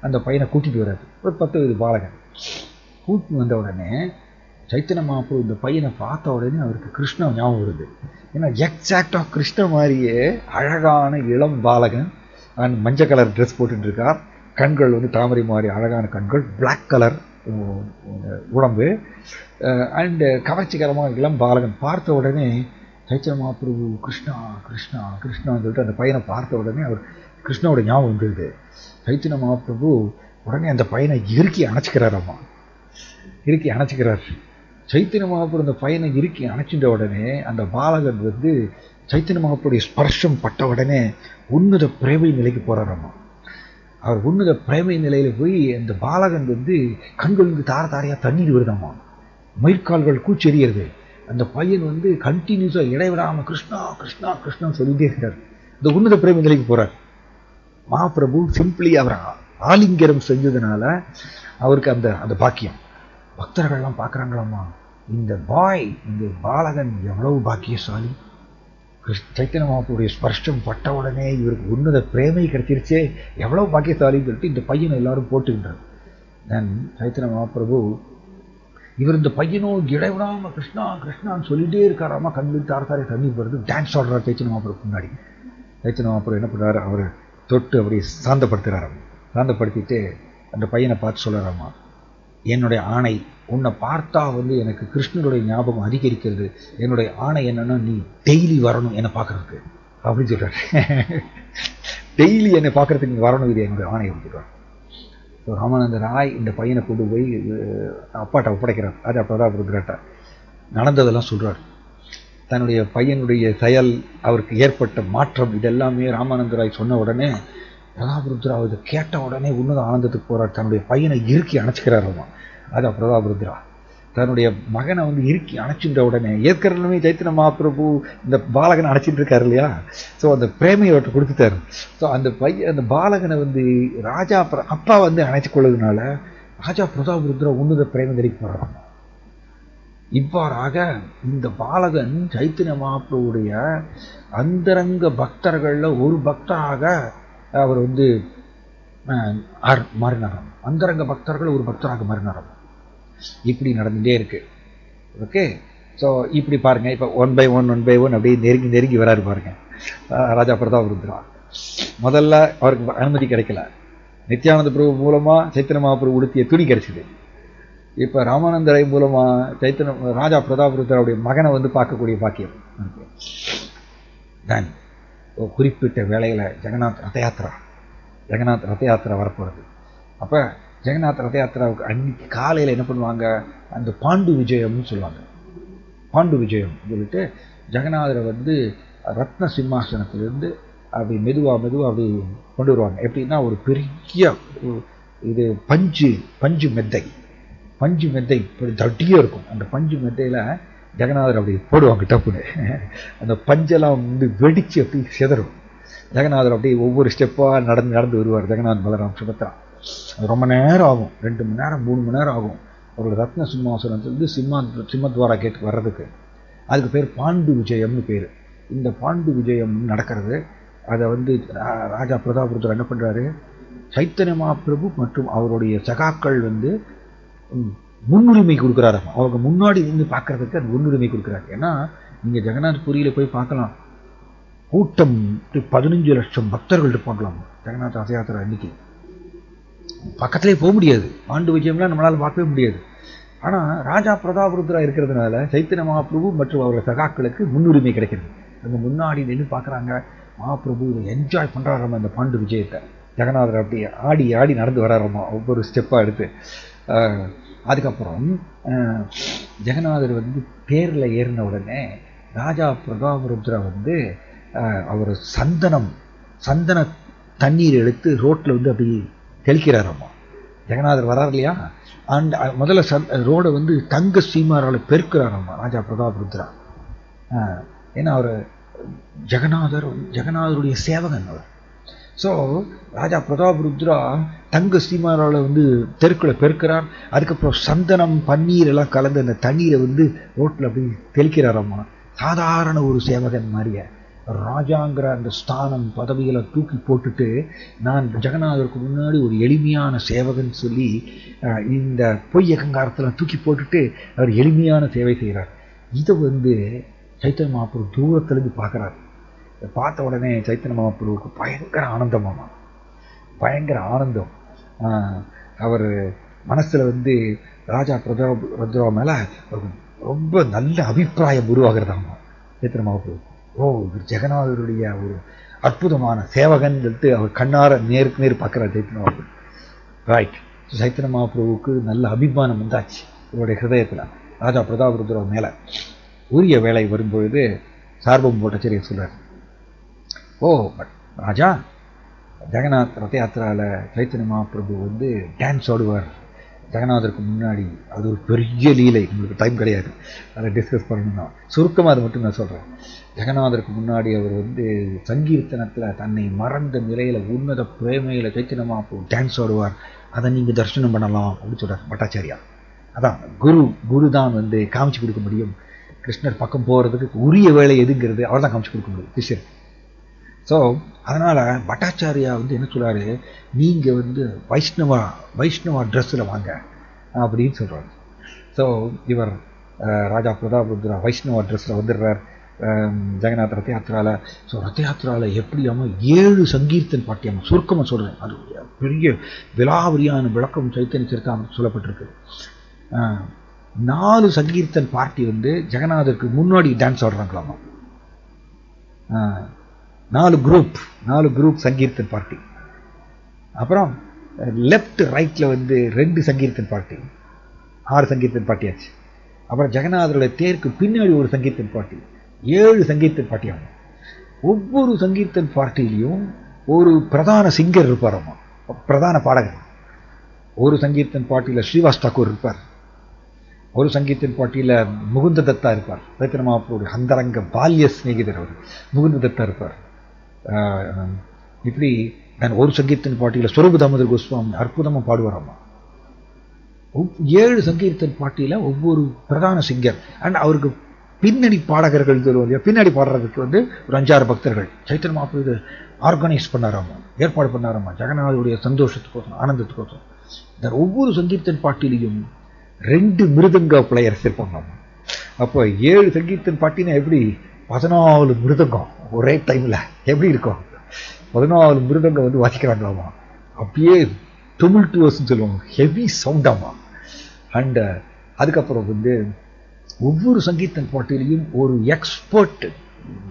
அந்த பையனை கூட்டிகிட்டு வர்றாரு. ஒரு 10 வயது பாலகன் கூட்டிட்டு வந்த உடனே சைத்தன்ய மகாபிரபு இந்த பையனை பார்த்த உடனே அவருக்கு கிருஷ்ணா ஞாபகம் வருது. ஏன்னா எக்ஸாக்டாக கிருஷ்ண மாதிரியே அழகான இளம் பாலகன் அண்ட் மஞ்சள் கலர் ட்ரெஸ் போட்டுட்டு இருக்கார். கண்கள் வந்து தாமரை மாதிரி அழகான கண்கள், பிளாக் கலர் உடம்பு அண்டு கவர்ச்சிகரமான இளம் பாலகன். பார்த்த உடனே சைத்தன்ய மகாபிரபு கிருஷ்ணா கிருஷ்ணா கிருஷ்ணான்னு சொல்லிட்டு அந்த பையனை பார்த்த உடனே அவர் கிருஷ்ணாவோட ஞாபகம் வந்துடுது. சைத்தன்ய மகாபிரபு உடனே அந்த பையனை இறுக்கி அணைச்சிக்கிறாராம்மா, இறுக்கி அணைச்சிக்கிறார். சைத்தன்ய மகாபிரபு அந்த பையனை இறுக்கி அணைச்சிட்ட உடனே அந்த பாலகன் வந்து சைத்தன்ய மகாபிரபுடைய ஸ்பர்ஷம் பட்ட உடனே உன்னத பிரேமை நிலைக்கு போறாராம்மா. அவர் உன்னத பிரேமை நிலையில போய் அந்த பாலகன் வந்து கண்கள் தார தாரையா தண்ணீர் வருதாமா, மயிர்கால்கள் கூச்செறியறது. அந்த பையன் வந்து கண்டினியூஸா இடைவிடாம கிருஷ்ணா கிருஷ்ணா கிருஷ்ணா சொல்லிட்டே இருக்கிறார். இந்த உன்னத பிரேமை நிலைக்கு போறார். மகாபிரபு சிம்பிளி அவர் ஆலிங்கரம் செஞ்சதுனால அவருக்கு அந்த அந்த பாக்கியம். பக்தர்கள்லாம் பார்க்குறாங்களாம்மா, இந்த பாய், இந்த பாலகன் எவ்வளவு பாக்கியசாலி, சைத்தன்ய மகாபிரபுடைய ஸ்பர்ஷம் பட்ட உடனே இவருக்கு உன்னத பிரேமை கிடைச்சிருச்சே, எவ்வளவு பாக்கியசாலின்னு சொல்லிட்டு இந்த பையனை எல்லாரும் போட்டுக்கின்றார். தென் சைத்தன்ய மகாபிரபு இவர் இந்த பையனும் இடைவிடாம கிருஷ்ணா கிருஷ்ணான்னு சொல்லிட்டே இருக்காராமா, கண்ணில் தாரத்தாரே தண்ணி வருது. டான்ஸ் ஆடுறார் சைத்தன்ய மகாபிரபு முன்னாடி. சைத்தன்ய மகாபிரபு என்ன பண்ணுறாரு, அவர் தொட்டு அப்படி சாந்தப்படுத்துகிறாராம். சாந்தப்படுத்திட்டு அந்த பையனை பார்த்து சொல்கிறாராமா, என்னுடைய ஆணை, உன்னை பார்த்தா வந்து எனக்கு கிருஷ்ணனுடைய ஞாபகம் அதிகரிக்கிறது. என்னுடைய ஆணை என்னன்னா, நீ டெய்லி வரணும் என்னை பார்க்கறதுக்கு அப்படின்னு சொல்றாரு. டெய்லி என்னை பார்க்கறதுக்கு நீ வரணும், இது என்னுடைய ஆணை சொல்றாரு. ராமானந்த ராய் இந்த பையனை கொண்டு போய் அப்பாட்ட ஒப்படைக்கிறார். ராஜா பிரதாபருத்ராட்ட நடந்ததெல்லாம் சொல்றார். தன்னுடைய பையனுடைய செயல், அவருக்கு ஏற்பட்ட மாற்றம், இதெல்லாமே ராமானந்த ராய் சொன்ன உடனே பிரதாபருத்ரா இதை கேட்ட உடனே உன்னத ஆனந்தத்துக்கு போறார். தன்னுடைய பையனை இறுக்கி அணைச்சிக்கிறாருமா. அதான் பிரதாபருத்ரா தன்னுடைய மகனை வந்து இறுக்கி அணைச்சின்ற உடனே, ஏற்கனவே சைத்தன்ய மகாபிரபு இந்த பாலகனை அணைச்சிட்டு இருக்காரு இல்லையா, ஸோ அந்த பிரேமையை அவர்கிட்ட கொடுத்துட்டாரு. ஸோ அந்த பையன், அந்த பாலகனை வந்து ராஜா அப்பா வந்து அணைச்சு கொள்வதனால ராஜா பிரதாபருத்ரா உன்னத பிரேம நிலைக்கு போறாங்க. இவ்வாறாக இந்த பாலகன் சைத்தன்ய மகாபிரபுடைய அந்தரங்க பக்தர்கள்ல ஒரு பக்தராக அவர் வந்து மாறினாராம். அந்தரங்க பக்தர்கள் ஒரு பக்தராக மாறினாராம். இப்படி நடந்துட்டே இருக்கு. ஓகே, ஸோ இப்படி பாருங்க, இப்போ ஒன் பை ஒன் அப்படியே நெருங்கி நெருங்கி வராரு பாருங்க ராஜா பிரதாபருத்ரா. முதல்ல அவருக்கு அனுமதி கிடைக்கல. நித்யானந்த பிரபு மூலமா சைத்தன்ய மகாபிரபு உடுத்திய துணி கிடைச்சிது. இப்போ ராமானந்த ராய் மூலமா ராஜா பிரதாபருத்ராவுடைய மகனை வந்து பார்க்கக்கூடிய பாக்கியம். தென் குறிப்பிட்ட வேளையில ஜெகநாத் ரத யாத்திரா வரப்போறது. அப்ப ஜெகநாத் ரத யாத்திராவுக்கு அன்னைக்கு காலையில என்ன பண்ணுவாங்க, அந்த பாண்டு விஜயம்னு சொல்லுவாங்க. பாண்டு விஜயம் சொல்லிட்டு ஜெகநாதரை வந்து ரத்ன சிம்மாசனத்திலிருந்து அப்படி மெதுவா அப்படி கொண்டு வருவாங்க. எப்படின்னா, ஒரு பெரிய இது பஞ்சு மெத்தை இப்படி தட்டியே இருக்கும். அந்த பஞ்சு மெத்தையில ஜெகநாதர் அப்படி போடுவாங்க டப்புன்னு. அந்த பஞ்செல்லாம் வந்து வெடிச்சு அப்படி சிதறும். ஜெகநாதர் அப்படியே ஒவ்வொரு ஸ்டெப்பா நடந்து வருவார். ஜெகநாத் பலராம் சுபத்ரா. அது ரொம்ப நேரம் ஆகும், 2 மணி நேரம் 3 மணி நேரம் ஆகும் அவரோட ரத்ன சிம்மாசனத்திலிருந்து சிம்மத்வாரா கேட்டு வர்றதுக்கு. அதுக்கு பேர் பாண்டு விஜயம்னு பேர். இந்த பாண்டு விஜயம் நடக்கிறது. அதை வந்து ராஜா பிரதாபருத்ரா என்ன பண்றாரு, சைத்தன்ய மகாபிரபு மற்றும் அவருடைய சகாக்கள் வந்து முன்னுரிமை கொடுக்குறாரு. அவங்க முன்னாடி இருந்து பார்க்கறதுக்கு அது முன்னுரிமை கொடுக்குறாரு. ஏன்னா நீங்க ஜெகநாத் புரியில போய் பார்க்கலாம், கூட்டம் 15 லட்சம் பக்தர்கள் இருப்பாங்களாம். ஜெகநாத் ரத யாத்திரா அன்னைக்கு பக்கத்திலே போக முடியாது. பாண்டு விஜயம்லாம் நம்மளால பார்க்கவே முடியாது. ஆனா ராஜா பிரதாபருத்ரா இருக்கிறதுனால சைத்தன்ய மகாபிரபு மற்றும் அவரோட சகாக்களுக்கு முன்னுரிமை கிடைக்கிறது. நம்ம முன்னாடி நின்று பார்க்குறாங்க. மகாபிரபு இதை என்ஜாய் பண்றாராமா இந்த பாண்டு விஜயத்தை. ஜெகநாதர் அப்படி ஆடி நடந்து வராராமா ஒவ்வொரு ஸ்டெப்பா எடுத்து. அதுக்கப்புறம் ஜெகநாதர் வந்து தேர்ல ஏறின உடனே ராஜா பிரதாபருத்ரா வந்து அவர் சந்தன தண்ணீர் எடுத்து ரோட்ல வந்து அப்படி தெளிக்கிறாராமா. ஜெகநாதர் வரார் இல்லையா, அண்ட் முதல்ல ரோடை வந்து தங்க சீமாரால பெருக்கிறாராமா ராஜா பிரதாபருத்ரா. ஏன்னா அவர் ஜெகநாதருடைய சேவகன் அவர். ஸோ ராஜா பிரதாபருத்ரா தங்க சீமாரால வந்து தெருக்களை பெருக்கிறார். அதுக்கப்புறம் சந்தனம் பன்னீர் எல்லாம் கலந்து அந்த தண்ணீரை வந்து ரோட்ல அப்படி தெளிக்கிறாராமா. சாதாரண ஒரு சேவகன் மாதிரியே ராஜாங்கிற அந்த ஸ்தானம் பதவிகளை தூக்கி போட்டுட்டு, நான் ஜெகநாதருக்கு முன்னாடி ஒரு எளிமையான சேவகன் சொல்லி இந்த பொய் அகங்காரத்தில் தூக்கி போட்டுட்டு அவர் எளிமையான சேவை செய்கிறார். இதை வந்து சைத்தன்ய மகாபிரபு தூரத்திலிருந்து பார்க்குறாரு. பார்த்த உடனே சைத்தன்ய மகாபிரபுவுக்கு பயங்கர ஆனந்தம். அவர் மனசுல வந்து ராஜா பிரதாபருத்ரா மேல ரொம்ப நல்ல அபிப்பிராயம் உருவாகிறதாமா சைத்தன்ய மகாபிரபு. இவர் ஜெகநாதருடைய ஒரு அற்புதமான சேவகன் சொல்லிட்டு அவர் கண்ணார நேருக்கு நேர் பார்க்கிறார் சைத்தன்ய மகாபிரபு. ரைட், சைத்தன்ய மகாபிரபுவுக்கு நல்ல அபிமானம் வந்தாச்சு இவருடைய ஹிருதயத்துல ராஜா பிரதாபருத்ரா மேல. உரிய வேலை வரும்பொழுது சார்பம் போட்டச்சரிய சொல்றார், பட் ராஜா, ஜெகநாத் ரத யாத்திராவில் சைத்தன்ய மகாபிரபு வந்து டான்ஸ் ஆடுவார் ஜெகநாதருக்கு முன்னாடி. அது ஒரு பெரிய லீலை, உங்களுக்கு டைம் கிடையாது அதை டிஸ்கஸ் பண்ணணும்னா, சுருக்கமாக அதை மட்டும் நான் சொல்கிறேன். ஜெகநாதருக்கு முன்னாடி அவர் வந்து சங்கீர்த்தனத்தில் தன்னை மறந்த நிலையில் உன்னத பிரேமையில் சைத்தன்ய மகாபிரபு டான்ஸ் ஆடுவார். அதை நீங்கள் தரிசனம் பண்ணலாம் அப்படின்னு சொல்கிறார் பட்டாச்சாரியா. அதான் குரு தான் வந்து காமிச்சு கொடுக்க முடியும். கிருஷ்ணர் பக்கம் போகிறதுக்கு உரிய வேலை எதுங்கிறது அவர் தான் காமிச்சு கொடுக்க முடியும் கிருஷ்ணர். ஸோ அதனால் பட்டாச்சாரியா வந்து என்ன சொல்கிறாரு, நீங்கள் வந்து வைஷ்ணவா ட்ரெஸ்ஸில் வாங்க அப்படின்னு சொல்கிறாரு. ஸோ இவர் ராஜா பிரதாபருத்ரா வைஷ்ணவா ட்ரெஸ்ஸில் வந்துடுறார் ஜெகநாத் ரத யாத்திராவில். ஸோ ரத யாத்திராவில் எப்படியாம 7 சங்கீர்த்தன் பாட்டியாம, சுருக்கமாக சொல்கிறேன், அது பெரிய விலாவரியான விளக்கம் சைத்தன்ய சரிதாமிரத்தில் சொல்லப்பட்டிருக்கு. 4 சங்கீர்த்தன் பார்ட்டி வந்து ஜெகநாதருக்கு முன்னாடி டான்ஸ் ஆடுறாங்களாமா. 4 குரூப் சங்கீர்த்தன் பார்ட்டி. அப்புறம் லெஃப்ட் ரைட்டில் வந்து 2 சங்கீர்த்தன் பார்ட்டி, 6 சங்கீர்த்தன் பார்ட்டி ஆச்சு. அப்புறம் ஜெகநாதருடைய தேருக்கு பின்னாடி ஒரு சங்கீர்த்தன் பார்ட்டி, 7 சங்கீர்த்தன் பார்ட்டி ஆகும். ஒவ்வொரு சங்கீர்த்தன் பார்ட்டிலையும் ஒரு பிரதான சிங்கர் இருப்பாராமா, பிரதான பாடகர். ஒரு சங்கீர்த்தன் பார்ட்டியில் ஸ்ரீவாஸ் தாக்கூர் இருப்பார், ஒரு சங்கீர்த்தன் பாட்டியில் முகுந்த தத்தா இருப்பார், சைத்தன்ய மகாபிரபுடைய அந்தரங்க பால்ய சிநேகிதர் அவர் முகுந்த தத்தா இருப்பார். இப்படி ஒரு சங்கீர்த்தன் பாட்டியில் ஸ்வரூப தாமோதர் கோஸ்வாமி அற்புதமாக பாடுவாராமா. 7 சங்கீர்த்தன் பாட்டியில் ஒவ்வொரு பிரதான சிங்கர் அண்ட் அவருக்கு பின்னணி பாடகர்கள் சொல்லுவோம் இல்லையா, பின்னாடி பாடுறதுக்கு வந்து ஒரு 5-6 பக்தர்கள் சைத்தன்ய மகாபிரபு ஆர்கனைஸ் பண்ணாராமா, ஏற்பாடு பண்ணாராமா ஜெகநாதருடைய சந்தோஷத்துக்கோசம் ஆனந்தத்துக்கோசம். இந்த ஒவ்வொரு சங்கீர்த்தன் பாட்டிலையும் 2 மிருதங்க பிளேயர்ஸ் இருப்பாங்க. அப்போ 7 சங்கீர்த்தன் பாட்டினா எப்படி 14 மிருதங்கம் ஒரே டைமில் எப்படி இருக்கும், 14 மிருதங்கம் வந்து வாசிக்கிறாங்களாமா. அப்படியே டொமில்டுவர்ஸ்ன்னு சொல்லுவாங்க, ஹெவி சவுண்டாமா. அண்ட் அதுக்கப்புறம் வந்து ஒவ்வொரு சங்கீர்த்தன் பாட்டிலையும் ஒரு எக்ஸ்பர்ட்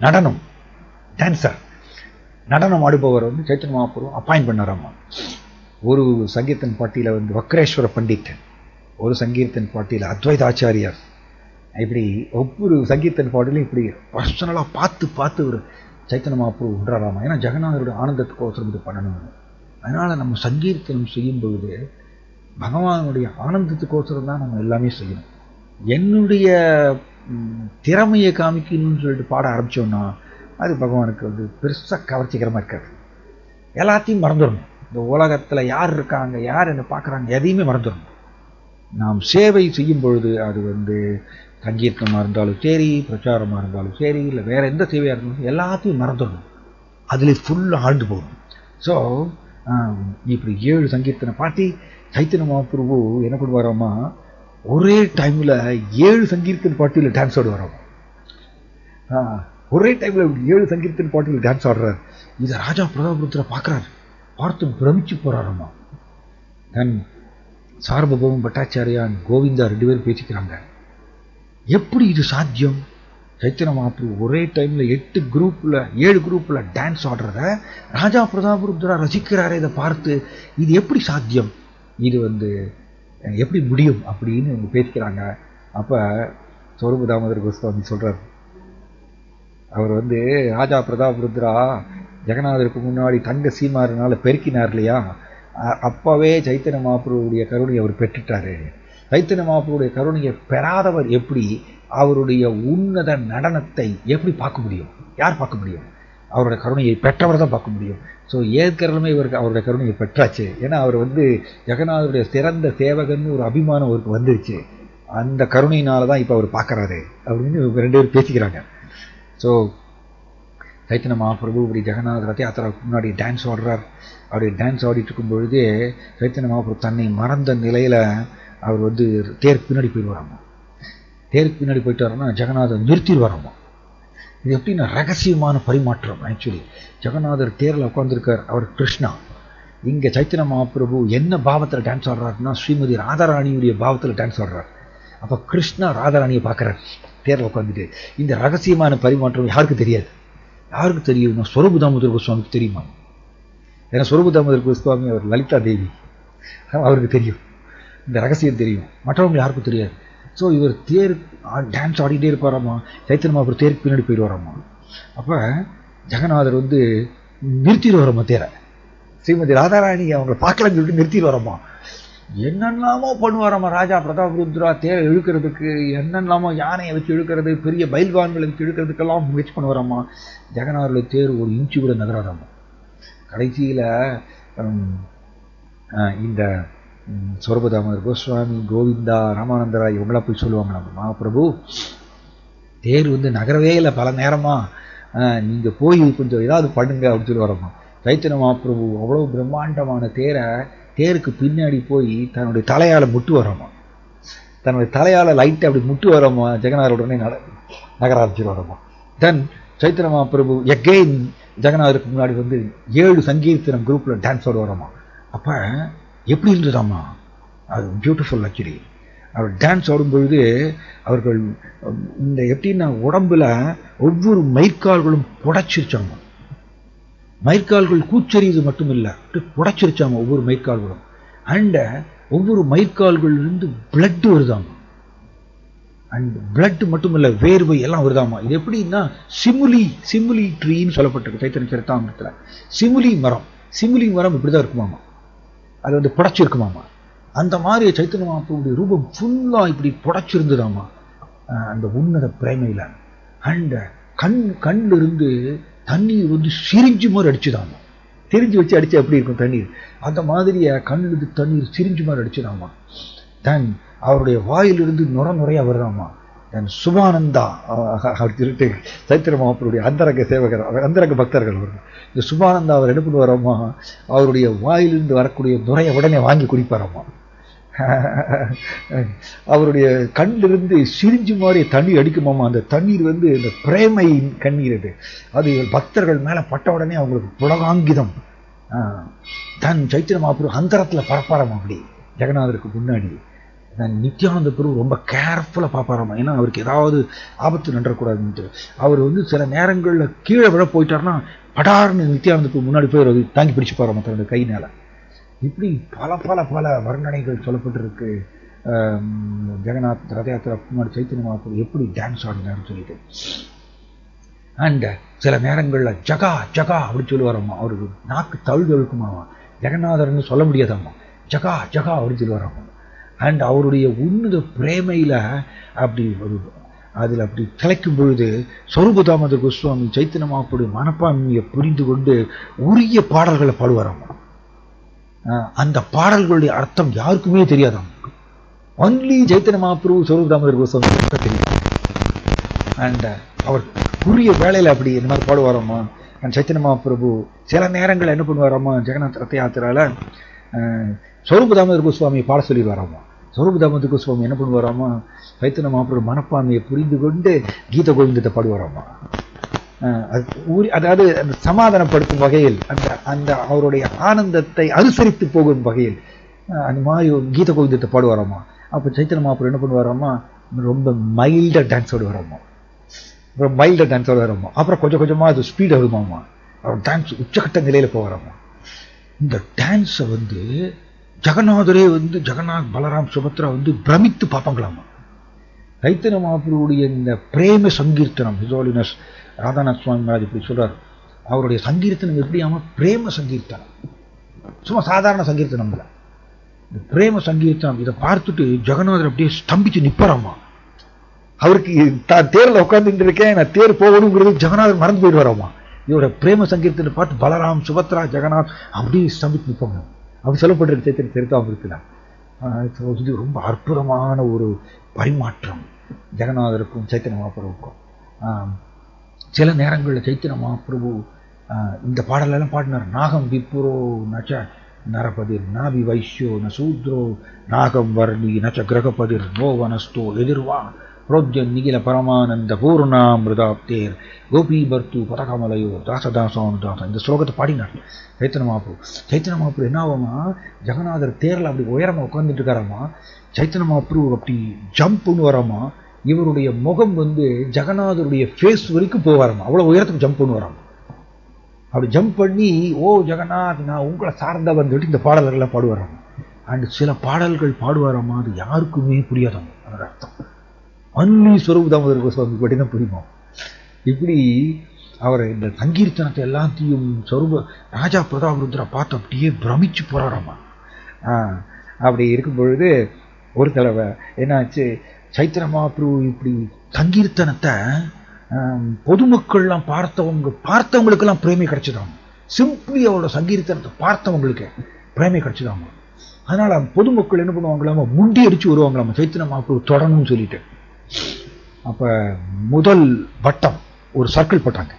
நடனம் ஆடுபவர் வந்து சைத்தன்ய மகாபிரபு அப்பாயிண்ட் பண்ணாராமா. ஒரு சங்கீர்த்தன் பாட்டியில் வந்து வக்ரேஸ்வர பண்டிட், ஒரு சங்கீர்த்தன் பாட்டியில் அத்வைத ஆச்சாரியார். இப்படி ஒவ்வொரு சங்கீர்த்தன் பாட்டிலையும் இப்படி பர்சனலாக பார்த்து ஒரு சைத்தன்ய மகாபிரபு உண்டாராமா. ஏன்னா ஜெகநாதருடைய ஆனந்தத்துக்கோசரம் இது பண்ணணும். அதனால் நம்ம சங்கீர்த்தனம் செய்யும் பொழுது பகவானுடைய ஆனந்தத்துக்கோசரம் தான் நம்ம எல்லாமே செய்யணும். என்னுடைய திறமையை காமிக்கணும்னு சொல்லிட்டு பாட ஆரம்பித்தோம்னா அது பகவானுக்கு வந்து பெருசாக கவர்ச்சிகரமாக இருக்காது. எல்லாத்தையும் மறந்துடணும். இந்த உலகத்தில் யார் இருக்காங்க, யார் என்ன பார்க்குறாங்க, எதையுமே மறந்துடணும். நாம் சேவை செய்யும் பொழுது அது வந்து சங்கீர்த்தமாக இருந்தாலும் சரி, பிரச்சாரமாக இருந்தாலும் சரி, இல்லை வேறு எந்த சேவையாக இருந்தாலும் எல்லாத்தையும் மறந்துடணும். அதில் ஃபுல்லாக ஆழ்ந்து போகணும். ஸோ இப்படி 7 சங்கீர்த்தனை பாட்டி சைத்தன்ய மகாபிரபு என்ன பண்ணுவாராமா, ஒரே டைமில் 7 சங்கீர்த்தன் பாட்டியில் டான்ஸ் ஆடுவாராம். ஒரே டைமில் 7 சங்கீர்த்தன் பாட்டியில் டான்ஸ் ஆடுறார். இதை ராஜா பிரதாபருத்ரா பார்க்குறாரு, பார்த்து பிரமிச்சு போகிறாராமா. தென் சார்வபௌம பட்டாச்சாரியான் கோவிந்தா 2 பேரும் பேசிக்கிறாங்க, எப்படி இது சாத்தியம்? சைத்தன்ய மகாபிரபு ஒரே டைமில் 7 குரூப்பில் டான்ஸ் ஆடுறத ராஜா பிரதாபருத்ரா ரசிக்கிறாரே, இதை பார்த்து இது எப்படி சாத்தியம், இது வந்து எப்படி முடியும் அப்படின்னு அவங்க பேசிக்கிறாங்க. அப்போ ஸ்வரூப தாமோதர் கோஸ்வாமி சொல்கிறார், அவர் வந்து ராஜா பிரதாபருத்ரா ஜெகநாதருக்கு முன்னாடி தங்க சீமாரினால பெருக்கினார் இல்லையா, அப்பவே சைத்தன்ய மகாபிரபுடைய கருணையை அவர் பெற்றுட்டாரு. சைத்தன்ய மகாபிரபுடைய கருணையை பெறாதவர் எப்படி அவருடைய உன்னத நடனத்தை எப்படி பார்க்க முடியும்? யார் பார்க்க முடியும்? அவருடைய கருணையை பெற்றவர் தான் பார்க்க முடியும். ஸோ ஏற்கனவே இவருக்கு அவருடைய கருணையை பெற்றாச்சு. ஏன்னா அவர் வந்து ஜெகநாதருடைய சிறந்த சேவகன்னு ஒரு அபிமானம் அவருக்கு வந்துருச்சு. அந்த கருணையினால தான் இப்போ அவர் பார்க்குறாரு அப்படின்னு 2 பேர் பேசிக்கிறாங்க. ஸோ சைத்தன்ய மகாபிரபு இப்படி ஜெகநாத ரத யாத்திராவுக்கு முன்னாடி டான்ஸ் ஆடுறார். அப்படி டான்ஸ் ஆடிட்டு இருக்கும் பொழுதே சைத்தன்ய மகாபிரபு தன்னை மறந்த நிலையில் அவர் வந்து தேருக்கு பின்னாடி போயிடுவாராமா. தேருக்கு பின்னாடி போயிட்டு வரோம்னா ஜெகநாதர் நிறுத்திடுவாராமா. இது எப்படின்னா ரகசியமான பரிமாற்றம். ஆக்சுவலி ஜெகநாதர் தேரில் உட்காந்துருக்கார், அவர் கிருஷ்ணா. இங்கே சைத்தன்ய மகாபிரபு என்ன பாவத்தில் டான்ஸ் ஆடுறாருன்னா ஸ்ரீமதி ராதாராணியுடைய பாவத்தில் டான்ஸ் ஆடுறார். அப்போ கிருஷ்ணா ராதாராணியை பார்க்குறார் தேரில் உட்காந்துட்டு. இந்த ரகசியமான பரிமாற்றம் யாருக்கு தெரியாது? யாருக்கு தெரியும்னா ஸ்வரூப தாமோதர் கோஸ்வாமிக்கு தெரியுமா? ஏன்னா ஸ்வரூப தாமோதர் கோஸ்வாமி அவர் லலிதா தேவி, அவருக்கு தெரியும், இந்த ரகசியம் தெரியும். மற்றவங்க யாருக்கும் தெரியாது. ஸோ இவர் தேர் டான்ஸ் ஆடிட்டே இருப்பாராம்மா. சைத்தன்ய மகாபிரபு தேருக்கு பின்னாடி போயிடுவாராம்மா. அப்போ ஜெகநாதர் வந்து நிறுத்திடுவாராம்மா தேரை. ஸ்ரீமதி ராதாராணி அவங்களை பார்க்கலன்னு சொல்லிட்டு நிறுத்திட்டு வரமா. என்னெல்லாமோ பண்ணுவாராம்மா ராஜா பிரதாபருத்ரா தேரை இழுக்கிறதுக்கு, என்னெல்லாமோ யானையை வச்சு இழுக்கிறது, பெரிய பைல்வான்களை வச்சு இழுக்கிறதுக்கெல்லாம் முயற்சி பண்ணுவாராம்மா. ஜெகநாதருடைய தேர் ஒரு இன்ச்சு கூட நகராதாம்மா. கடைசியில் இந்த சொர்பதாமர் கோஸ்வாமி, கோவிந்தா, ராமானந்தரா இவங்களாம் போய் சொல்லுவாங்க, நம்ம மகாபிரபு தேர் நகரவே இல்லை பல நேரமா, நீங்கள் போய் கொஞ்சம் ஏதாவது பண்ணுங்க அப்படின்னு சொல்லி வரம்மா. சைத்தன்ய மகாபிரபு அவ்வளோ பிரம்மாண்டமான தேருக்கு பின்னாடி போய் தன்னுடைய தலையால் முட்டு வரோமா. தன்னுடைய தலையால் லைட்டை அப்படி முட்டு வரோமா. ஜெகநாதருடனே நகர ஆரம்பிச்சு வரோமா. தென் சைத்தன்ய மகாபிரபு எகெயின் ஜெகநாதருக்கு முன்னாடி 7 சங்கீர்த்தனம் குரூப்பில் டான்ஸ் ஆட வரோமா. அப்போ எப்படி இருந்ததாம்மா, அது பியூட்டிஃபுல் ஆக்சுவலி. அவர் டான்ஸ் ஆடும்பொழுது அவர்கள் இந்த எப்படின்னா உடம்புல ஒவ்வொரு மயிர்கால்களும் புடைச்சிருச்சாங்க. மயிர்கால்கள் கூச்சறியது மட்டும் இல்லை, புடைச்சிருச்சாங்க ஒவ்வொரு மயிர்கால்களும். அண்ட் ஒவ்வொரு மயிர்கால்களிலிருந்து பிளட் வருதாமா. அண்ட் பிளட் மட்டும் இல்லை, வேர்வை எல்லாம் வருதாமா. இது எப்படின்னா சிமுலி ட்ரீன்னு சொல்லப்பட்டிருக்கு சைத்தன்ய சரிதாமிரத்தில். சிமுலி மரம் இப்படிதான் இருக்குமாமா. அது புடைச்சிருக்குமாமா. அந்த மாதிரி சைத்தன்ய மகாபிரபுடைய ரூபம் ஃபுல்லா இப்படி புடைச்சிருந்ததாமா அந்த உன்னத பிரேமையில. அண்ட் கண்ணில் இருந்து தண்ணீர் சிரிஞ்சு மாதிரி அடிச்சுதாமா. சிரிஞ்சு வச்சு அடிச்சா எப்படி இருக்கும் தண்ணீர், அந்த மாதிரியே கண்ணிலிருந்து தண்ணீர் சிரிஞ்சு மாதிரி அடிச்சுதாமா. தென் அவருடைய வாயிலிருந்து நுரையா வருதாமா. தென் சுபானந்தா அவர் திருட்டு சைத்தன்ய மகாபிரபுடைய அந்தரங்க சேவகர், அந்தரங்க பக்தர்கள் அவர்கள். இந்த சுபானந்தா அவர் என்ன பண்ணுவாராமா, அவருடைய வாயிலிருந்து வரக்கூடிய நுரையை உடனே வாங்கி குடிப்பாராமா. அவருடைய கண்ணிலிருந்து சிரிஞ்சு மாதிரி தண்ணீர் அடிக்குமாமா. அந்த தண்ணீர் இந்த பிரேமை கண்ணீர். அது பக்தர்கள் மேல பட்ட உடனே அவங்களுக்கு புலகாங்கிதம். தன் சைத்தன்ய மகாபிரபு அந்தரத்துல பரப்பாராமா. அப்படி ஜெகநாதருக்கு முன்னாடி நித்யானந்த பிரபு ரொம்ப கேர்ஃபுல்லா பார்ப்பாராமா. ஏன்னா அவருக்கு ஏதாவது ஆபத்து நடக்கூடாதுன்ட்டு. அவர் சில நேரங்களில் கீழே விழ போயிட்டாருன்னா படார்னு நித்யானந்த பிரபு முன்னாடி போய் அவர் தாங்கி பிடிச்சு பாராமா தன்னுடைய கையினால. இப்படி பல பல பல வர்ணனைகள் சொல்லப்பட்டிருக்கு. ஜெகநாத் ரத யாத்திரா முன்னாடி சைத்தன்ய மகாபிரபு எப்படி டான்ஸ் ஆடினார்னு சொல்லிட்டு. அண்ட் சில நேரங்களில் ஜகா ஜகா அப்படின்னு சொல்லுவாராம்மா. அவருக்கு நாக்கு தழுக்குமாமா. ஜெகநாதர்னு சொல்ல முடியாதாம்மா. ஜகா ஜகா அப்படின்னு சொல்லுவாராம்மா. அண்ட் அவருடைய உன்னத பிரேமையில அப்படி அதில் அப்படி திளைக்கும் பொழுது சொரூபதாமோதர கோஸ்வாமி சைத்தன்ய மகாபிரபுடைய மனப்பான்மையை புரிந்து கொண்டு உரிய பாடல்களை பாடுவாராம்மா. அந்த பாடல்களுடைய அர்த்தம் யாருக்குமே தெரியாதாம். ஒன்லி சைத்தன்ய மகாபிரபு சொரூபதாமோதர கோஸ்வாமி தெரியும். அண்ட் அவர் உரிய வேலையில் அப்படி இந்த மாதிரி பாடுவாராம்மா. அண்ட் சைத்தன்ய மகாபிரபு சில நேரங்கள் என்ன பண்ணுவாராம்மா, ஜெகநாத் ரத யாத்திரால சொரூபதாமோதர கோஸ்வாமியை பாட சொல்லிடுவாராம்மா. சொரூபதாமோதர கோஸ்வாமி என்ன பண்ணுவாராம்மா, சைத்தன்ய மகாபிரபு மனப்பான்மையை புரிந்து கொண்டு கீத கோவிந்தத்தை பாடுவாராம்மா. அதாவது அந்த சமாதானப்படுத்தும் வகையில், அந்த அவருடைய ஆனந்தத்தை அனுசரித்து போகும் வகையில் அந்த மாதிரி ஒரு கீத கோவிந்தத்தை பாடுவாராம்மா. அப்போ சைத்தன்ய மகாபிரபு என்ன பண்ணுவாராம்மா, ரொம்ப மைல்டா டான்ஸ் ஆடுவாராம்மா. அப்புறம் கொஞ்சம் கொஞ்சமா அது ஸ்பீட் ஆகுமாம்மா. அவர் டான்ஸ் உச்சகட்ட நிலையில போவாராம்மா. இந்த டான்ஸை ஜெகநாதரே ஜெகநாத், பலராம், சுபத்ரா பிரமித்து பார்ப்பாங்களாமா. சைத்தன்ய மகாபிரபுடைய இந்த பிரேம சங்கீர்த்தனம், ஹிஸ் ஹோலினஸ் ராதாநாத் சுவாமி மகாராஜ் இப்படி சொல்றாரு. அவருடைய சங்கீர்த்தனம் எப்படியாம பிரேம சங்கீர்த்தனம், சும்மா சாதாரண சங்கீர்த்தனம் இல்லை, இந்த பிரேம சங்கீர்த்தனம். இதை பார்த்துட்டு ஜெகநாதர் அப்படியே ஸ்தம்பிச்சு நிப்பாராமா. அவருக்கு தான் தேர்ல உட்கார்ந்துட்டு இருக்கேன், நான் தேர் போகணுங்கிறது ஜெகநாதர் மறந்து போயிடுவாராமா. இவரோட பிரேம சங்கீர்த்தனை பார்த்து பலராம், சுபத்ரா, ஜெகநாத் அப்படியே ஸ்தம்பிச்சு நிற்பாங்க. அப்படி சொல்லப்பட்டிருக்கு சைத்தன்ய சரிதாமிரத்துல. இது ரொம்ப அற்புதமான ஒரு பரிமாற்றம் ஜெகநாதருக்கும் சைத்தன்ய மகாபிரபுக்கும். சில நேரங்களில் சைத்தன்ய மகாபிரபு இந்த பாடலெல்லாம் பாடினார். நாகம் விப்புரோ நச்ச நரபதிர் நாபி வைஷ்யோ ந சூத்ரோ நாகம் வர்ணி நச்ச கிரகபதிர் நோ வனஸ்தோ எதிர்வா ரோஜன் நிகில பரமானந்த பூர்ணாமிருதாப்தேர் கோபி பர்த்து பதகமலையோ தாசதாசோனுதாசம். இந்த ஸ்லோகத்தை பாடினார் சைத்தன்ய மகாபிரபு. சைத்தன்ய மகாபிரபு என்ன ஆகுமா, ஜெகநாதர் தேரில் அப்படி உயரமா உட்கார்ந்துட்டு இருக்காராமா. சைத்தன்ய மகாபிரபு அப்படி ஜம்ப் பண்ணுவாராமா. இவருடைய முகம் ஜெகநாதருடைய ஃபேஸ் வரைக்கும் போவாராமா. அவ்வளவு உயரத்துக்கு ஜம்ப் பண்ணுவாராமா. அப்படி ஜம்ப் பண்ணி, ஓ ஜெகநாத் நான் உங்களை சார்ந்தவன் சொல்லிட்டு இந்த பாடல்கள்லாம் பாடுவாராமா. அண்ட் சில பாடல்கள் பாடுவாராமா, அது யாருக்குமே புரியாதாமா அதோட அர்த்தம். அன்னி ஸ்வரூபதாமோதர கோஸ்வாமி பற்றி தான் புரியுமா. இப்படி அவர் இந்த சங்கீர்த்தனத்தை எல்லாத்தையும் ராஜா பிரதாபருத்ரா பார்த்து அப்படியே பிரமிச்சு போறாராமா. அப்படி இருக்கும் பொழுது ஒரு தடவை என்னாச்சு, சைத்தன்ய மகாபிரபு இப்படி சங்கீர்த்தனத்தை பொதுமக்கள்லாம் பார்த்தவங்களுக்கெல்லாம் பிரேமை கிடைச்சதாங்க. சிம்பிளி அவரோட சங்கீர்த்தனத்தை பார்த்தவங்களுக்கு பிரேமை கிடைச்சதாங்க. அதனால பொதுமக்கள் என்ன பண்ணுவாங்களாமா, முண்டி அடிச்சு வருவாங்களாமா சைத்தன்ய மகாபிரபு தொடரணும்னு சொல்லிட்டு. அப்ப முதல் வட்டம் ஒரு சர்க்கிள் போட்டாங்க.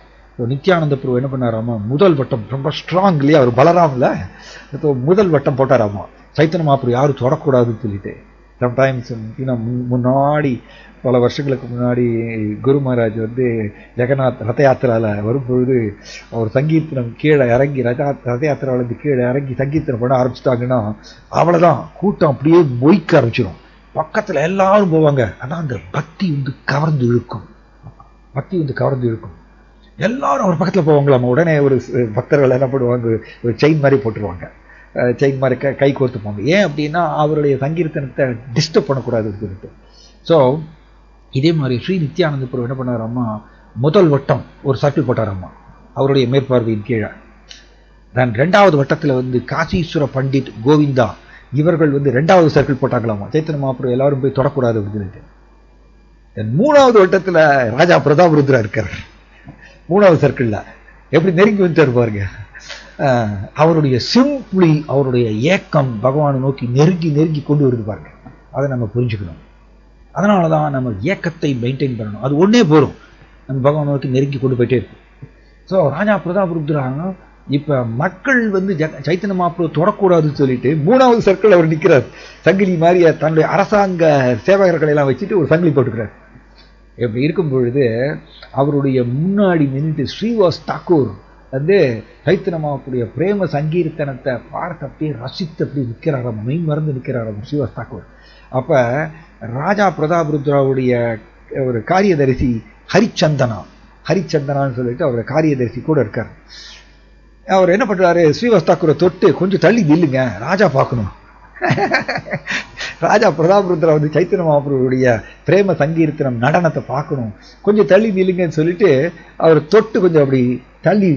நித்யானந்த பிரபு என்ன பண்ணாராமா, முதல் வட்டம் ரொம்ப ஸ்ட்ராங் இல்லையா, அவர் பலராம்ல, முதல் வட்டம் போட்டாராமா சைத்தன்ய மகாபிரபு யாரும் தொடக்கூடாதுன்னு சொல்லிட்டு. சம்டைம்ஸ் முன்னாடி பல வருஷங்களுக்கு முன்னாடி குரு மகாராஜ் வந்து ஜெகநாத் ரத யாத்திரால வரும்பொழுது அவர் சங்கீர்த்தனம் கீழே இறங்கி ரத யாத்திராவிலேருந்து கீழே இறங்கி சங்கீர்த்தனம் பண்ண ஆரம்பிச்சிட்டாங்கன்னா அவ்வளோதான், கூட்டம் அப்படியே மொய்க்க ஆரம்பிச்சிடும். பக்கத்தில் எல்லாரும் போவாங்க. அதான் அந்த பக்தி வந்து கவர்ந்து இழுக்கும். எல்லாரும் அவர் பக்கத்தில் போவாங்களாம். உடனே ஒரு பக்தர்கள் என்ன பண்ணுவாங்க, ஒரு செயின் மாதிரி போட்டுருவாங்க, செயின் மாதிரி கை கோர்த்துப்பாங்க. ஏன் அப்படின்னா அவருடைய சங்கீர்த்தனத்தை டிஸ்டர்ப் பண்ணக்கூடாதுன்னு சொல்லிட்டு. ஸோ இதே மாதிரி ஸ்ரீ நித்யானந்த பிரபு என்ன பண்ணாராம்மா, முதல் வட்டம் ஒரு சர்க்கிள் போட்டாராம்மா அவருடைய மேற்பார்வையின் கீழே. தென் 2வது வட்டத்தில் வந்து காசீஸ்வர பண்டிட் கோவிந்தா இவர்கள் வந்து 2வது சர்க்கிள் போட்டாங்களாமா, சைத்தன்ய மகாபிரபு எல்லாரும் போய் தொடக்கூடாது அப்படின்னு. 3வது வட்டத்தில் ராஜா பிரதாபருத்ரா இருக்கார் 3வது சர்க்கிள்ல. எப்படி நெருங்கி வந்துட்டார் பாருங்க. அவருடைய சிம்பிளி அவருடைய ஏக்கம் பகவானை நோக்கி நெருங்கி கொண்டு வருது பாருங்க. அதை நம்ம புரிஞ்சுக்கணும். அதனாலதான் நம்ம ஏக்கத்தை மெயின்டைன் பண்ணணும். அது ஒன்னே போரும், நம்ம பகவானை நோக்கி நெருங்கி கொண்டு போயிட்டே இருக்கும். ஸோ ராஜா பிரதாபருத்ரா இப்ப மக்கள் வந்து சைத்தன்ய மகாபிரபு தொடக்கூடாதுன்னு சொல்லிட்டு 3வது சர்க்கிள் அவர் நிற்கிறார். சங்கிலி மாதிரி தன்னுடைய அரசாங்க சேவகர்களை எல்லாம் வச்சுட்டு ஒரு சங்கிலி போட்டுக்கிறார். இப்படி இருக்கும் பொழுது அவருடைய முன்னாடி நின்றுட்டு ஸ்ரீவாஸ் தாக்கூர் வந்து சைத்தன்ய மகாபிரபுடைய பிரேம சங்கீர்த்தனத்தை பார்த்து அப்படியே ரசித்து அப்படி நிற்கிறாராம், மெய் மறந்து நிற்கிறாராம் ஸ்ரீவாஸ் தாக்கூர். அப்ப ராஜா பிரதாபருத்ராவுடைய ஒரு காரியதரிசி ஹரிச்சந்தனான்னு சொல்லிட்டு அவருடைய காரியதரிசி கூட இருக்கார். அவர் என்ன பண்றாரு, ஸ்ரீவாஸ் தாக்கூரை தொட்டு கொஞ்சம் தள்ளி நில்லுங்க, ராஜா பார்க்கணும். ராஜா பிரதாபருத்ரா வந்து சைத்தன்ய மகாபிரபுடைய பிரேம சங்கீர்த்தனம் நடனத்தை பார்க்கணும், கொஞ்சம் தள்ளி நில்லுங்கன்னு சொல்லிட்டு அவர் தொட்டு கொஞ்சம் அப்படி தள்ளி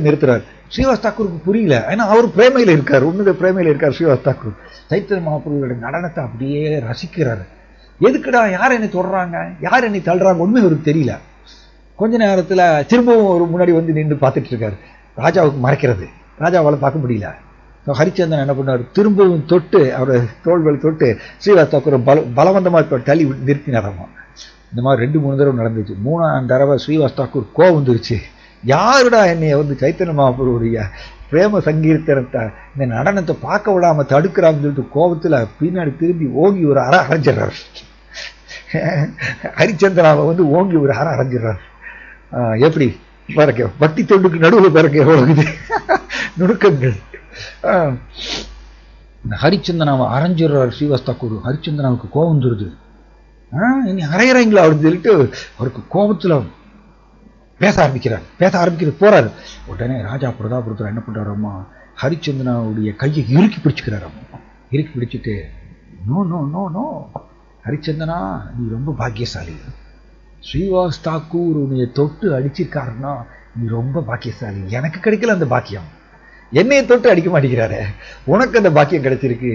நிறுத்துறாரு. ஸ்ரீவாஸ் தாக்கூருக்கு புரியல, ஏன்னா அவர் பிரேமையில இருக்கார், உண்மையில பிரேமையில இருக்கார் ஸ்ரீவாஸ் தாக்கூர். சைத்தன்ய மகாபிரபுடைய நடனத்தை அப்படியே ரசிக்கிறாரு. எதுக்குடா யார் என்னை தொடுறாங்க, யார் என்னை தள்ளுறாங்க ஒண்ணுமே அவருக்கு தெரியல. கொஞ்ச நேரத்துல திரும்பவும் ஒரு முன்னாடி வந்து நின்று பார்த்துட்டு இருக்காரு. ராஜாவுக்கு மறைக்கிறது, ராஜாவால் பார்க்க முடியல. ஹரிச்சந்திரன் என்ன பண்ணார், திரும்பவும் தொட்டு அவரை தோள்கள் தொட்டு ஸ்ரீவாஸ் தாக்கூரை பலவந்தமா தள்ளி நிறுத்தினாராமா. இந்த மாதிரி 2-3 தடவை நடந்துச்சு. 3ஆம் தடவை ஸ்ரீவாஸ் தாக்கூர் கோவம் வந்துருச்சு. யாருடா என்னைய வந்து சைத்தன்ய மகாபிரபுடைய பிரேம சங்கீர்த்தனத்தை இந்த நடனத்தை பார்க்க விடாம தடுக்கிறான்னு சொல்லிட்டு கோபத்துல பின்னாடி திரும்பி ஓங்கி ஒரு அறை அரைஞ்சிடறாரு. ஹரிச்சந்திராவை வந்து ஓங்கி ஒரு அறை அரைஞ்சிடறாரு. எப்படி பாருங்க, பக்தி தொண்டுக்கு நடுவில் பாருங்க எவ்வளவு நுணுக்கங்கள். ஹரிச்சந்தனாவை அரைஞ்சிடுறாரு ஸ்ரீவாஸ் தாக்கூர். ஹரிச்சந்தனாவுக்கு கோபம் வந்துருது. இனி அரையிறீங்களா அப்படின்னு சொல்லிட்டு அவருக்கு கோபத்துல பேச ஆரம்பிக்கிறது போறாரு. உடனே ராஜா பிரதாபருத்ரா என்ன பண்றாராமா, ஹரிச்சந்திராவுடைய கையை இறுக்கி பிடிச்சுக்கிறாராமா. இறுக்கி பிடிச்சிட்டு நோ நோ நோ நோ ஹரிச்சந்தனா, நீ ரொம்ப பாக்கியசாலி. ஸ்ரீவாஸ் தாக்கூர் உன்னைய தொட்டு அடிச்சிருக்காருன்னா நீ ரொம்ப பாக்கியசாலி. எனக்கு கிடைக்கல அந்த பாக்கியம், என்னைய தொட்டு அடிக்க மாட்டேங்கிறாரு, உனக்கு அந்த பாக்கியம் கிடைச்சிருக்கு.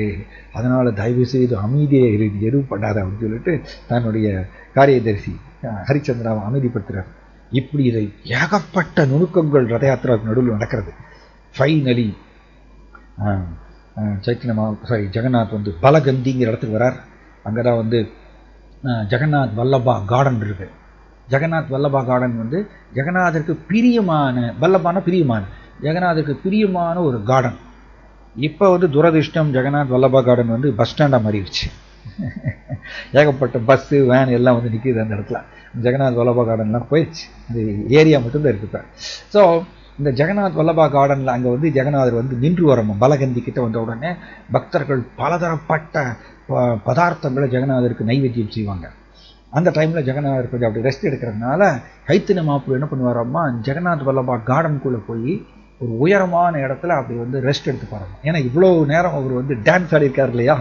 அதனால தயவு செய்து அமைதியே இரு, எதுவும் பண்ணாத அப்படின்னு சொல்லிட்டு தன்னுடைய காரியதரிசி ஹரிச்சந்திராவை அமைதிப்படுத்துறாரு. இப்படி இதை ஏகப்பட்ட நுணுக்கங்கள் ரத யாத்திராவுக்கு நடுவில் நடக்கிறது. ஃபைனலி ஜெகநாத் வந்து பலகந்திங்கிற இடத்துக்கு வரார். அங்கதான் வந்து ஜெகநாத் வல்லபா கார்டன் இருக்கு. ஜெகநாத் வல்லபா கார்டன் வந்து ஜெகநாதருக்கு பிரியமான, வல்லபான பிரியமான, ஜெகநாதருக்கு பிரியமான ஒரு கார்டன். இப்போ வந்து துரதிருஷ்டம் ஜெகநாத் வல்லபா கார்டன் வந்து பஸ் ஸ்டாண்டாக மாறிடுச்சு. ஏகப்பட்ட பஸ்ஸு வேன் எல்லாம் வந்து நிற்கிது அந்த இடத்துல. ஜெகநாத் வல்லபா கார்டன்லாம் போயிடுச்சு, இந்த ஏரியா மட்டும்தான் இருக்கு. ஸோ இந்த ஜெகநாத் வல்லபா கார்டனில் அங்கே வந்து ஜெகநாதர் வந்து நின்று வரணும். பலகந்தி கிட்ட வந்த உடனே பக்தர்கள் பலதரப்பட்ட பதார்த்தங்களை ஜெகநாதருக்கு நைவேத்தியம் செய்வாங்க. அந்த டைமில் ஜெகநாதர் கொஞ்சம் அப்படி ரெஸ்ட் எடுக்கிறதுனால சைத்தன்ய மகாபிரபு என்ன பண்ணுவாராம்மா, ஜெகநாத் வல்லபா கார்டனுக்குள்ளே போய் ஒரு உயரமான இடத்துல அப்படி வந்து ரெஸ்ட் எடுத்து பாருங்க. ஏன்னா இவ்வளோ நேரம் அவர் வந்து டான்ஸ் ஆடிருக்கார் இல்லையா.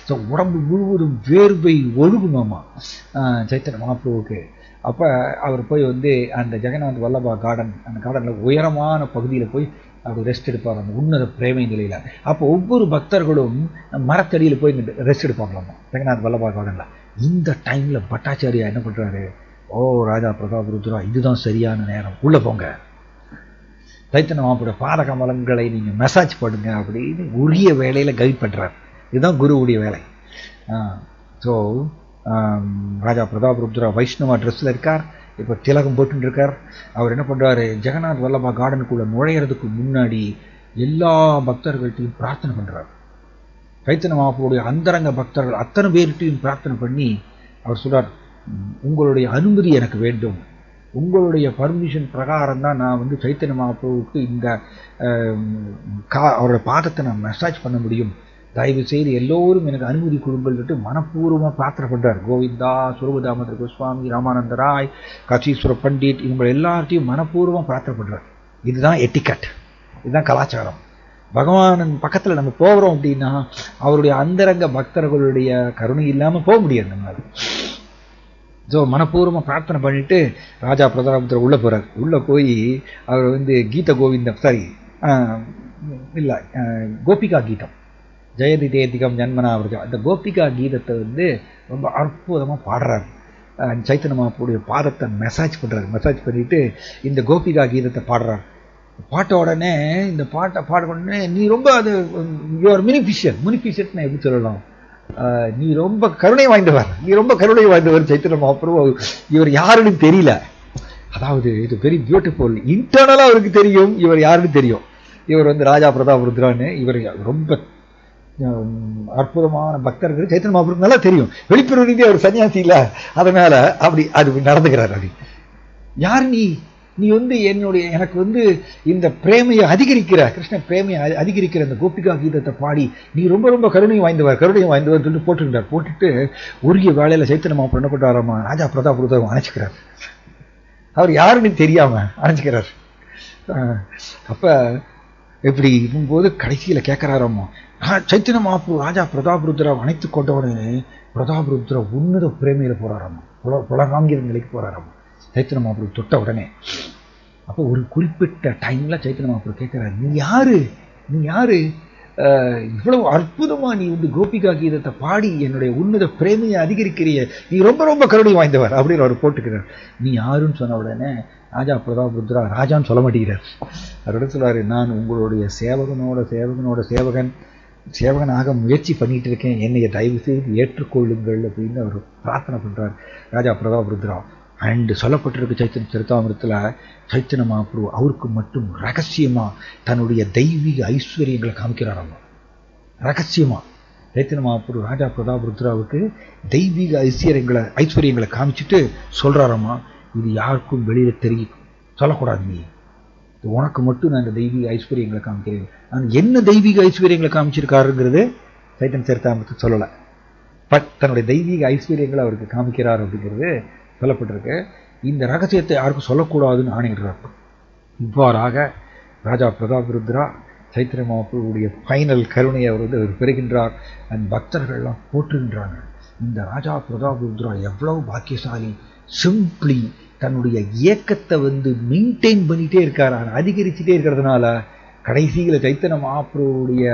ஸோ உடம்பு முழுவதும் வேர்வை ஒழுகுமாமா சைத்தன்ய மகாபிரபுவுக்கு. அப்போ அவர் போய் வந்து அந்த ஜெகநாத் வல்லபா கார்டன், அந்த கார்டனில் உயரமான பகுதியில் போய் அவர் ரெஸ்ட் எடுப்பார், அந்த உன்னத பிரேமை நிலையில். அப்போ ஒவ்வொரு பக்தர்களும் மரத்தடியில் போய் ரெஸ்ட் எடுப்பாங்களாமா ஜெகநாத் வல்லபா கார்டனில். இந்த டைமில் பட்டாச்சாரியா என்ன பண்ணுறாரு, ஓ ராஜா பிரதாப் ருத்ரா, இதுதான் சரியான நேரம், உள்ளே போங்க, சைத்தன்ய மகாபிரபுடைய பாத கமலங்களை நீங்கள் மெசாஜ் பண்ணுங்க அப்படின்னு உரிய வேலையில் கைட் பண்ணுறார். இதுதான் குருவுடைய வேலை. ஸோ ராஜா பிரதாப் ருத்ரா வைஷ்ணவா ட்ரெஸ்ஸில் இருக்கார், இப்போ திலகம் போட்டுன்னு இருக்கார். அவர் என்ன பண்ணுறாரு, ஜெகநாத் வல்லபா கார்டனுக்குள்ளே நுழையிறதுக்கு முன்னாடி எல்லா பக்தர்கள்ட்டையும் பிரார்த்தனை பண்ணுறார். சைத்தன்ய மகாபிரபுடைய அந்தரங்க பக்தர்கள் அத்தனை பேர்கிட்டையும் பிரார்த்தனை பண்ணி அவர் சொல்றார், உங்களுடைய அனுமதி எனக்கு வேண்டும், உங்களுடைய பர்மிஷன் பிரகாரம் தான் நான் வந்து சைத்தன்ய மகாபிரபுவுக்கு இந்த அவரோட பாதத்தை நான் மெசாஜ் பண்ண முடியும், தயவு செய்து எல்லோரும் எனக்கு அனுமதி கொடுங்கள்ட்டு மனப்பூர்வமாக பிரார்த்தனை பண்ணுறார். கோவிந்தா, சுரபதாமர் கோஸ்வாமி, ராமானந்த ராய், காஷீஸ்வர பண்டிட், இவங்க எல்லார்ட்டையும் மனப்பூர்வமாக பிரார்த்தனை பண்ணுறார். இதுதான் எட்டிக்கட், இதுதான் கலாச்சாரம். பகவான் பக்கத்தில் நம்ம போகிறோம் அப்படின்னா அவருடைய அந்தரங்க பக்தர்களுடைய கருணை இல்லாமல் போக முடியாது நம்மளால். ஸோ மனப்பூர்வமாக பிரார்த்தனை பண்ணிட்டு ராஜா பிரதாபுத்திர உள்ளே போகிறார். உள்ளே போய் அவர் வந்து கீத கோவிந்தம், இல்லை கோபிகா கீதம், ஜெயதி தேதிகம் ஜன்மனா அவர்கள், அந்த கோபிகா கீதத்தை வந்து ரொம்ப அற்புதமாக பாடுறார். சைத்தன்ய மகாபிரபுடைய பாதத்தை மெசாஜ் பண்ணுறாரு. மெசாஜ் பண்ணிவிட்டு இந்த கோபிகா கீதத்தை பாடுறார். பாட்ட உடனே இந்த பாட்டை பாட உடனே, நீ ரொம்ப அது யுவர் முனிஃபிஷியன்ட் நான் எப்படி சொல்லலாம், நீ ரொம்ப கருணை வாய்ந்தவர், நீ ரொம்ப கருணை வாய்ந்தவர் சைத்தன்ய மகாபிரபு, இவர் யாருன்னு தெரியல. அதாவது இது வெரி பியூட்டிஃபுல். இன்டர்னலாக அவருக்கு தெரியும் இவர் யாருன்னு தெரியும். இவர் வந்து ராஜா பிரதாப் ருத்ரான்னு, இவர் ரொம்ப அற்புதமான பக்தர்கள் சைத்தன்ய மகாபிரபு நல்லா தெரியும். வெளிப்புற ரீதியாக அவர் சன்னியாசி இல்லை, அதனால அப்படி அது நடந்துக்கிறார். அப்படி யார் நீ, நீ வந்து எனக்கு வந்து இந்த பிரேமையை அதிகரிக்கிற, கிருஷ்ண பிரேமையை அதிகரிக்கிற இந்த கோபிகா கீதத்தை பாடி நீ ரொம்ப ரொம்ப கருணை வாய்ந்தவர் சொல்லிட்டு போட்டுக்கிட்டார். போட்டுட்டு உரிய வேலையில் சைத்தன்ய மகாபிரபு என்ன பண்ணுறாராமா, ராஜா பிரதாப் ருத்ராவை அணைச்சிக்கிறார். அவர் யாருன்னு தெரியாம அணைச்சிக்கிறார். அப்போ எப்படி இருக்கும்போது கடைசியில் கேட்குறாராமா, சைத்தன்ய மகாபிரபு ராஜா பிரதாப் ருத்ராவை அணைத்து கொண்டவுடனே பிரதாப் ருத்ரா உன்னத பிரேமையில் போறாராமா, புலகாங்கிற நிலைக்கு போறாராமா சைத்தன்ய மகாபிரபு தொட்ட உடனே. அப்போ ஒரு குறிப்பிட்ட டைம்ல சைத்தன்ய மகாபிரபு கேட்கிறாரு, நீ யாரு இவ்வளவு அற்புதமா நீ வந்து கோபிகா கீதத்தை பாடி என்னுடைய உன்னத பிரேமையை அதிகரிக்கிறிய, நீ ரொம்ப ரொம்ப கருணை வாய்ந்தவர் அப்படின்னு அவர் போட்டுக்கிறார். நீ யாருன்னு சொன்ன உடனே ராஜா பிரதாப் ருத்ரா ராஜான்னு சொல்ல மாட்டேங்கிறார். அவரோட சொல்றாரு, நான் உங்களுடைய சேவகனாக முயற்சி பண்ணிட்டு இருக்கேன், என்னைய தயவு செய்து ஏற்றுக்கொள்ளுங்கள் அப்படின்னு அவர் பிரார்த்தனை பண்றார் ராஜா பிரதாப் ருத்ரா. அண்ட் சொல்லப்பட்டிருக்கு சைத்தன்ய சரிதாமிரத்தில், சைத்தன்ய மகாபிரபு அவருக்கு மட்டும் ரகசியமா தன்னுடைய தெய்வீக ஐஸ்வர்யங்களை காமிக்கிறாராம். ரகசியமா சைத்தன்ய மகாபிரபு ராஜா பிரதாப் ருத்ராவுக்கு தெய்வீக ஐஸ்வர்யங்களை காமிச்சிட்டு சொல்றாராமா, இது யாருக்கும் வெளியில தெரியும் சொல்லக்கூடாது, நீ உனக்கு மட்டும் நான் இந்த தெய்வீக ஐஸ்வர்யங்களை காமிக்கிறேன். நான் என்ன தெய்வீக ஐஸ்வர்யங்களை காமிச்சிருக்காருங்கிறது சைத்தன்ய சரிதாமிரத்தை சொல்லலை, பட் தன்னுடைய தெய்வீக ஐஸ்வர்யங்களை அவருக்கு காமிக்கிறார் அப்படிங்கிறது சொல்லப்பட்டிருக்கு. இந்த ரகசியத்தை யாருக்கும் சொல்லக்கூடாதுன்னு ஆணையிடுறார். இவ்வாறாக ராஜா பிரதாப் ருத்ரா சைத்தன்ய மகாபிரபுடைய ஃபைனல் கருணையை அவர் வந்து அவர் பெறுகின்றார். அந்த பக்தர்கள்லாம் போற்றுகின்றாங்க, இந்த ராஜா பிரதாப் ருத்ரா எவ்வளவு பாக்கியசாலி, சிம்பிளி தன்னுடைய இயக்கத்தை வந்து மெயின்டைன் பண்ணிட்டே இருக்கார், அதிகரிச்சுட்டே இருக்கிறதுனால கடைசியில் சைத்தன்ய மகாபிரபுடைய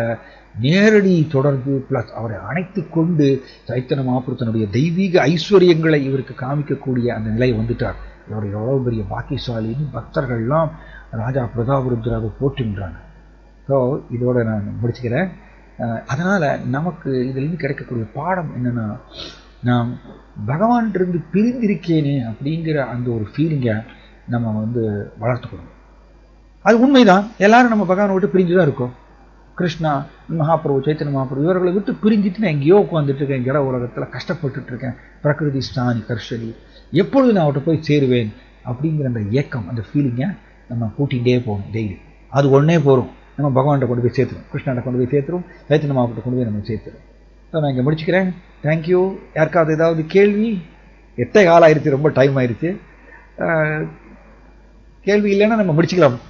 நேரடி தொடர்பு பிளஸ் அவரை அணைத்து கொண்டு சைத்தன்ய மகாபிரபு தன்னுடைய தெய்வீக ஐஸ்வர்யங்களை இவருக்கு காமிக்கக்கூடிய அந்த நிலை வந்துட்டார். இவருடைய எவ்வளவு பெரிய பாக்கியசாலின்னு பக்தர்கள்லாம் ராஜா பிரதாப் ருத்ராவை போற்றுகின்றாங்க. ஸோ இதோட நான் முடிச்சுக்கிறேன். அதனால் நமக்கு இதிலிருந்து கிடைக்கக்கூடிய பாடம் என்னென்னா, நாம் பகவான்கிட்ட பிரிந்திருக்கேனே அப்படிங்கிற அந்த ஒரு ஃபீலிங்கை நம்ம வந்து வளர்த்துக்கணும். அது உண்மைதான், எல்லாரும் நம்ம பகவானை விட்டு பிரிஞ்சு தான் இருக்கோம். கிருஷ்ணா, மகாபிரபு, சைத்தன்ய மகாபிரபு இவர்களை விட்டு பிரிஞ்சுட்டு நான் எங்கேயோ உட்காந்துட்டு இருக்கேன், ஜட உலகத்தில் கஷ்டப்பட்டுட்டு இருக்கேன், பிரகிருதி ஸ்தானி கர்ஷலி, எப்பொழுது நான் அவர்கிட்ட போய் சேருவேன் அப்படிங்கிற அந்த ஏக்கம், அந்த ஃபீலிங்கை நம்ம கூட்டிகிட்டே போகணும் டெய்லி. அது ஒன்றே போகிறோம், நம்ம பகவான்கிட்ட கொண்டு போய் சேர்த்துரும், கிருஷ்ணாட்ட கொண்டு போய் சேர்த்துரும், சைத்தன்ய மகாபிரபு கொண்டு போய் நம்ம சேர்த்துரும். ஸோ நான் இங்கே முடிச்சுக்கிறேன். தேங்க்யூ. யாருக்காவது ஏதாவது கேள்வி? 8 காலம் ஆயிடுச்சு, ரொம்ப டைம் ஆயிடுச்சு. கேள்வி இல்லைன்னா நம்ம முடிச்சுக்கலாம்.